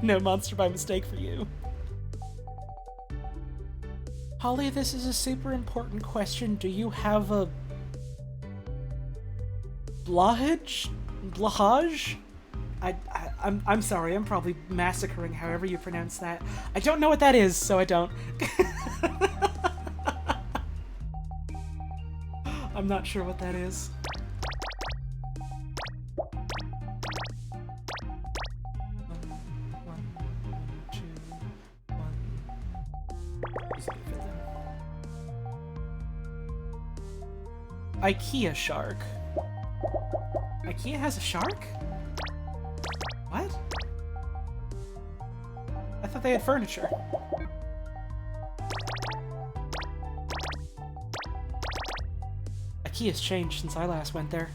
no Monster by mistake for you. Holly, this is a super important question. Do you have a Blahage? I'm sorry, I'm probably massacring however you pronounce that. I don't know what that is, so I don't. I'm not sure what that is. IKEA shark. IKEA has a shark? What? I thought they had furniture. IKEA's changed since I last went there.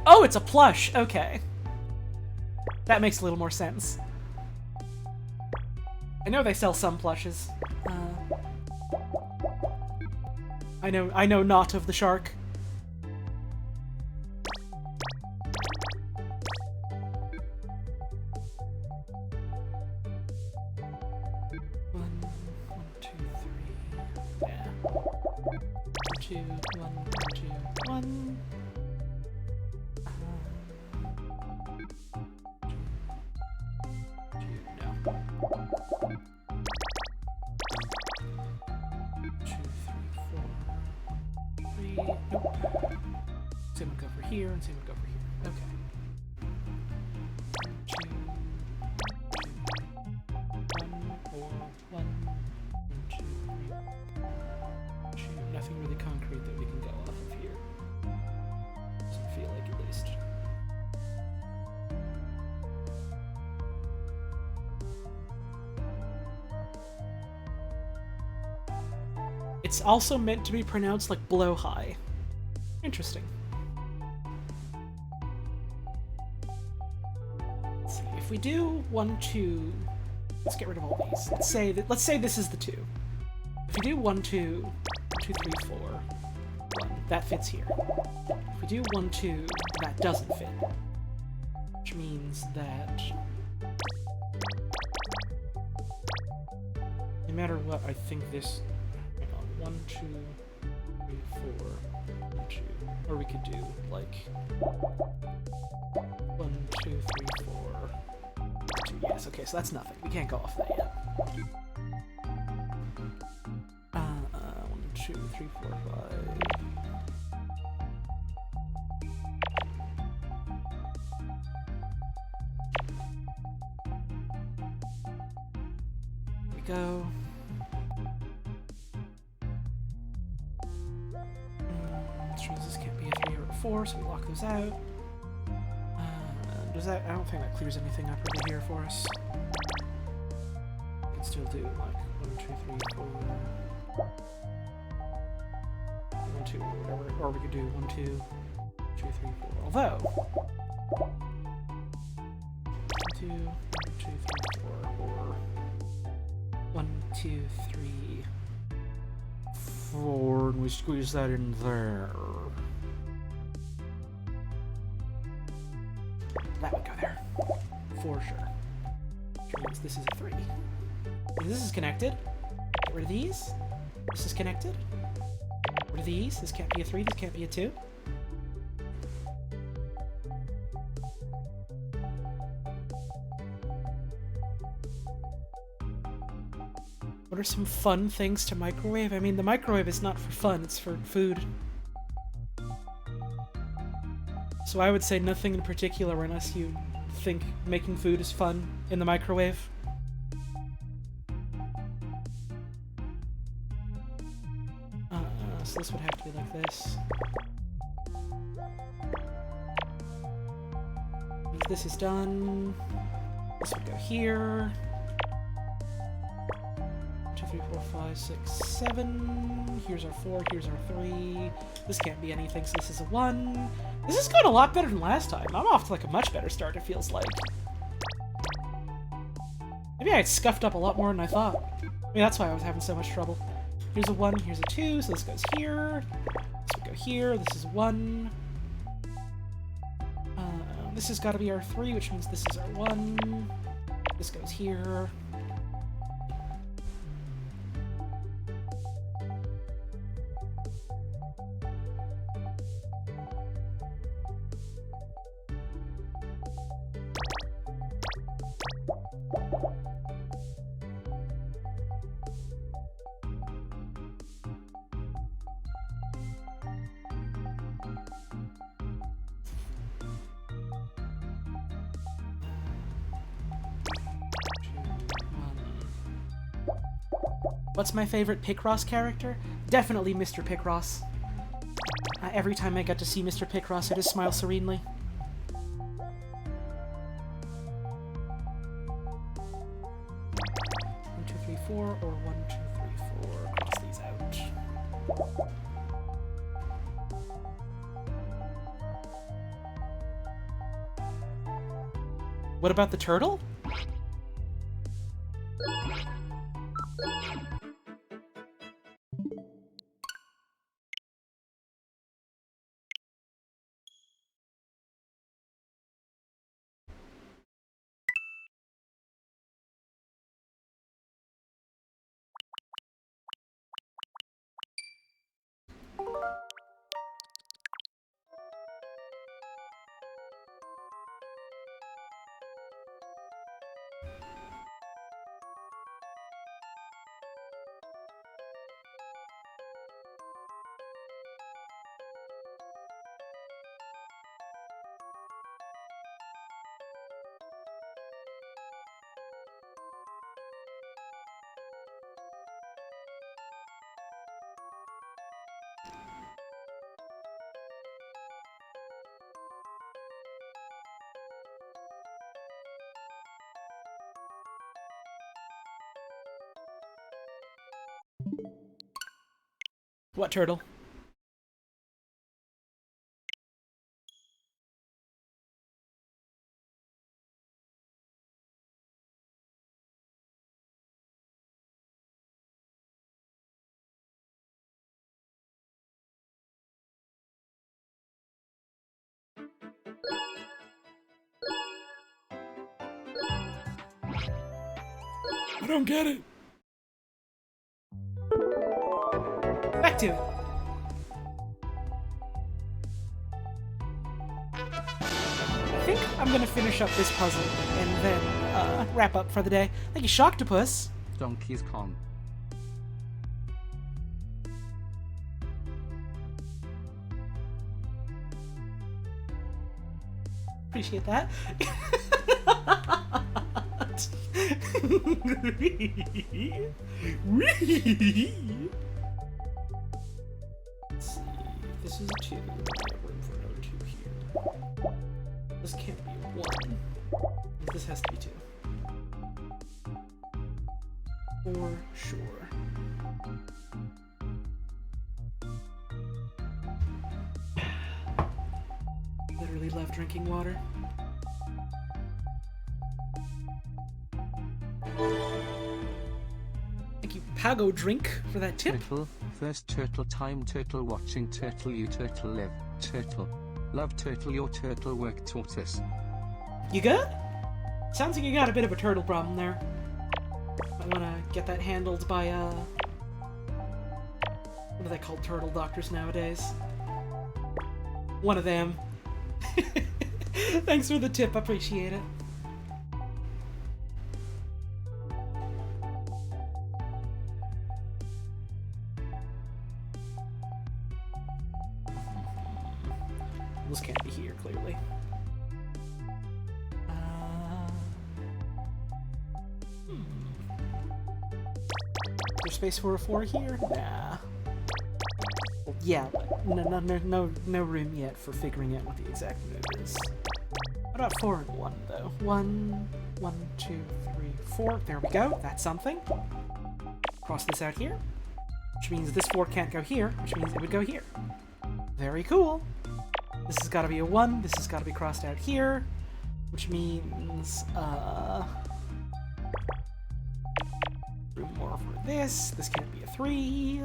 Oh, it's a plush! Okay. That makes a little more sense. I know they sell some plushes. I know not of the shark. It's also meant to be pronounced like blowhigh. Interesting. Let's see, if we do 1, 2... Let's get rid of all these. Let's say this is the 2. If we do 1, 2, 1, 2, 3, 4, 1, that fits here. If we do 1, 2, that doesn't fit. Which means that... no matter what, I think this... 1, 2, 3, 4, 1, 2. Or we could do, like... 1, 2, 3, 4, 2. Yes, okay, so that's nothing. We can't go off that yet. 1, 2, 3, 4, 5. Here we go. This can't be a 3 or a 4, so we lock those out. Does that? I don't think that clears anything up over here for us. We can still do like 1, 2, 3, 4, 1, 2, or whatever, or we could do 1, 2, 2, 3, 4. Although 1, 2, 1, 2, 3, 4, or 1, 2, 3, 4, and we squeeze that in there. That would go there. For sure. Which means this is a 3. This is connected. Get rid of these. This is connected. Get rid of these. This can't be a 3, this can't be a 2. What are some fun things to microwave? I mean, the microwave is not for fun, it's for food. So I would say nothing in particular unless you think making food is fun in the microwave. So this would have to be like this. Once this is done, this would go here. 2, 3, 4, 5, 6, 7. Here's our 4, here's our 3. This can't be anything, so this is a 1. This is going a lot better than last time. I'm off to like a much better start, it feels like. Maybe I had scuffed up a lot more than I thought. Maybe that's why I was having so much trouble. Here's a 1, here's a 2, so this goes here. This would go here, this is 1. This has got to be our 3, which means this is our 1. This goes here. What's my favorite Picross character? Definitely Mr. Picross. Every time I get to see Mr. Picross, I just smile serenely. One, 2, 3, 4, or 1, 2, 3, 4. Cross these out. What about the turtle? What turtle? I don't get it. Back to it. I think I'm gonna finish up this puzzle and then wrap up for the day. Thank you, Shocktopus. Donkey's Kong. Appreciate that. Let's see. This is a 2. I have room for another 2 here. This can't be a 1. This has to be 2. For sure. Literally love drinking water. Thank you, Pago Drink, for that tip. Turtle, first turtle time, turtle watching, turtle you, turtle live, turtle. Love turtle, your turtle work tortoise. You good? Sounds like you got a bit of a turtle problem there. I wanna get that handled by, what do they call turtle doctors nowadays? One of them. Thanks for the tip, appreciate it. This can't be here, clearly. There's space for a 4 here? Nah. Well, yeah, no room yet for figuring out what the exact move is. What about 4 and 1, though? 1, 1, 2, 3, 4. There we go. That's something. Cross this out here, which means this 4 can't go here, which means it would go here. Very cool. This has got to be a 1. This has got to be crossed out here, which means, room more for this. This can't be a 3,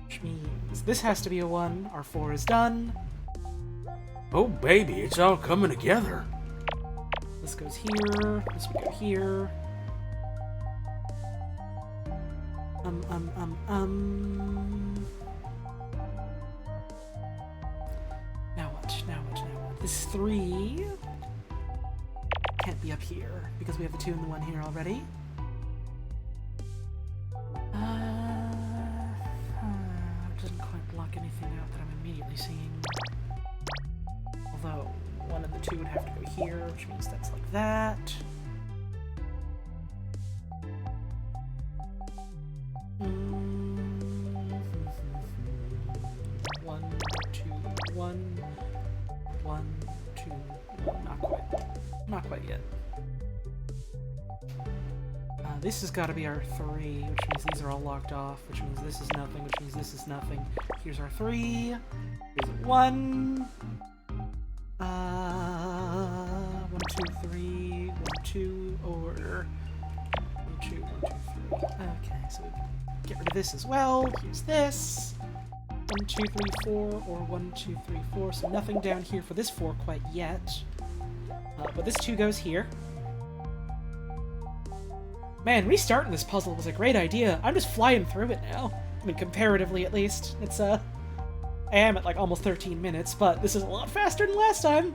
which means this has to be a 1. Our 4 is done. Oh, baby, it's all coming together. This goes here. This would go here. Now what? Now what? Now what? This 3 can't be up here because we have the 2 and the 1 here already. It doesn't quite block anything out that I'm immediately seeing. Although 1 and the 2 would have to go here, which means that's like that. Not quite yet. This has got to be our 3, which means these are all locked off, which means this is nothing, which means this is nothing. Here's our 3. Here's 1. 1, 2, 3, 1, 2, or 1, 2, 1, 2, 3. Okay, so we get rid of this as well. Here's this. 1, 2, 3, 4, or 1, 2, 3, 4. So nothing down here for this 4 quite yet. But this 2 goes here. Man, restarting this puzzle was a great idea. I'm just flying through it now. I mean, comparatively at least. It's, I am at like almost 13 minutes, but this is a lot faster than last time.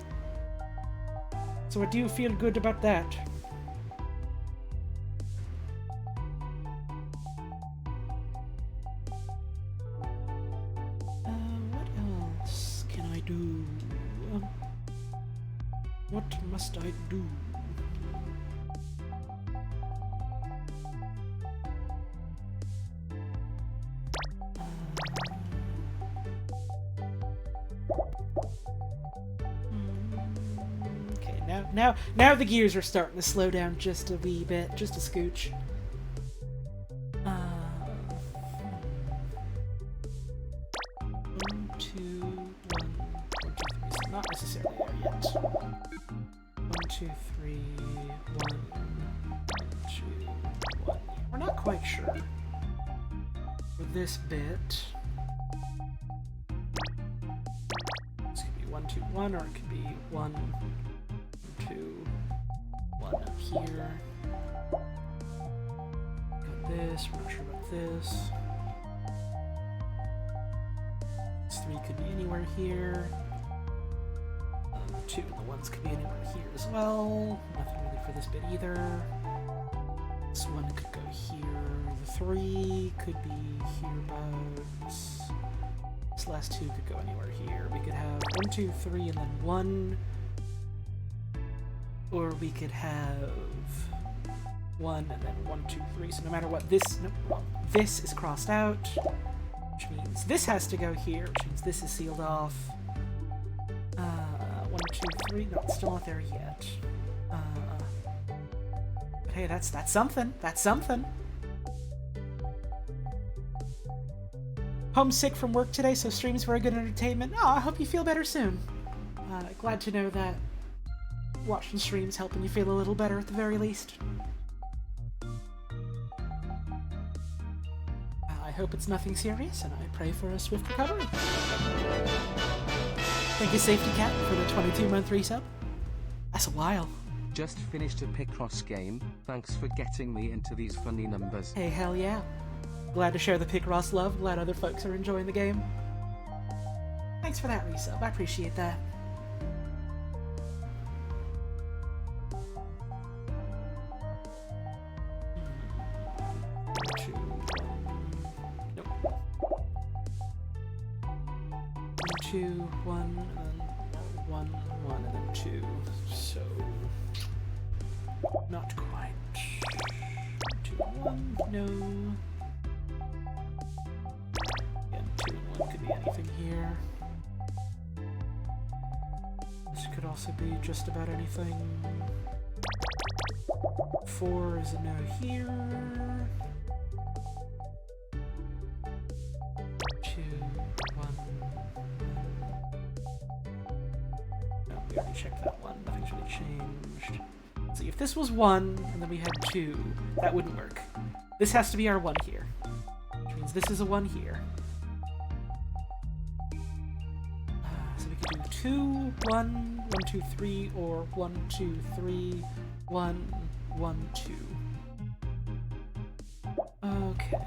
So I do feel good about that. What else can I do? What must I do? Okay, now the gears are starting to slow down just a wee bit, just a scooch. 1, 2, 1, 1, 2, 3. So not necessarily there yet. 1, 2, 3, 1, 2, 1. We're not quite sure. For this bit, this could be 1, 2, 1, or it could be 1, 2, 1 up here. Got this. We're not sure about this. This 3 could be anywhere here. The 2 and the 1s could be anywhere here as well. Nothing really for this bit either. This 1 could go here. The 3 could be hereabouts. This last 2 could go anywhere here. We could have 1, 2, 3, and then 1. Or we could have 1 and then 1, 2, 3. So no matter what, this is crossed out, which means this has to go here, which means this is sealed off. 1, 2, 3. No, it's still not there yet. But hey, that's something. That's something. Homesick from work today, so stream's very good entertainment. Oh, I hope you feel better soon. Glad to know that watching streams helping you feel a little better at the very least. I hope it's nothing serious, and I pray for a swift recovery. Thank you, Safety Cat, for the 22-month resub. That's a while. Just finished a Picross game. Thanks for getting me into these funny numbers. Hey, hell yeah. Glad to share the Picross love. Glad other folks are enjoying the game. Thanks for that resub. I appreciate that. Nope. 2, 1, and then 1, 1, and then 2. So not quite. 2, 1, no. Again, 2 and 1 could be anything here. This could also be just about anything. 4 is a no here. we already checked that one. Nothing's really changed. Let's see, if this was 1, and then we had 2, that wouldn't work. This has to be our 1 here. Which means this is a 1 here. So we could do 2, 1, 1, 2, 3, or 1, 2, 3, 1, 1, 2. Okay.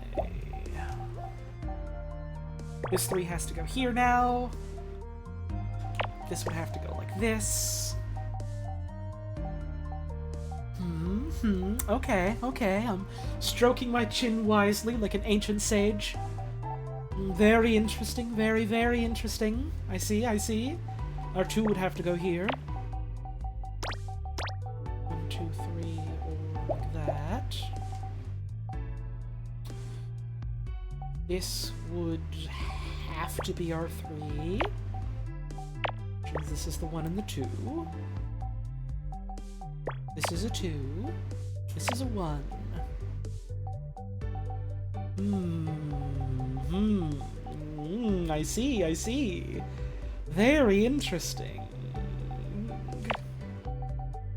This 3 has to go here now. This would have to go like this. Okay, okay. I'm stroking my chin wisely like an ancient sage. Very interesting, very, very interesting. I see, I see. Our 2 would have to go here. 1, 2, 3, or like that. This would have to be our 3. Which means this is the 1 and the 2. This is a 2. This is a 1. I see, I see. Very interesting.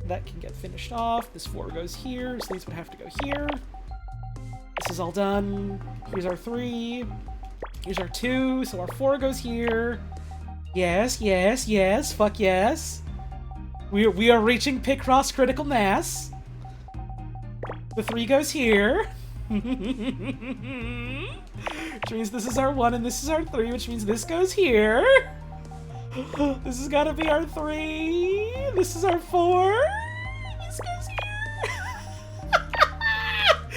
That can get finished off. This 4 goes here, so these would have to go here. This is all done. Here's our 3. Here's our 2, so our 4 goes here. Yes, yes, yes, fuck yes. We are reaching Picross critical mass. The 3 goes here. Which means this is our 1 and this is our 3, which means this goes here. This has gotta be our 3. This is our 4. This goes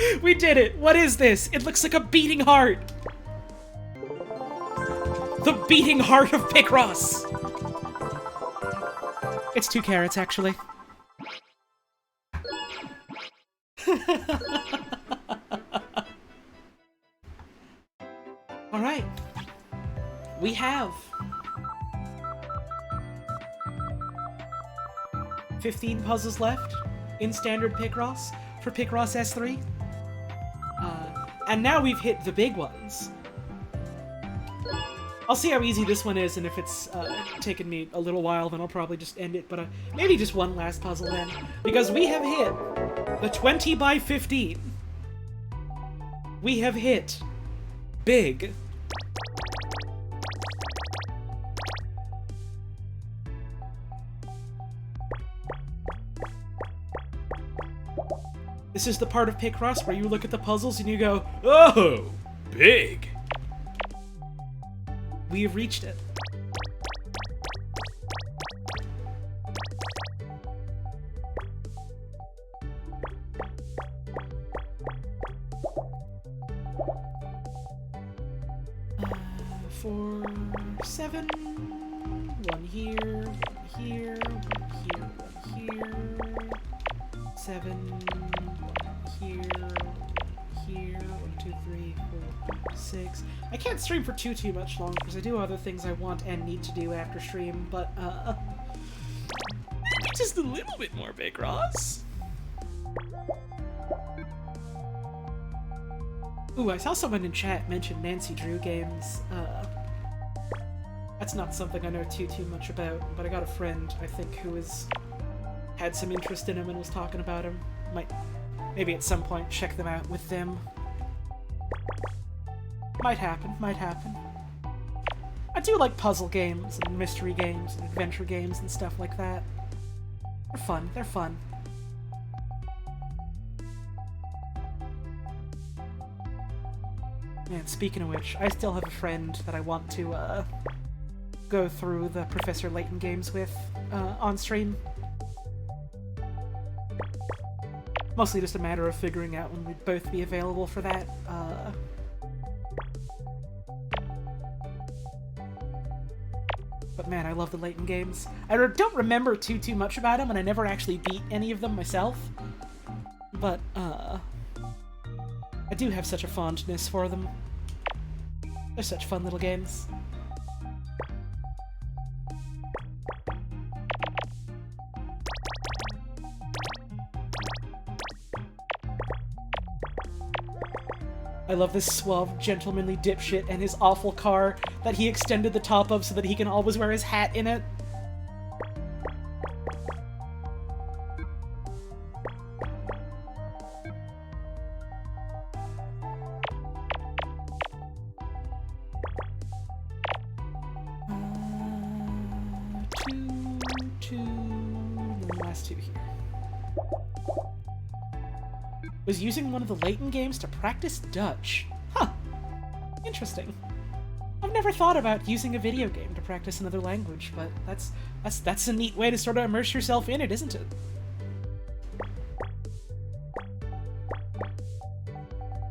here. We did it! What is this? It looks like a beating heart! The beating heart of Picross! It's 2 carrots, actually. Alright. We have 15 puzzles left in standard Picross for Picross S3. And now we've hit the big ones. I'll see how easy this one is, and if it's taken me a little while, then I'll probably just end it, but maybe just one last puzzle then. Because we have hit the 20 by 15. We have hit big. This is the part of Picross where you look at the puzzles and you go, Oh, big. we have reached it. Four, 7, 1 here, 1 here, 1 here, 1 here, 7, 1 here, 1 here, 1, 2, 3, 4, 6. I can't stream for too much longer because I do other things I want and need to do after stream, but just a little bit more Picross. Ooh, I saw someone in chat mention Nancy Drew games. That's not something I know too much about, but I got a friend, I think, who had some interest in him and was talking about him. Might, maybe at some point, check them out with them. Might happen, might happen. I do like puzzle games and mystery games and adventure games and stuff like that. They're fun, they're fun. Man, speaking of which, I still have a friend that I want to go through the Professor Layton games with on stream. Mostly just a matter of figuring out when we'd both be available for that. But man, I love the Layton games. I don't remember too much about them, and I never actually beat any of them myself. But, I do have such a fondness for them. They're such fun little games. I love this suave, gentlemanly dipshit and his awful car that he extended the top of so that he can always wear his hat in it. 2, and then the last 2 here. Was using one of the Layton games to practice Dutch. Huh. Interesting. I've never thought about using a video game to practice another language, but that's a neat way to sort of immerse yourself in it, isn't it?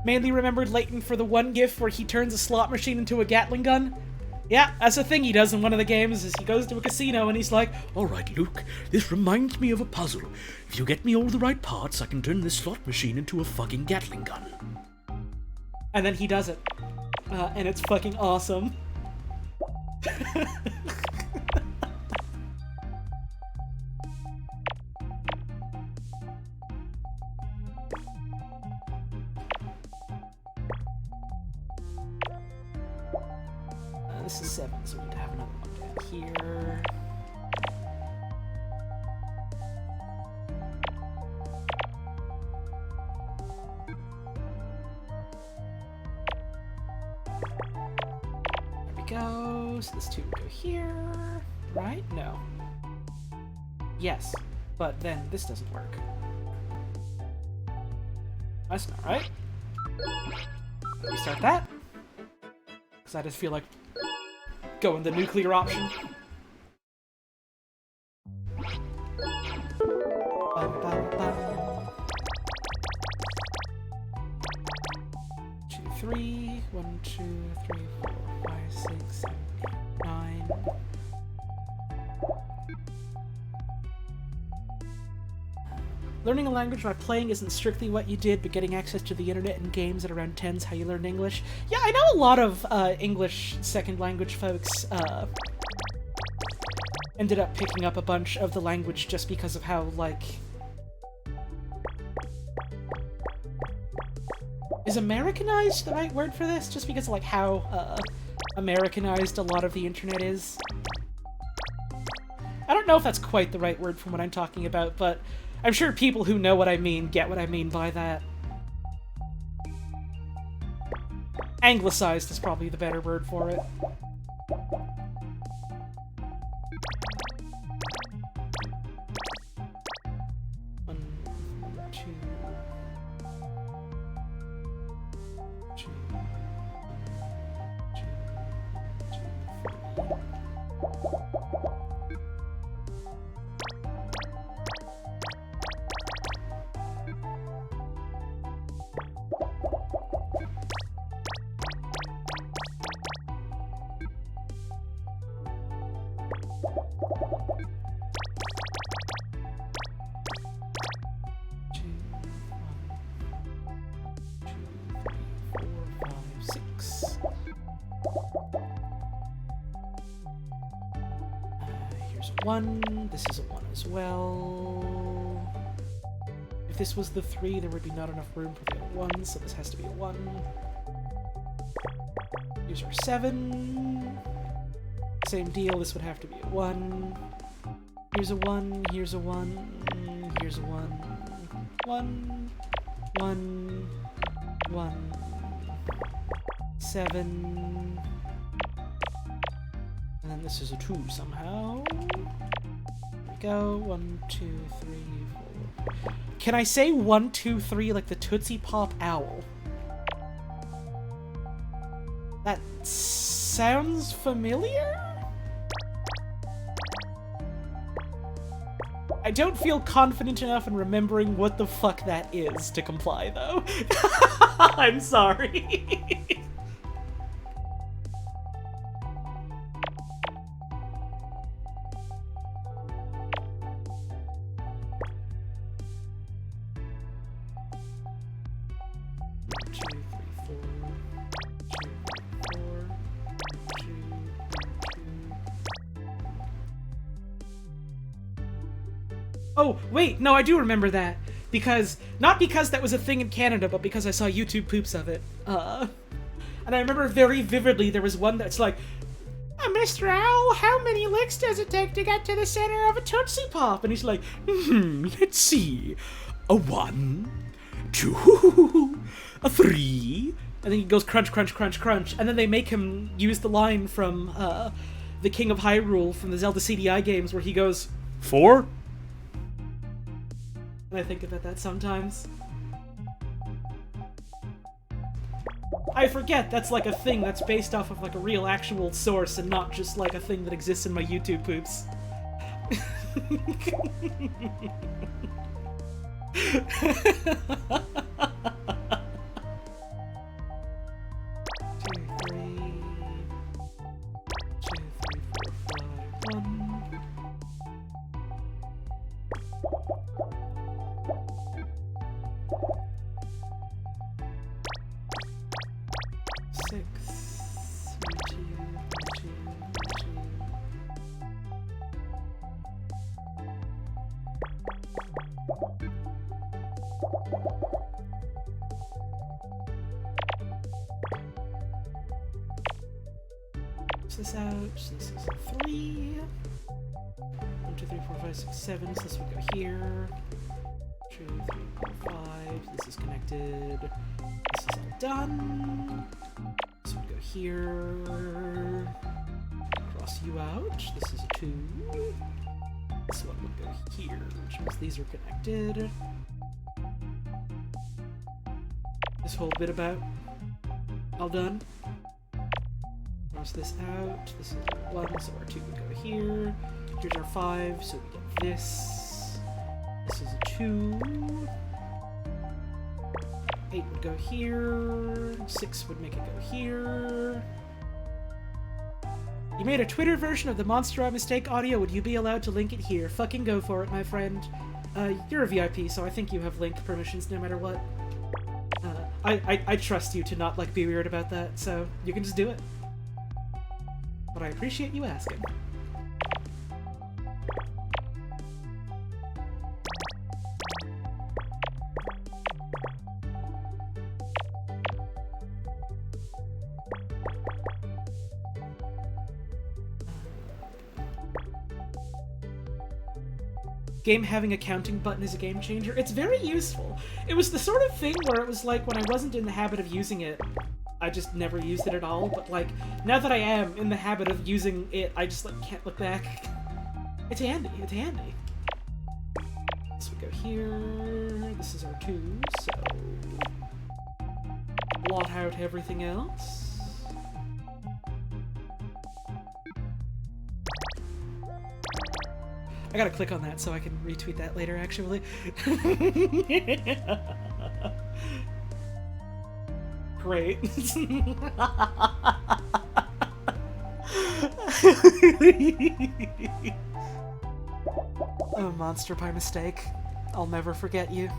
Mainly remembered Layton for the one gif where he turns a slot machine into a Gatling gun. Yeah, that's a thing he does in one of the games, is he goes to a casino and he's like, Alright, Luke, this reminds me of a puzzle. If you get me all the right parts, I can turn this slot machine into a fucking Gatling gun. and then he does it. And it's fucking awesome. This is 7, so we need to have another one down here. There we go. So this 2 would go here. Right? No. Yes. But then this doesn't work. That's not right. Restart that. Because I just feel like going the nuclear option. Bum, bum, bum. 2, 3. 1, 2, 3, 4, 5, 6, 7, 8, 9. Learning a language by playing isn't strictly what you did, but getting access to the internet and games at around 10's how you learn English. Yeah, I know a lot of English second language folks ended up picking up a bunch of the language just because of how, like... Is Americanized the right word for this? Just because of, like, how Americanized a lot of the internet is? I don't know if that's quite the right word from what I'm talking about, but I'm sure people who know what I mean get what I mean by that. Anglicized is probably the better word for it. One, 2, 2, 2, 3. Here's a 1. This is a 1 as well. If this was the 3, there would be not enough room for the other 1, so this has to be a 1. Here's our 7. Same deal, this would have to be a 1. Here's a 1, here's a 1, here's a 1. 1, 1, 1, 7. And then this is a 2 somehow. There we go. 1, 2, 3, 4. Can I say 1, 2, 3 like the Tootsie Pop owl? That sounds familiar? I don't feel confident enough in remembering what the fuck that is to comply, though. I'm sorry. Oh, wait, no, I do remember that. Because, not because that was a thing in Canada, but because I saw YouTube poops of it. And I remember very vividly there was one that's like, Mr. Owl, how many licks does it take to get to the center of a Tootsie Pop? And he's like, Let's see. A 1, 2, a 3. And then he goes crunch, crunch, crunch, crunch. And then they make him use the line from the King of Hyrule from the Zelda CDI games where he goes, 4? and I think about that sometimes. I forget that's like a thing that's based off of like a real actual source and not just like a thing that exists in my YouTube poops. This out. This is a 3. 1, 2, 3, 4, 5, 6, 7. So this would go here. 2, 3, 4, 5. This is connected. This is all done. This would go here. Cross you out. This is a 2. This one would go here, which means these are connected. This whole bit about all done. Cross this out. This is 1, so our 2 would go here. Here's our 5, so we get this. This is a 2. 8 would go here. 6 would make it go here. You made a Twitter version of the Monster I Mistake audio. Would you be allowed to link it here? Fucking go for it, my friend. You're a VIP, so I think you have linked permissions no matter what. I trust you to not, like, be weird about that, so you can just do it. But I appreciate you asking. Game having a counting button is a game changer. It's very useful. It was the sort of thing where it was like when I wasn't in the habit of using it, I just never used it at all, but like, now that I am in the habit of using it, I just like can't look back. It's handy, it's handy. This would go here, this is our 2, so blot out everything else. I gotta click on that so I can retweet that later, actually. Great. Oh, monster by mistake. I'll never forget you.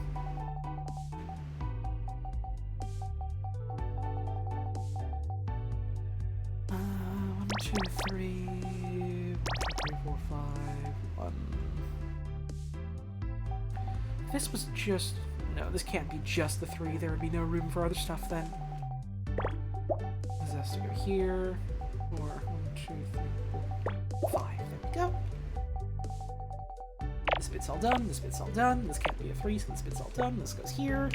One, two, three. 1, 2, 3, 4, 5. 1. If this was just... No, this can't be just the 3. There would be no room for other stuff then. This has to go here. Or 1, 2, 3, 4, 5. There we go. This bit's all done. This bit's all done. This can't be a 3, so this bit's all done. This goes here.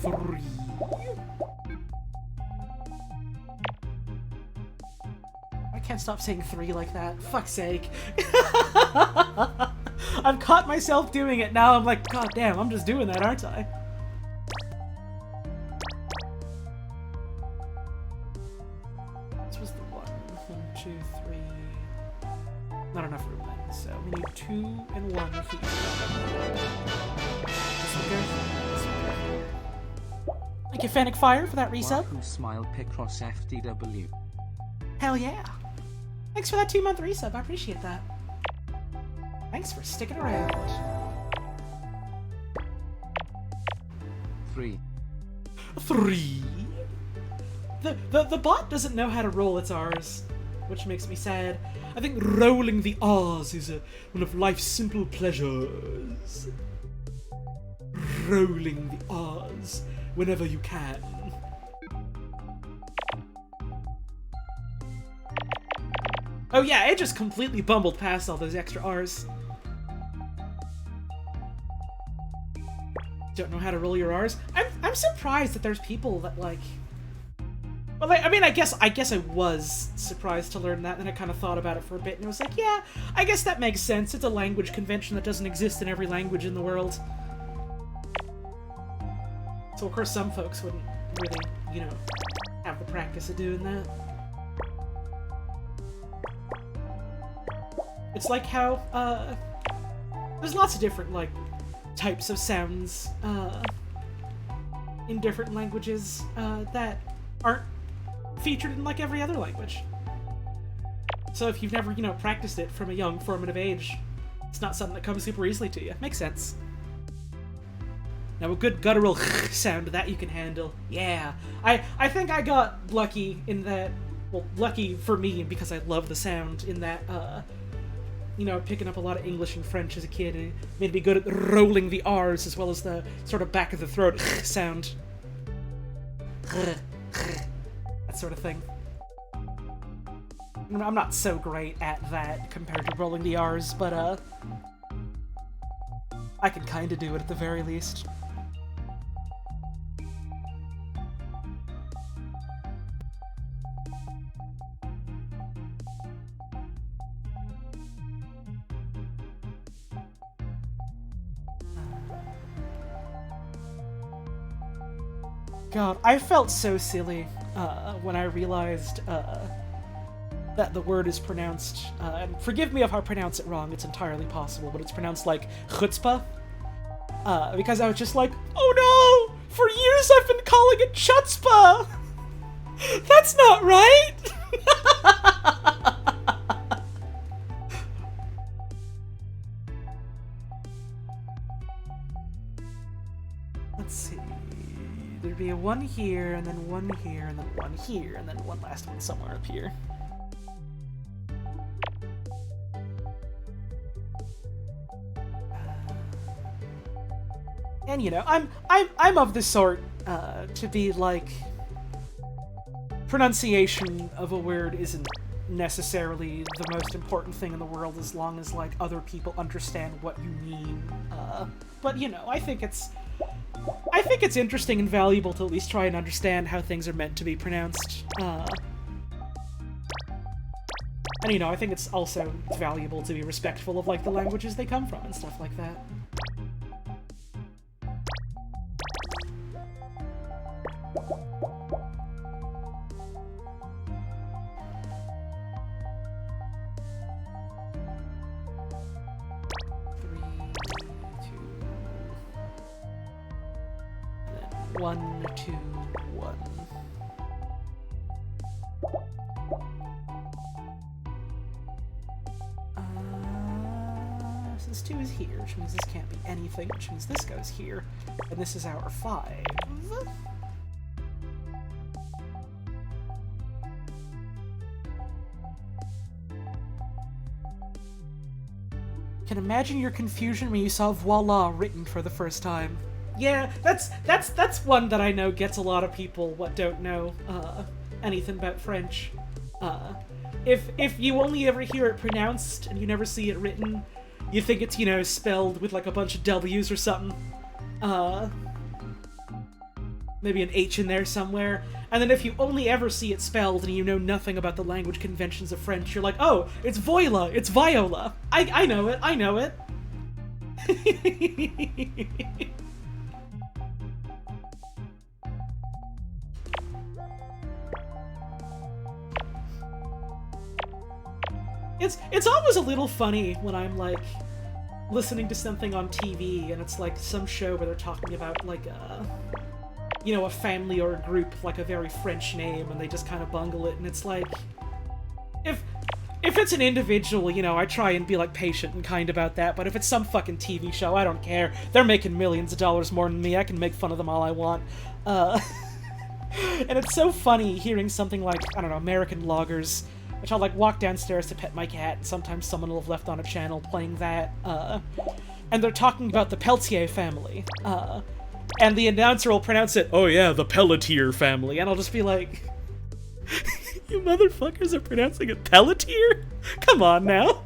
Three. I can't stop saying 3 like that. Fuck's sake. I've caught myself doing it now. I'm like, god damn, I'm just doing that, aren't I? This was the 1. 1, 2, 3. Not enough room then, so we need 2 and 1 here. This will go. Thank you, Fennec Fire, for that resub. Wahoo smile Picross FDW. Hell yeah. Thanks for that 2-month resub. I appreciate that. Thanks for sticking around. 3. 3. The bot doesn't know how to roll its R's, which makes me sad. I think rolling the R's is one of life's simple pleasures. Rolling the R's whenever you can. Oh yeah, it just completely bumbled past all those extra R's. Don't know how to roll your R's? I'm surprised that there's people that, like... Well, I mean, I guess I was surprised to learn that, and I kind of thought about it for a bit, and I was like, yeah, I guess that makes sense. It's a language convention that doesn't exist in every language in the world. So, of course, some folks wouldn't really, you know, have the practice of doing that. It's like how, there's lots of different, like, types of sounds, in different languages, that aren't featured in, like, every other language. So if you've never, you know, practiced it from a young, formative age, it's not something that comes super easily to you. Makes sense. Now, a good guttural sound, that you can handle. Yeah. I think I got lucky in that, well, lucky for me, because I love the sound, in that, you know, picking up a lot of English and French as a kid, and it made me good at rolling the R's as well as the sort of back of the throat sound. That sort of thing. I'm not so great at that compared to rolling the R's, but, I can kinda do it at the very least. God, I felt so silly when I realized that the word is pronounced, and forgive me if I pronounce it wrong, it's entirely possible, but it's pronounced like chutzpah. Because I was just like, oh no! For years I've been calling it chutzpah! That's not right! Let's see. There'd be a one here, and then one here, and then one here, and then one last one somewhere up here. And you know, I'm of the sort to be like, pronunciation of a word isn't necessarily the most important thing in the world as long as like other people understand what you mean. But you know, I think it's interesting and valuable to at least try and understand how things are meant to be pronounced. And you know, I think it's also valuable to be respectful of like the languages they come from and stuff like that. One, two, one. Since 2 is here, which means this can't be anything, which means this goes here, and this is our 5. Can imagine your confusion when you saw voila written for the first time. Yeah, that's one that I know gets a lot of people what don't know anything about French. If you only ever hear it pronounced and you never see it written, you think it's, you know, spelled with like a bunch of W's or something. Maybe an H in there somewhere. And then if you only ever see it spelled and you know nothing about the language conventions of French, you're like, oh, it's voila, it's viola. I know it, I know it. It's always a little funny when I'm, like, listening to something on TV and it's, like, some show where they're talking about, like, you know, a family or a group, like a very French name, and they just kind of bungle it, and it's like, if it's an individual, you know, I try and be, like, patient and kind about that, but if it's some fucking TV show, I don't care. They're making millions of dollars more than me, I can make fun of them all I want. And it's so funny hearing something like, I don't know, American Loggers, which I'll, like, walk downstairs to pet my cat, and sometimes someone will have left on a channel playing that, and they're talking about the Peltier family, and the announcer will pronounce it, oh yeah, the Pelletier family, and I'll just be like, You motherfuckers are pronouncing it Pelletier? Come on now.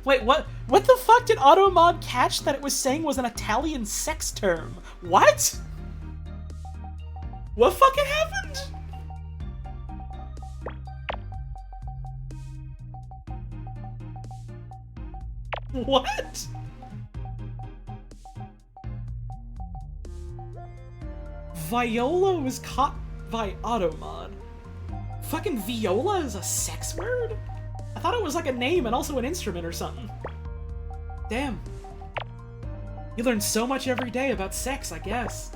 Wait, what the fuck did Automod catch that it was saying was an Italian sex term? What? What fucking happened? What? Viola was caught by Automod. Fucking viola is a sex word? I thought it was like a name and also an instrument or something. Damn. You learn so much every day about sex, I guess.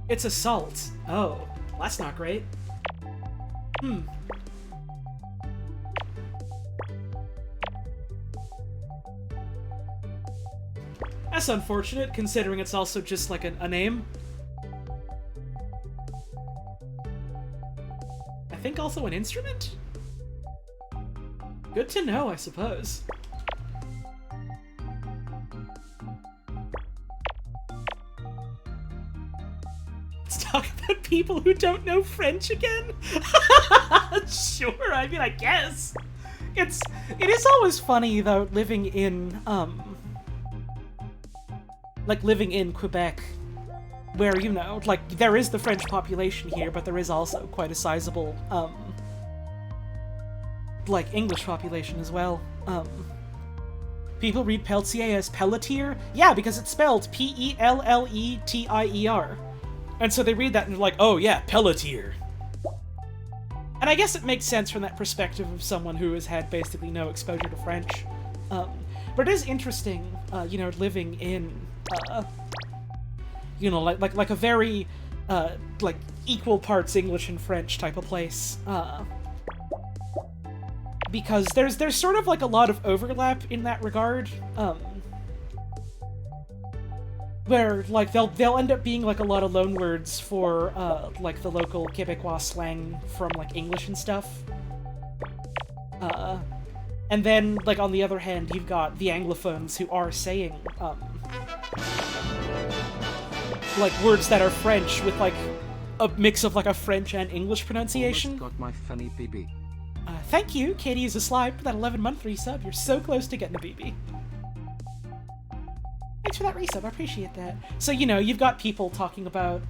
It's assault. Oh, well, that's not great. That's unfortunate, considering it's also just like a name. I think also an instrument? Good to know, I suppose. Let's talk about people who don't know French again? Sure, I mean, I guess. It is always funny, though, living in Quebec, where, you know, like, there is the French population here, but there is also quite a sizable, like, English population as well. People read Pelletier as Pelletier? Yeah, because it's spelled P-E-L-L-E-T-I-E-R. And so they read that and they're like, oh yeah, Pelletier. And I guess it makes sense from that perspective of someone who has had basically no exposure to French. But it is interesting, you know, living in, you know, like a very, like, equal parts English and French type of place. Because there's sort of like a lot of overlap in that regard. Where, like, they'll end up being, like, a lot of loanwords for, like, the local Quebecois slang from, like, English and stuff. And then, like, on the other hand, you've got the Anglophones who are saying, like, words that are French with, like, a mix of, like, a French and English pronunciation. Almost got my funny BB. Thank you, Katie is a slide for that 11-month resub. You're so close to getting a BB. Thanks for that resub, I appreciate that. So, you know, you've got people talking about,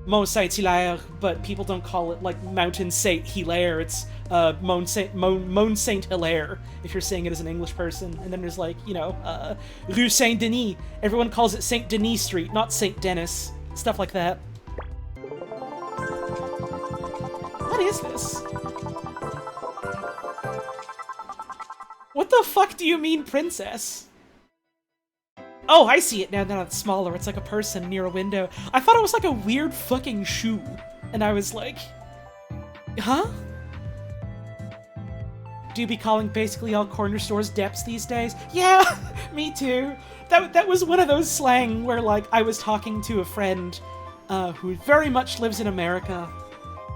Mont Saint-Hilaire, but people don't call it, like, Mountain Saint-Hilaire, it's, Mont Saint-Hilaire, if you're saying it as an English person. And then there's, like, you know, Rue Saint-Denis. Everyone calls it Saint Denis Street, not Saint Denis. Stuff like that. What is this? What the fuck do you mean, princess? Oh, I see it now that it's smaller. It's like a person near a window. I thought it was like a weird fucking shoe. And I was like... Huh? Do you be calling basically all corner stores deps these days? Yeah, me too. That was one of those slang where, like, I was talking to a friend who very much lives in America.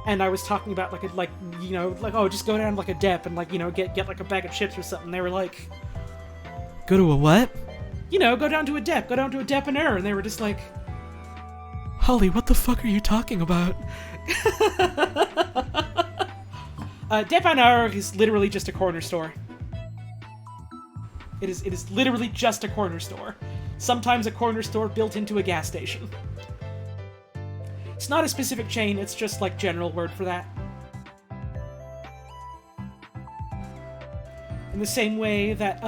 And I was talking about, like, you know, like, oh, just go down, like, a dep and, like, you know, get like, a bag of chips or something. They were like... Go to a what? You know, go down to a dep. Go down to a depanneur. And they were just like... Holly, what the fuck are you talking about? Depanneur is literally just a corner store. It is literally just a corner store. Sometimes a corner store built into a gas station. It's not a specific chain, it's just, like, general word for that. In the same way that,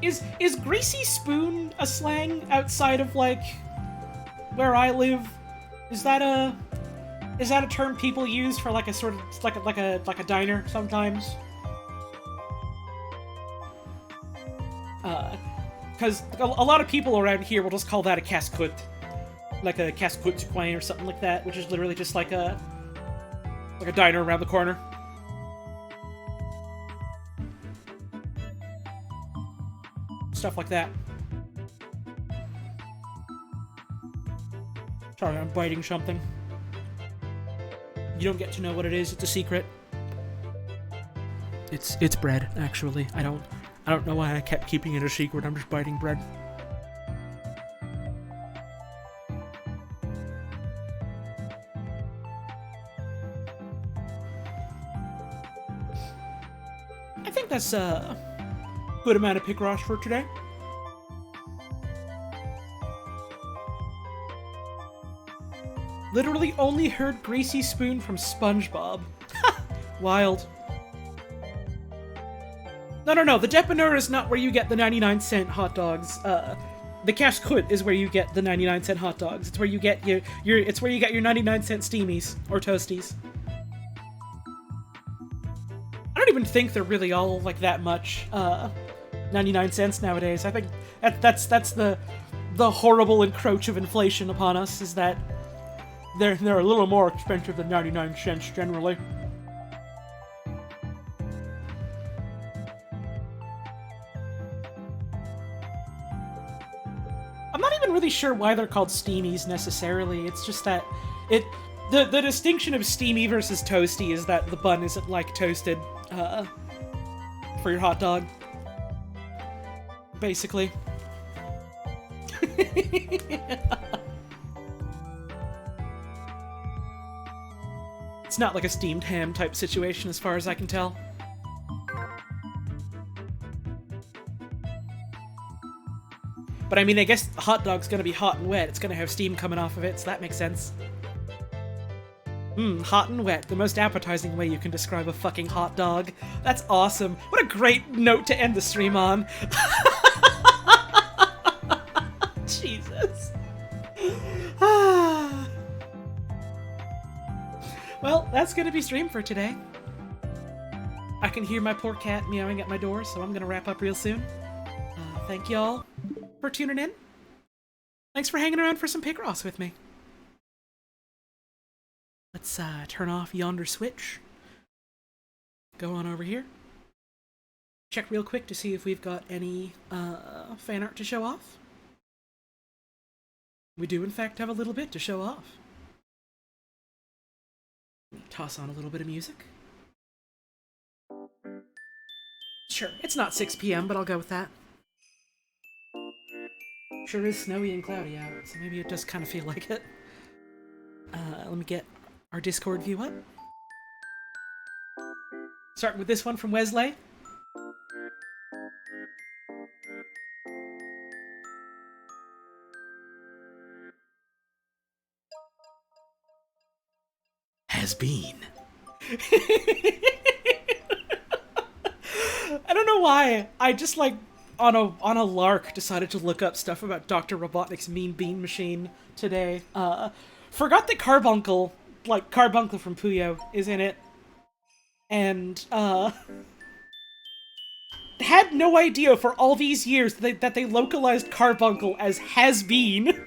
Is greasy spoon a slang outside of, like, where I live? Is that a term people use for, like, a sort of, like a diner sometimes? Because a lot of people around here will just call that a casse-croûte. Like a casse-croûte du coin or something like that, which is literally just like a diner around the corner. stuff like that. Sorry, I'm biting something. You don't get to know what it is. It's a secret. It's bread, actually. I don't know why I kept keeping it a secret. I'm just biting bread. I think that's a good amount of Picross for today. Literally only heard Greasy Spoon from SpongeBob. Wild. No. The Depaneur is not where you get the 99-cent hot dogs. The Casse-Croûte is where you get the 99-cent hot dogs. It's where you get your it's where you get your 99-cent steamies or toasties. I don't even think they're really all like that much 99 cents nowadays. I think that's the horrible encroach of inflation upon us, is that they're a little more expensive than 99 cents generally. I'm not even really sure why they're called steamies necessarily. It's just that the distinction of steamy versus toasty is that the bun isn't like toasted for your hot dog. Basically. It's not like a steamed ham type situation as far as I can tell. But I mean, I guess the hot dog's gonna be hot and wet. It's gonna have steam coming off of it, so that makes sense. Hot and wet. The most appetizing way you can describe a fucking hot dog. That's awesome. What a great note to end the stream on. Jesus. Well, that's gonna be stream for today. I can hear my poor cat meowing at my door, so I'm gonna wrap up real soon. Thank y'all for tuning in. Thanks for hanging around for some Picross with me. Let's turn off yonder switch. Go on over here. Check real quick to see if we've got any fan art to show off. We do, in fact, have a little bit to show off. Toss on a little bit of music. Sure, it's not 6 p.m., but I'll go with that. Sure is snowy and cloudy out, so maybe it does kind of feel like it. Let me get our Discord view up. Starting with this one from Wesley. Has been. I don't know why. I just like on a lark decided to look up stuff about Dr. Robotnik's Mean Bean Machine today. Forgot that Carbuncle, like Carbuncle from Puyo, is in it. And had no idea for all these years that they localized Carbuncle as has been.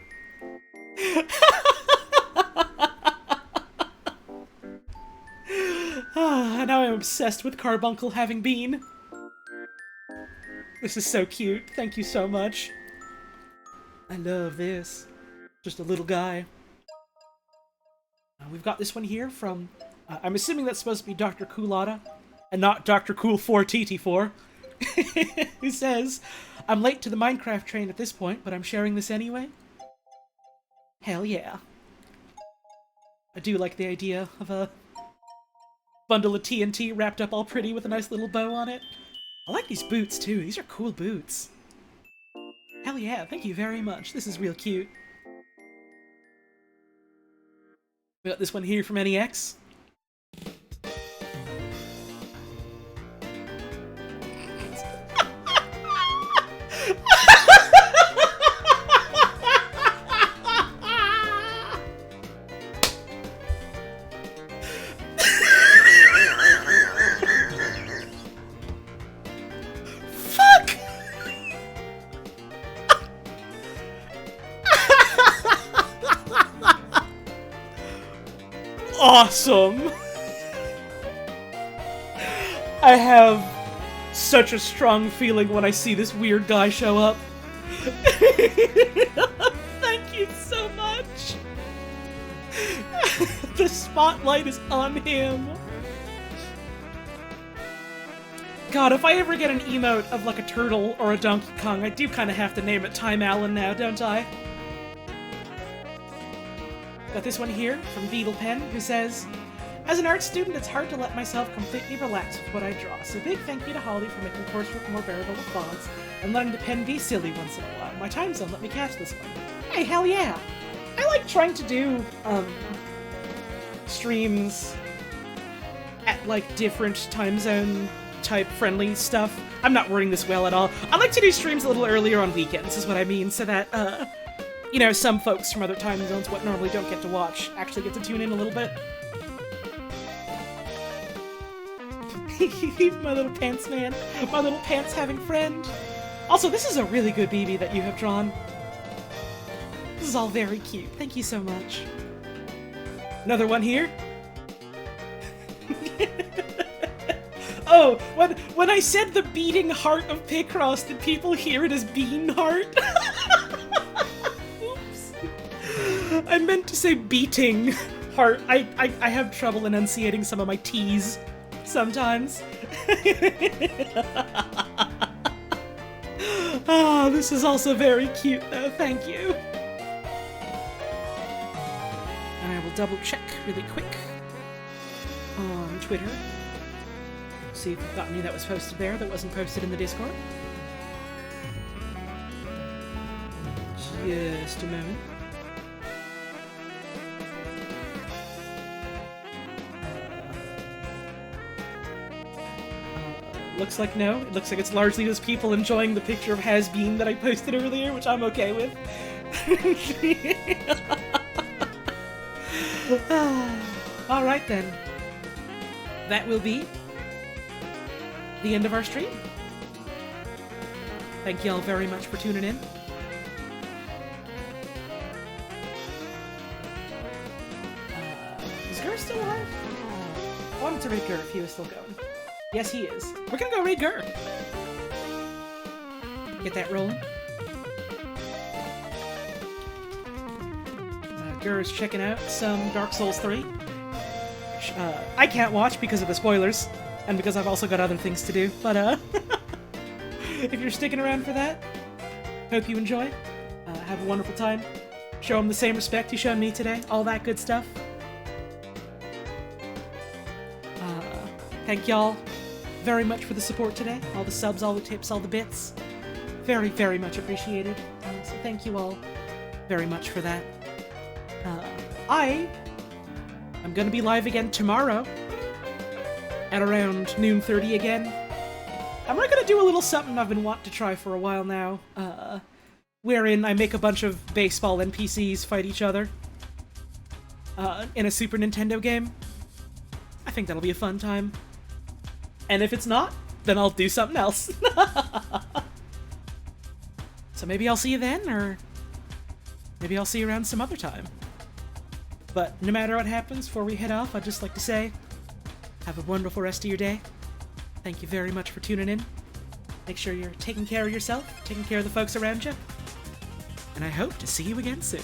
Now I'm obsessed with Carbuncle having been. This is so cute. Thank you so much. I love this. Just a little guy. We've got this one here from... I'm assuming that's supposed to be Dr. Coolada, and not Dr. Cool4TT4, who says, I'm late to the Minecraft train at this point, but I'm sharing this anyway. Hell yeah. I do like the idea of a bundle of TNT wrapped up all pretty with a nice little bow on it. I like these boots, too. These are cool boots. Hell yeah, thank you very much. This is real cute. We got this one here from NEX. Awesome! I have such a strong feeling when I see this weird guy show up. Thank you so much. The spotlight is on him. God, if I ever get an emote of like a turtle or a Donkey Kong, I do kind of have to name it Time Allen now, don't I? Got this one here from Beetle Pen, who says, as an art student, it's hard to let myself completely relax with what I draw, so big thank you to Holly for making coursework more bearable with fonts, and letting the pen be silly once in a while. My time zone let me catch this one. Hey, hell yeah! I like trying to do, streams at, like, different time zone type friendly stuff. I'm not wording this well at all. I like to do streams a little earlier on weekends, is what I mean, so that, you know, some folks from other time zones what normally don't get to watch actually get to tune in a little bit. My little pants man. My little pants having friend. Also, this is a really good BB that you have drawn. This is all very cute. Thank you so much. Another one here. Oh, when I said the beating heart of Picross, did people hear it as bean heart? Oops. I meant to say beating heart. I have trouble enunciating some of my T's sometimes. Ah, this is also very cute though, thank you. And I will double check really quick on Twitter. See if we've got any that was posted there that wasn't posted in the Discord. Just a moment. Looks like no. It looks like it's largely just people enjoying the picture of Has-Been that I posted earlier, which I'm okay with. Alright then. That will be the end of our stream. Thank you all very much for tuning in. Is Gur still alive? I wanted to raid Gur if he was still going. Yes, he is. We're gonna go raid Gur. Get that rolling. Gur is checking out some Dark Souls 3. Which, I can't watch because of the spoilers, and because I've also got other things to do, but if you're sticking around for that, hope you enjoy. Have a wonderful time. Show him the same respect you showed me today. All that good stuff. Thank y'all very much for the support today. All the subs, all the tips, all the bits. Very, very much appreciated. So thank you all very much for that. I'm gonna be live again tomorrow at around 12:30 again. I'm gonna do a little something I've been wanting to try for a while now, wherein I make a bunch of baseball NPCs fight each other in a Super Nintendo game. I think that'll be a fun time. And if it's not, then I'll do something else. So maybe I'll see you then, or maybe I'll see you around some other time. But no matter what happens before we head off, I'd just like to say, have a wonderful rest of your day. Thank you very much for tuning in. Make sure you're taking care of yourself, taking care of the folks around you. And I hope to see you again soon.